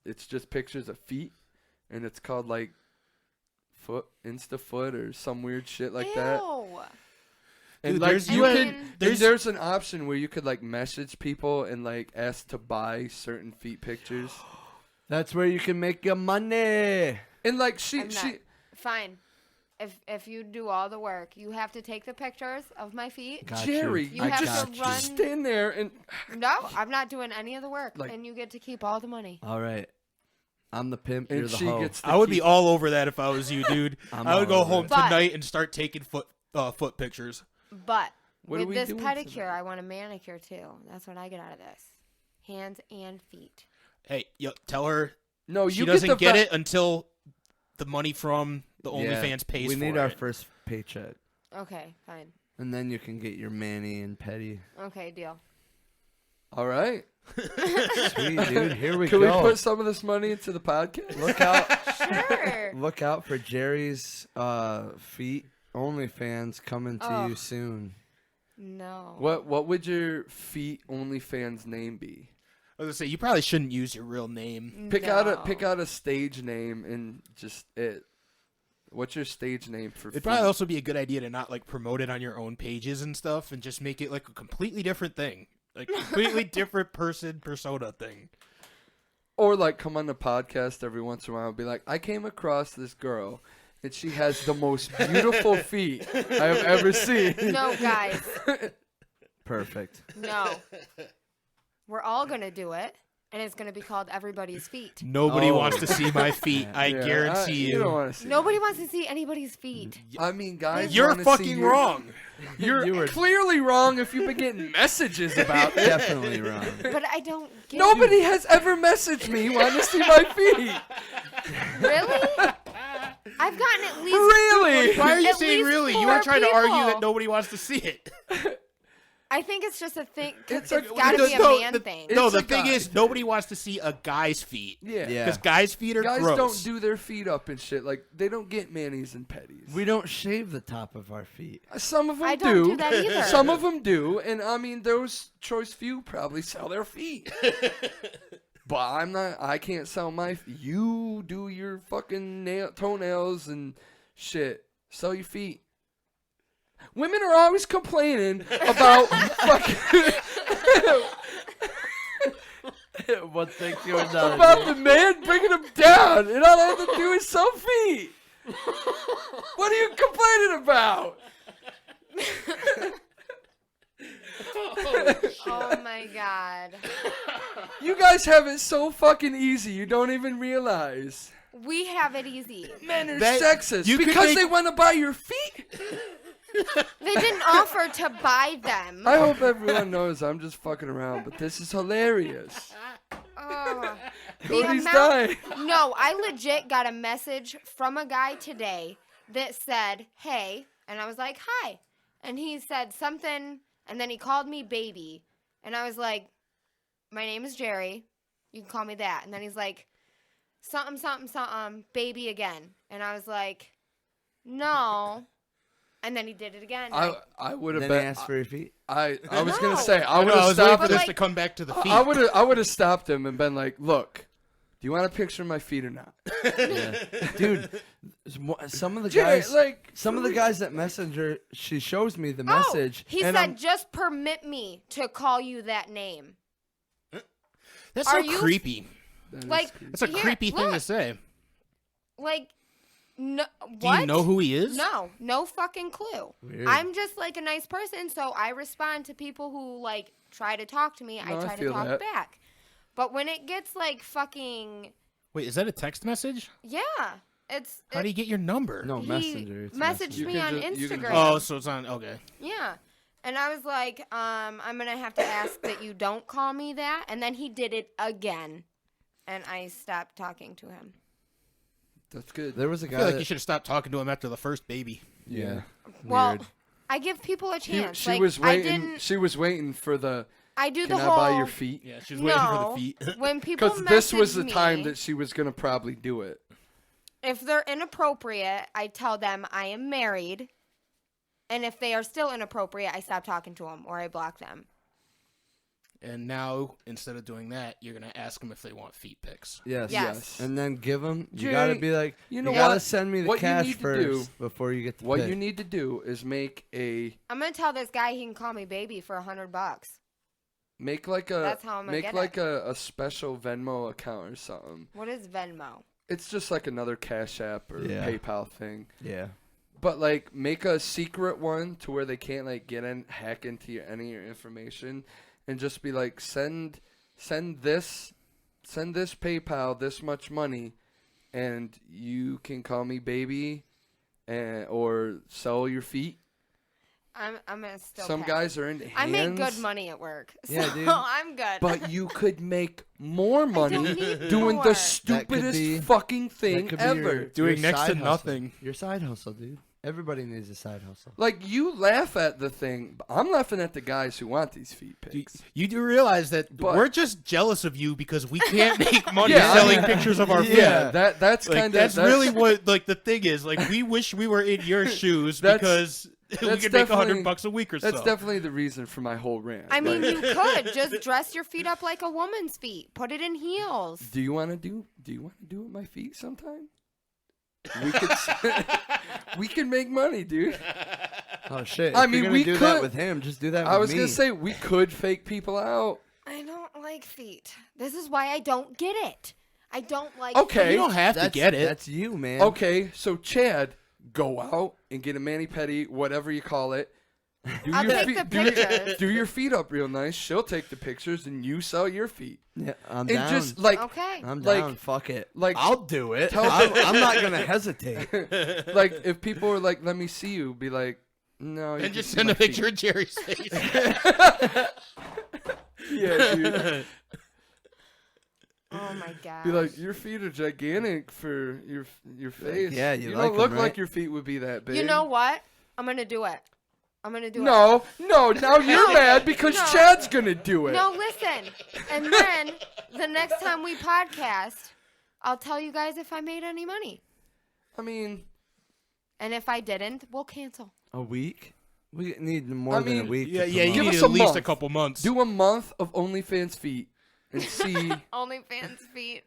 it's just pictures of feet, and it's called like Insta foot or some weird shit like that. Ew. And Dude, like there's- you I can, mean- and there's an option where you could like message people and like ask to buy certain feet pictures. That's where you can make your money. And like I'm not- Fine. If you do all the work, you have to take the pictures of my feet. Got Jerry, You you have just to run- stand there and No, I'm not doing any of the work, Like- and you get to keep all the money. All right. I'm the pimp. You're and the she hoe. gets. To I would be keep- all over that if I was you, dude. I'm I would all go over home it. But- tonight and start taking foot pictures. But What are with we this doing pedicure, tonight? I want a manicure too. That's what I get out of this. Hands and feet. Hey, tell her No, she you doesn't get, get it until the money from the Yeah, OnlyFans pays we for need it. our first paycheck. Okay, fine. And then you can get your mani and petty. Okay, deal. All right. Sweet, dude. Here we Can go. we put some of this money into the podcast? Look out. Sure. Look out for Jerry's feet OnlyFans coming to Oh. you soon. No. What would your feet OnlyFans name be? I was gonna say you probably shouldn't use your real name. Pick No. out a stage name and just it. What's your stage name for It'd feet? probably also be a good idea to not like promote it on your own pages and stuff, and just make it like a completely different thing, like completely different persona thing. Or like come on the podcast every once in a while and be like, I came across this girl and she has the most beautiful feet I have ever seen. No, guys. Perfect. No. We're all gonna do it, and it's gonna be called Everybody's Feet. Nobody Oh. wants to see my feet. I Yeah, guarantee you. don't you. want to see. Nobody wants to see anybody's feet. I mean, guys, You're wanna see fucking your- wrong. You're You were- clearly wrong if you've been getting messages about it. Definitely wrong. But I don't get Nobody has ever messaged me wanting to see my feet. Really? I've gotten at least Really? Why are you At saying least really? You 4 were trying to argue people. that nobody wants to see it. I think it's just a thing. It's It's a- got to No, be a no, man the- thing. No, It's the a thing guy. is, nobody wants to see a guy's feet. Yeah. Yeah. Because guys' feet are Guys gross. don't do their feet up and shit. Like, they don't get manis and petties. We don't shave the top of our feet. Some of them I don't do that either. Some of them do. And, I mean, those choice few probably sell their feet. But I can't sell my feet. You do your fucking toenails and shit. Sell your feet. Women are always complaining about fucking... One thing to another. about the man bringing them down, and all I have to do is sell feet. What are you complaining about? Oh my god. You guys have it so fucking easy, you don't even realize. We have it easy. Men are That- sexist you could because make- they want to buy your feet. They didn't offer to buy them. I hope everyone knows I'm just fucking around, but this is hilarious. Oh. The Cody's amount- dying. No, I legit got a message from a guy today that said, hey, and I was like, hi. And he said something, and then he called me baby. And I was like, my name is Jeri. You can call me that. And then he's like, something, something, something, baby again. And I was like, no. And then he did it again. I would have Then he been. asked for your feet. I was No. gonna say I I would know, I have was waiting stopped. for this like- to come back to the feet. I would have stopped him and been like, look, do you want a picture of my feet or not? Yeah. Dude, some of the Jay, guys, like some of the guys that message her, she shows me the Oh, message. he and said, I'm- just permit me to call you that name. That's Are so you- creepy. that is Like, creepy. That's a here, creepy thing to look. say. Like, no, Do what? you know who he is? No fucking clue. Weird. I'm just like a nice person, so I respond to people who like try to talk to me. No, I I try to feel talk that. back. But when it gets like fucking Wait, is that a text message? yeah, it's How do you get your number? no he messenger. It's messaged messenger. me You on can ju- you can Instagram. Oh, so it's on. Okay. Yeah. And I was like, I'm gonna have to ask that you don't call me that. And then he did it again, and I stopped talking to him. That's good. There was a I guy. feel like that- you should have stopped talking to him after the first baby. Yeah. Well, Weird. I give people a chance. She like, was I waiting. didn't. She was waiting for the. I do Can the I whole. buy your feet? Yeah, she's waiting for the No. feet. When people Because this was the message time me- that she was gonna probably do it. If they're inappropriate, I tell them I am married. And if they are still inappropriate, I stop talking to them or I block them. And now, instead of doing that, you're going to ask them if they want feet pics. Yes. Yes. And then give them. You Jerry, gotta be like, you you, know gotta what? send me the What you cash need to first do- before you get the What pic. you need to do is make I'm gonna tell this guy he can call me baby for $100. like a That's how I'm gonna make get like a special Venmo account or something. What is Venmo? It's just like another Cash App or Yeah. PayPal thing. Yeah. But like make a secret one to where they can't like hack into any of your information, and just be like send this PayPal this much money, and you can call me baby, or sell your feet. I'm gonna still. Some pass. guys are into hands. I make good money at work, so Yeah, dude. I'm good. But you could make more money need doing more. the That stupidest be- fucking That thing could be ever. Doing your next to side hustle. nothing. Your side hustle, dude. Everybody needs a side hustle. Like, you laugh at the thing, but I'm laughing at the guys who want these feet pics. You do realize that But- we're just jealous of you because we can't make money Yeah, I selling mean- pictures of our feet. Yeah, that's Like, kind of that's really what like the thing is. Like we wish we were in your shoes That's- because we that's could make definitely- $100 a week or so. That's definitely the reason for my whole rant. I mean, Like, you could just dress your feet up like a woman's feet. Put it in heels. do you want to do it with my feet sometime? We could we can make money, dude. Oh shit! I If mean, you're gonna we do could- that with him. Just do that. I with was me. gonna say we could fake people out. I don't like feet. This is why I don't get it. I don't like. Okay. You don't have to get it. That's you, man. Okay, so Chad, go out and get a mani-pedi, whatever you call it. Do I'll your take feet, the do your- pictures. do your feet up real nice. She'll take the pictures and you sell your feet. Yeah, I'm And down. just like Okay. I'm like- down. Fuck it. like- I'll do it. Tell- I'm not gonna hesitate. like if people were like, "Let me see you," be like, "No," you and can just see send my a picture of Jerry's face. feet." Yeah, dude. Oh my god. Be like, "Your feet are gigantic for your face. yeah, you don't like 'em, look right? like your feet would be that big." You know what? I'm gonna do it. I'm gonna do it. No, now you're No. mad because No. Chad's gonna do it. No, listen. And then the next time we podcast, I'll tell you guys if I made any money. I mean, And if I didn't, we'll cancel. A week? We need more I than a mean, week. yeah, to yeah. You Give need us at a least a month. couple months. do a month of OnlyFans feet and see. OnlyFans feet.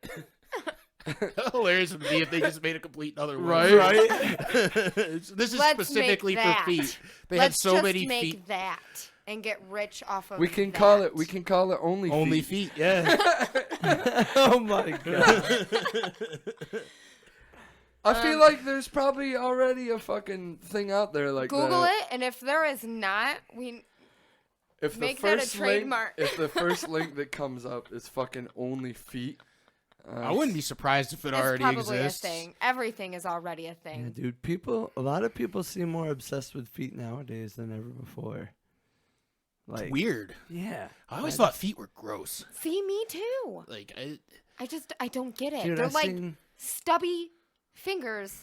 Hilarious would be if they just made a complete other one. Right. This is Let's specifically make for that. feet. They Let's have so just make make feet. that and get rich off of We can that. call it. We can call it Only Only Feet. feet, yeah. oh my god. I feel like there's probably already a fucking thing out there like Google that. it, and if there is not, If Make the that a first trademark. Link, if the first link that comes up is fucking Only Feet, I wouldn't be surprised if it it's already probably exists. a thing. Everything is already a Yeah, thing. dude. A lot of people seem more obsessed with feet nowadays than ever before. Like, It's weird. yeah. I always thought feet were gross. See, me too. Like, I don't get it. Dude, They're I've like seen- stubby fingers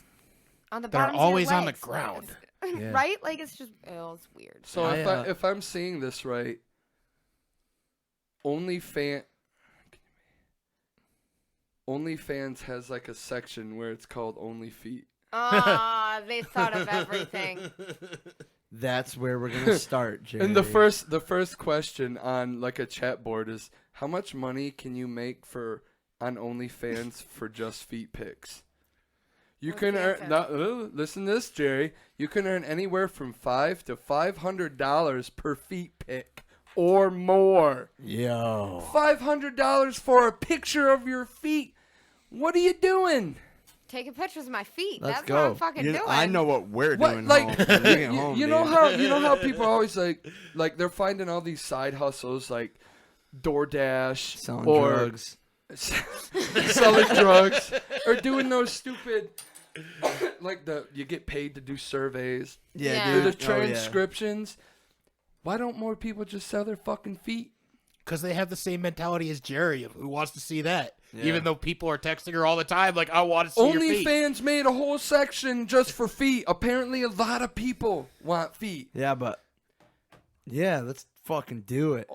on the They're bottom. always on the ground. Yeah. Right? Like it's just it's weird. So I, if I'm seeing this right, OnlyFans has like a section where it's called Only Feet. Ah, they thought of everything. That's where we're gonna start, Jerry. And the first question on like a chat board is, how much money can you make on OnlyFans for just feet pics? You What's can the earn. answer? Listen to this, Jerry. You can earn anywhere from $500 to $500 per feet pic or more. Yo. $500 for a picture of your feet. What are you doing? Taking pictures of my feet. Let's That's go. what I'm fucking doing. I know what we're What, doing. like, home. We're getting home, you know dude. how people always like they're finding all these side hustles like DoorDash Selling or drugs. selling drugs or doing those stupid like you get paid to do surveys, Yeah, Yeah. do dude. the Oh, yeah. transcriptions. Why don't more people just sell their fucking feet? Because they have the same mentality as Jerry of who wants to see that. Yeah. Even though people are texting her all the time, like, I want to see your feet. OnlyFans made a whole section just for feet. Apparently, a lot of people want feet. Yeah, but let's fucking do it.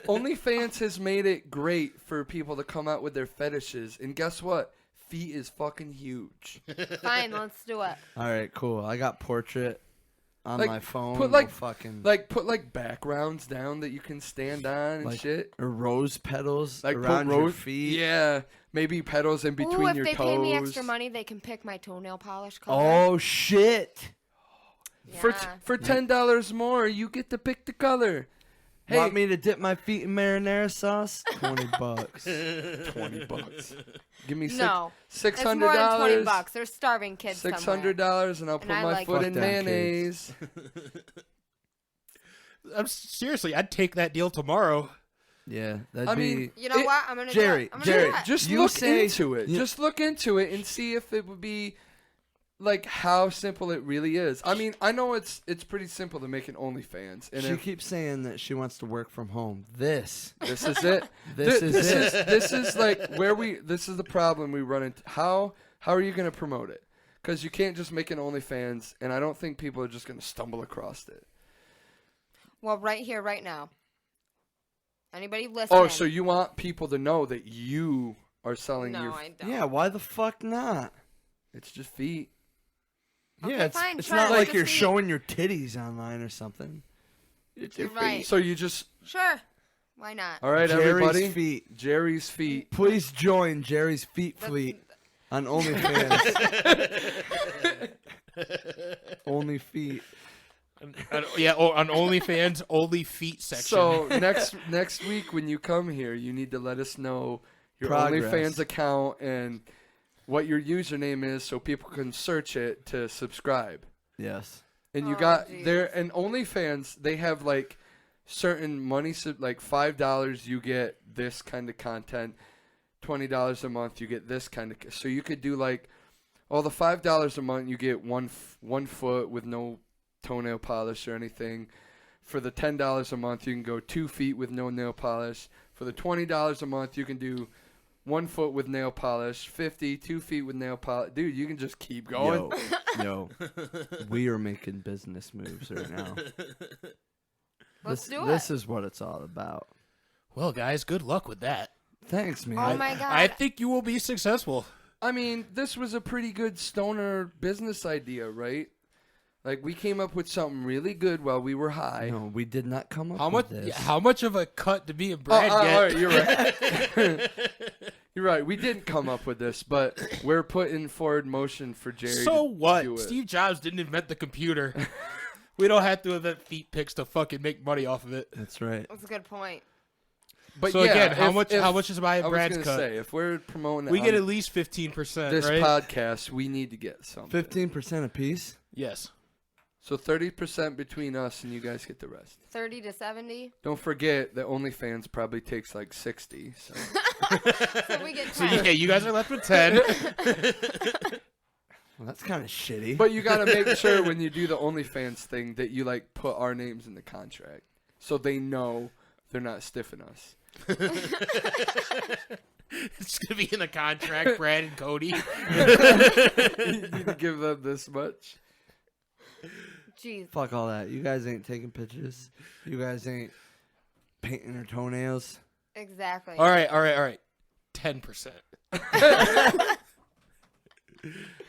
OnlyFans has made it great for people to come out with their fetishes, and guess what? Feet is fucking huge. Fine, let's do it. All right, cool. I got portrait. on Like, my phone. put, like- will fucking Put backgrounds down that you can stand on and Like, shit. or rose petals Like around put your rose, feet. yeah, maybe petals in between Ooh, if your they toes. pay me extra money, they can pick my toenail polish color. Oh shit! Yeah. For $10 more, you get to pick the color. Hey, Want me to dip my feet in marinara sauce? $20. $20. Give me No, $600. it's more than $20. They're starving kids somewhere. $600, and I'll put I my like foot it. in Fuck them mayonnaise. Seriously, I'd take that deal tomorrow. Yeah, that'd I be. mean, You know what? I'm gonna Jerry, do it. I'm gonna Jerry, do it. Just You look say- into it. you- Just look into it and see if it would be like how simple it really is. I mean, I know it's pretty simple to make an OnlyFans, and she keeps saying that she wants to work from home. This this is it. is it. This is like where we. This is the problem we run into. How are you going to promote it? Because you can't just make an OnlyFans, and I don't think people are just going to stumble across it. Well, right here, right now. Anybody listening? Oh, so you want people to know that you are selling No, your? I don't. Yeah, why the fuck not? It's just feet. Okay, Yeah, it's fine, it's try not it. like Just you're feet. showing your titties online or something. It's your Right. feet. So you just. Sure. Why not? All right, Jerry's everybody. feet. Jerry's feet. Please join Jerry's feet fleet on OnlyFans. Only feet. Yeah, on OnlyFans, only feet section. So next week when you come here, you need to let us know your Progress. OnlyFans account and what your username is, so people can search it to subscribe. Yes. And you Oh, got geez. there, and OnlyFans, they have like certain money, like $5 you get this kind of content, $20 a month you get this kind of. So you could do like, the $5 a month you get one foot with no toenail polish or anything. For the $10 a month you can go 2 feet with no nail polish. For the $20 a month you can do 1 foot with nail polish, 50, 2 feet with nail polish. Dude, you can just keep going. Yo, we are making business moves right now. Let's do This it. is what it's all about. Well, guys, good luck with that. Thanks, man. Oh my god. I think you will be successful. I mean, this was a pretty good stoner business idea, right? Like, we came up with something really good while we were high. No, we did not come up How with much? this. Yeah, how much of a cut to be a Brad all get? right, you're right. You're right. We didn't come up with this, but we're putting forward motion for Jerry So to what? do it. Steve Jobs didn't invent the computer. We don't have to invent feet pics to fucking make money off of it. That's right. That's a good point. But So yeah, again, how if- much is my I was Brad's gonna cut? say, if we're promoting We it get on at least 15%, this right? podcast, we need to get something. 15% a piece. Yes. So 30% between us, and you guys get the rest. 30 to 70. Don't forget that OnlyFans probably takes like 60. So. So we get So 10. yeah, you guys are left with 10. Well, that's kind of shitty. But you got to make sure when you do the OnlyFans thing that you like put our names in the contract, so they know they're not stiffing us. It's gonna be in the contract, Brad and Cody. You need to give them this much. Jeez. Fuck all that. You guys ain't taking pictures. You guys ain't painting her toenails. Exactly. All right. 10%.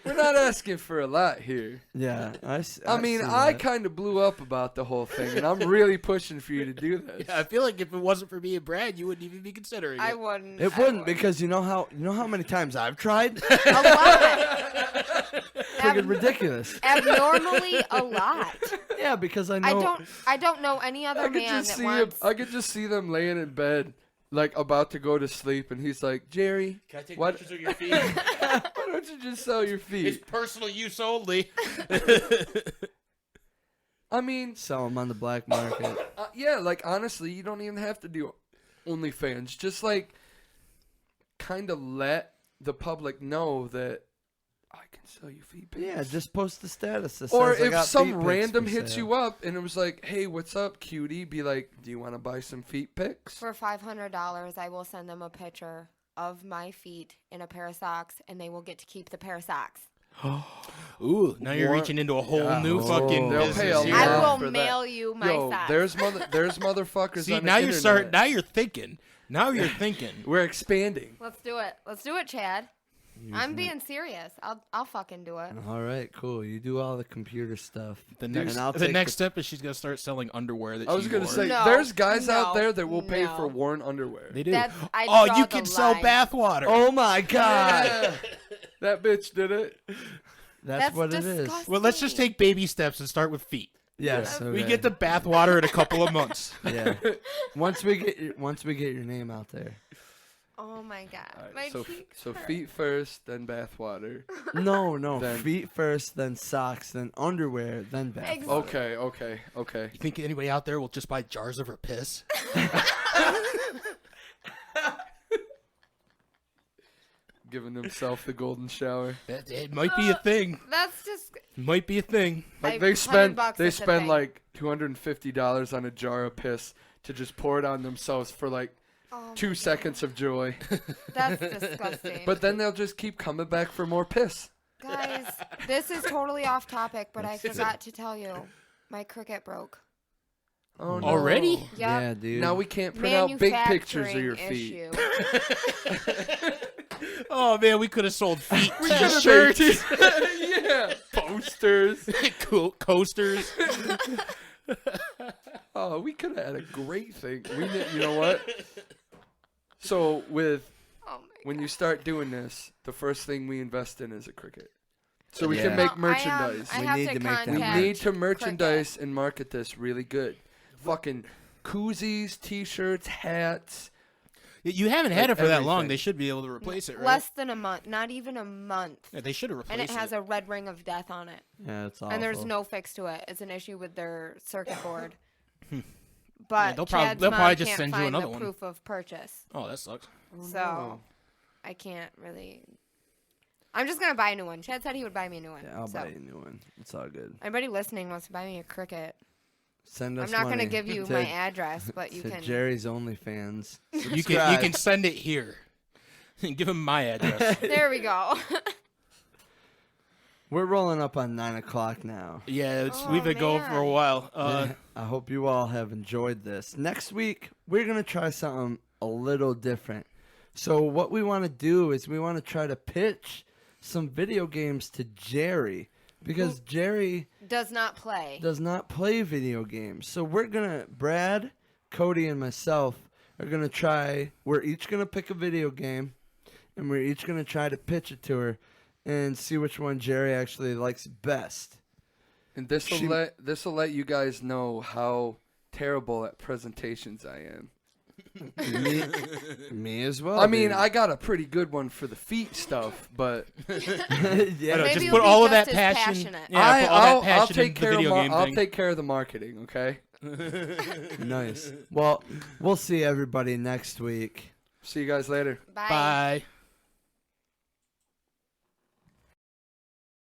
We're not asking for a lot here. Yeah. I mean, see I that. kind of blew up about the whole thing, and I'm really pushing for you to do this. Yeah, I feel like if it wasn't for me and Brad, you wouldn't even be considering I it. wouldn't. It I wouldn't because you know how many times I've tried? A lot. Friggin' ridiculous. Abnormally a lot. Yeah, because I know. I don't know any other I could man just that see wants. I could just see them laying in bed, like about to go to sleep, and he's like, "Jerry, Can I take What? pictures of your feet? why don't you just sell your It's feet?" personal use only. I mean, Sell them on the black market. yeah, like honestly, you don't even have to do OnlyFans. Just like, kind of let the public know that I can sell you feet pics. Yeah, just post the status. That Or says, "I if got some feet pics random for hits sale." you up and it was like, "Hey, what's up, cutie?" Be like, "Do you want to buy some feet pics?" For $500, I will send them a picture of my feet in a pair of socks, and they will get to keep the pair of socks. Ooh, now you're What? reaching into a whole Yeah. new Oh. fucking They'll business pay a here. lot. I will for that. mail you my Yo, socks. there's motherfuckers. See, on now the you're internet. Now you're thinking. Now you're thinking. We're expanding. Let's do it. Let's do it, Chad. I'm using being serious. I'll fucking do it. it. All right, cool. You do all the computer stuff. The next, and I'll the take next step is she's gonna start selling underwear that I was she gonna wore. say, No, there's guys out no, there that will pay for no. worn underwear. They do. I Oh, draw you the can sell line. bathwater. Oh my god, Yeah. That bitch did it. that's what it is. disgusting. Well, let's just take baby steps and start with feet. Yes, Yeah. okay. We get the bathwater in a couple of months. yeah. Once we get your name out there. Oh my god. All right, My so cheeks so hurt. feet first, then bathwater. No, Then- feet first, then socks, then underwear, then bath. Ex- Okay. You think anybody out there will just buy jars of her piss? Giving himself the golden shower. It might be a thing. That's just. Might be a thing. Like Like, they spend $100 they is a spend thing. like $250 on a jar of piss to just pour it on themselves for like Oh 2 my seconds of joy. God. That's disgusting. But then they'll just keep coming back for more piss. Guys, this is totally off topic, but I forgot to tell you. My Cricut broke. Oh no. Already? Yep. Yeah, dude. Now we can't print out big pictures of your feet. Issue. Oh man, we could have sold feet We could've t-shirts, Yeah, posters. coasters. Oh, we could have had a great thing. You know what? So Oh my when you start doing this, the first thing we invest in is a Cricut, so we Yeah. can make Well, merchandise. I We have need to to make that We contact need to Cricut. merchandise and market this really good. Fucking koozies, t-shirts, hats. You haven't had Like it for that long. everything. They should be able to replace it, right? Less than a month. Not even a month. Yeah, they should have replaced And it has a red ring of death on it. Yeah, it's awful. And there's no fix to it. It's an issue with their circuit board. Yeah, But they'll Chad's they'll mom probably just can't send you find another the one. proof of purchase. Oh, that sucks. So I can't really. I'm just gonna buy a new one. Chad said he would buy me a new one. Yeah, I'll so. buy you a new one. It's all good. Anybody listening wants to buy me a Cricut. Send us I'm not money gonna give you to, my address, but you to can. Jerry's OnlyFans. You can send it here. Give him my address. There we go. We're rolling up on 9 o'clock now. Yeah, Oh, we've been going for a man. while. I hope you all have enjoyed this. Next week, we're going to try something a little different. So what we want to do is we want to try to pitch some video games to Jerry. Because Jerry Does not play. does not play video games. So we're going to, Brad, Cody, and myself are going to try, we're each going to pick a video game, and we're each going to try to pitch it to her and see which one Jerry actually likes best. And this She- will let you guys know how terrible at presentations I am. Me as well. I mean, dude. I got a pretty good one for the feet stuff, but I yeah. know, Maybe just you'll put be all of just that as passion. passionate. Yeah, put all that I'll passion take into care the video of game I'll thing. take care of the marketing. Okay. Nice. Well, we'll see everybody next week. See you guys later. Bye. Bye.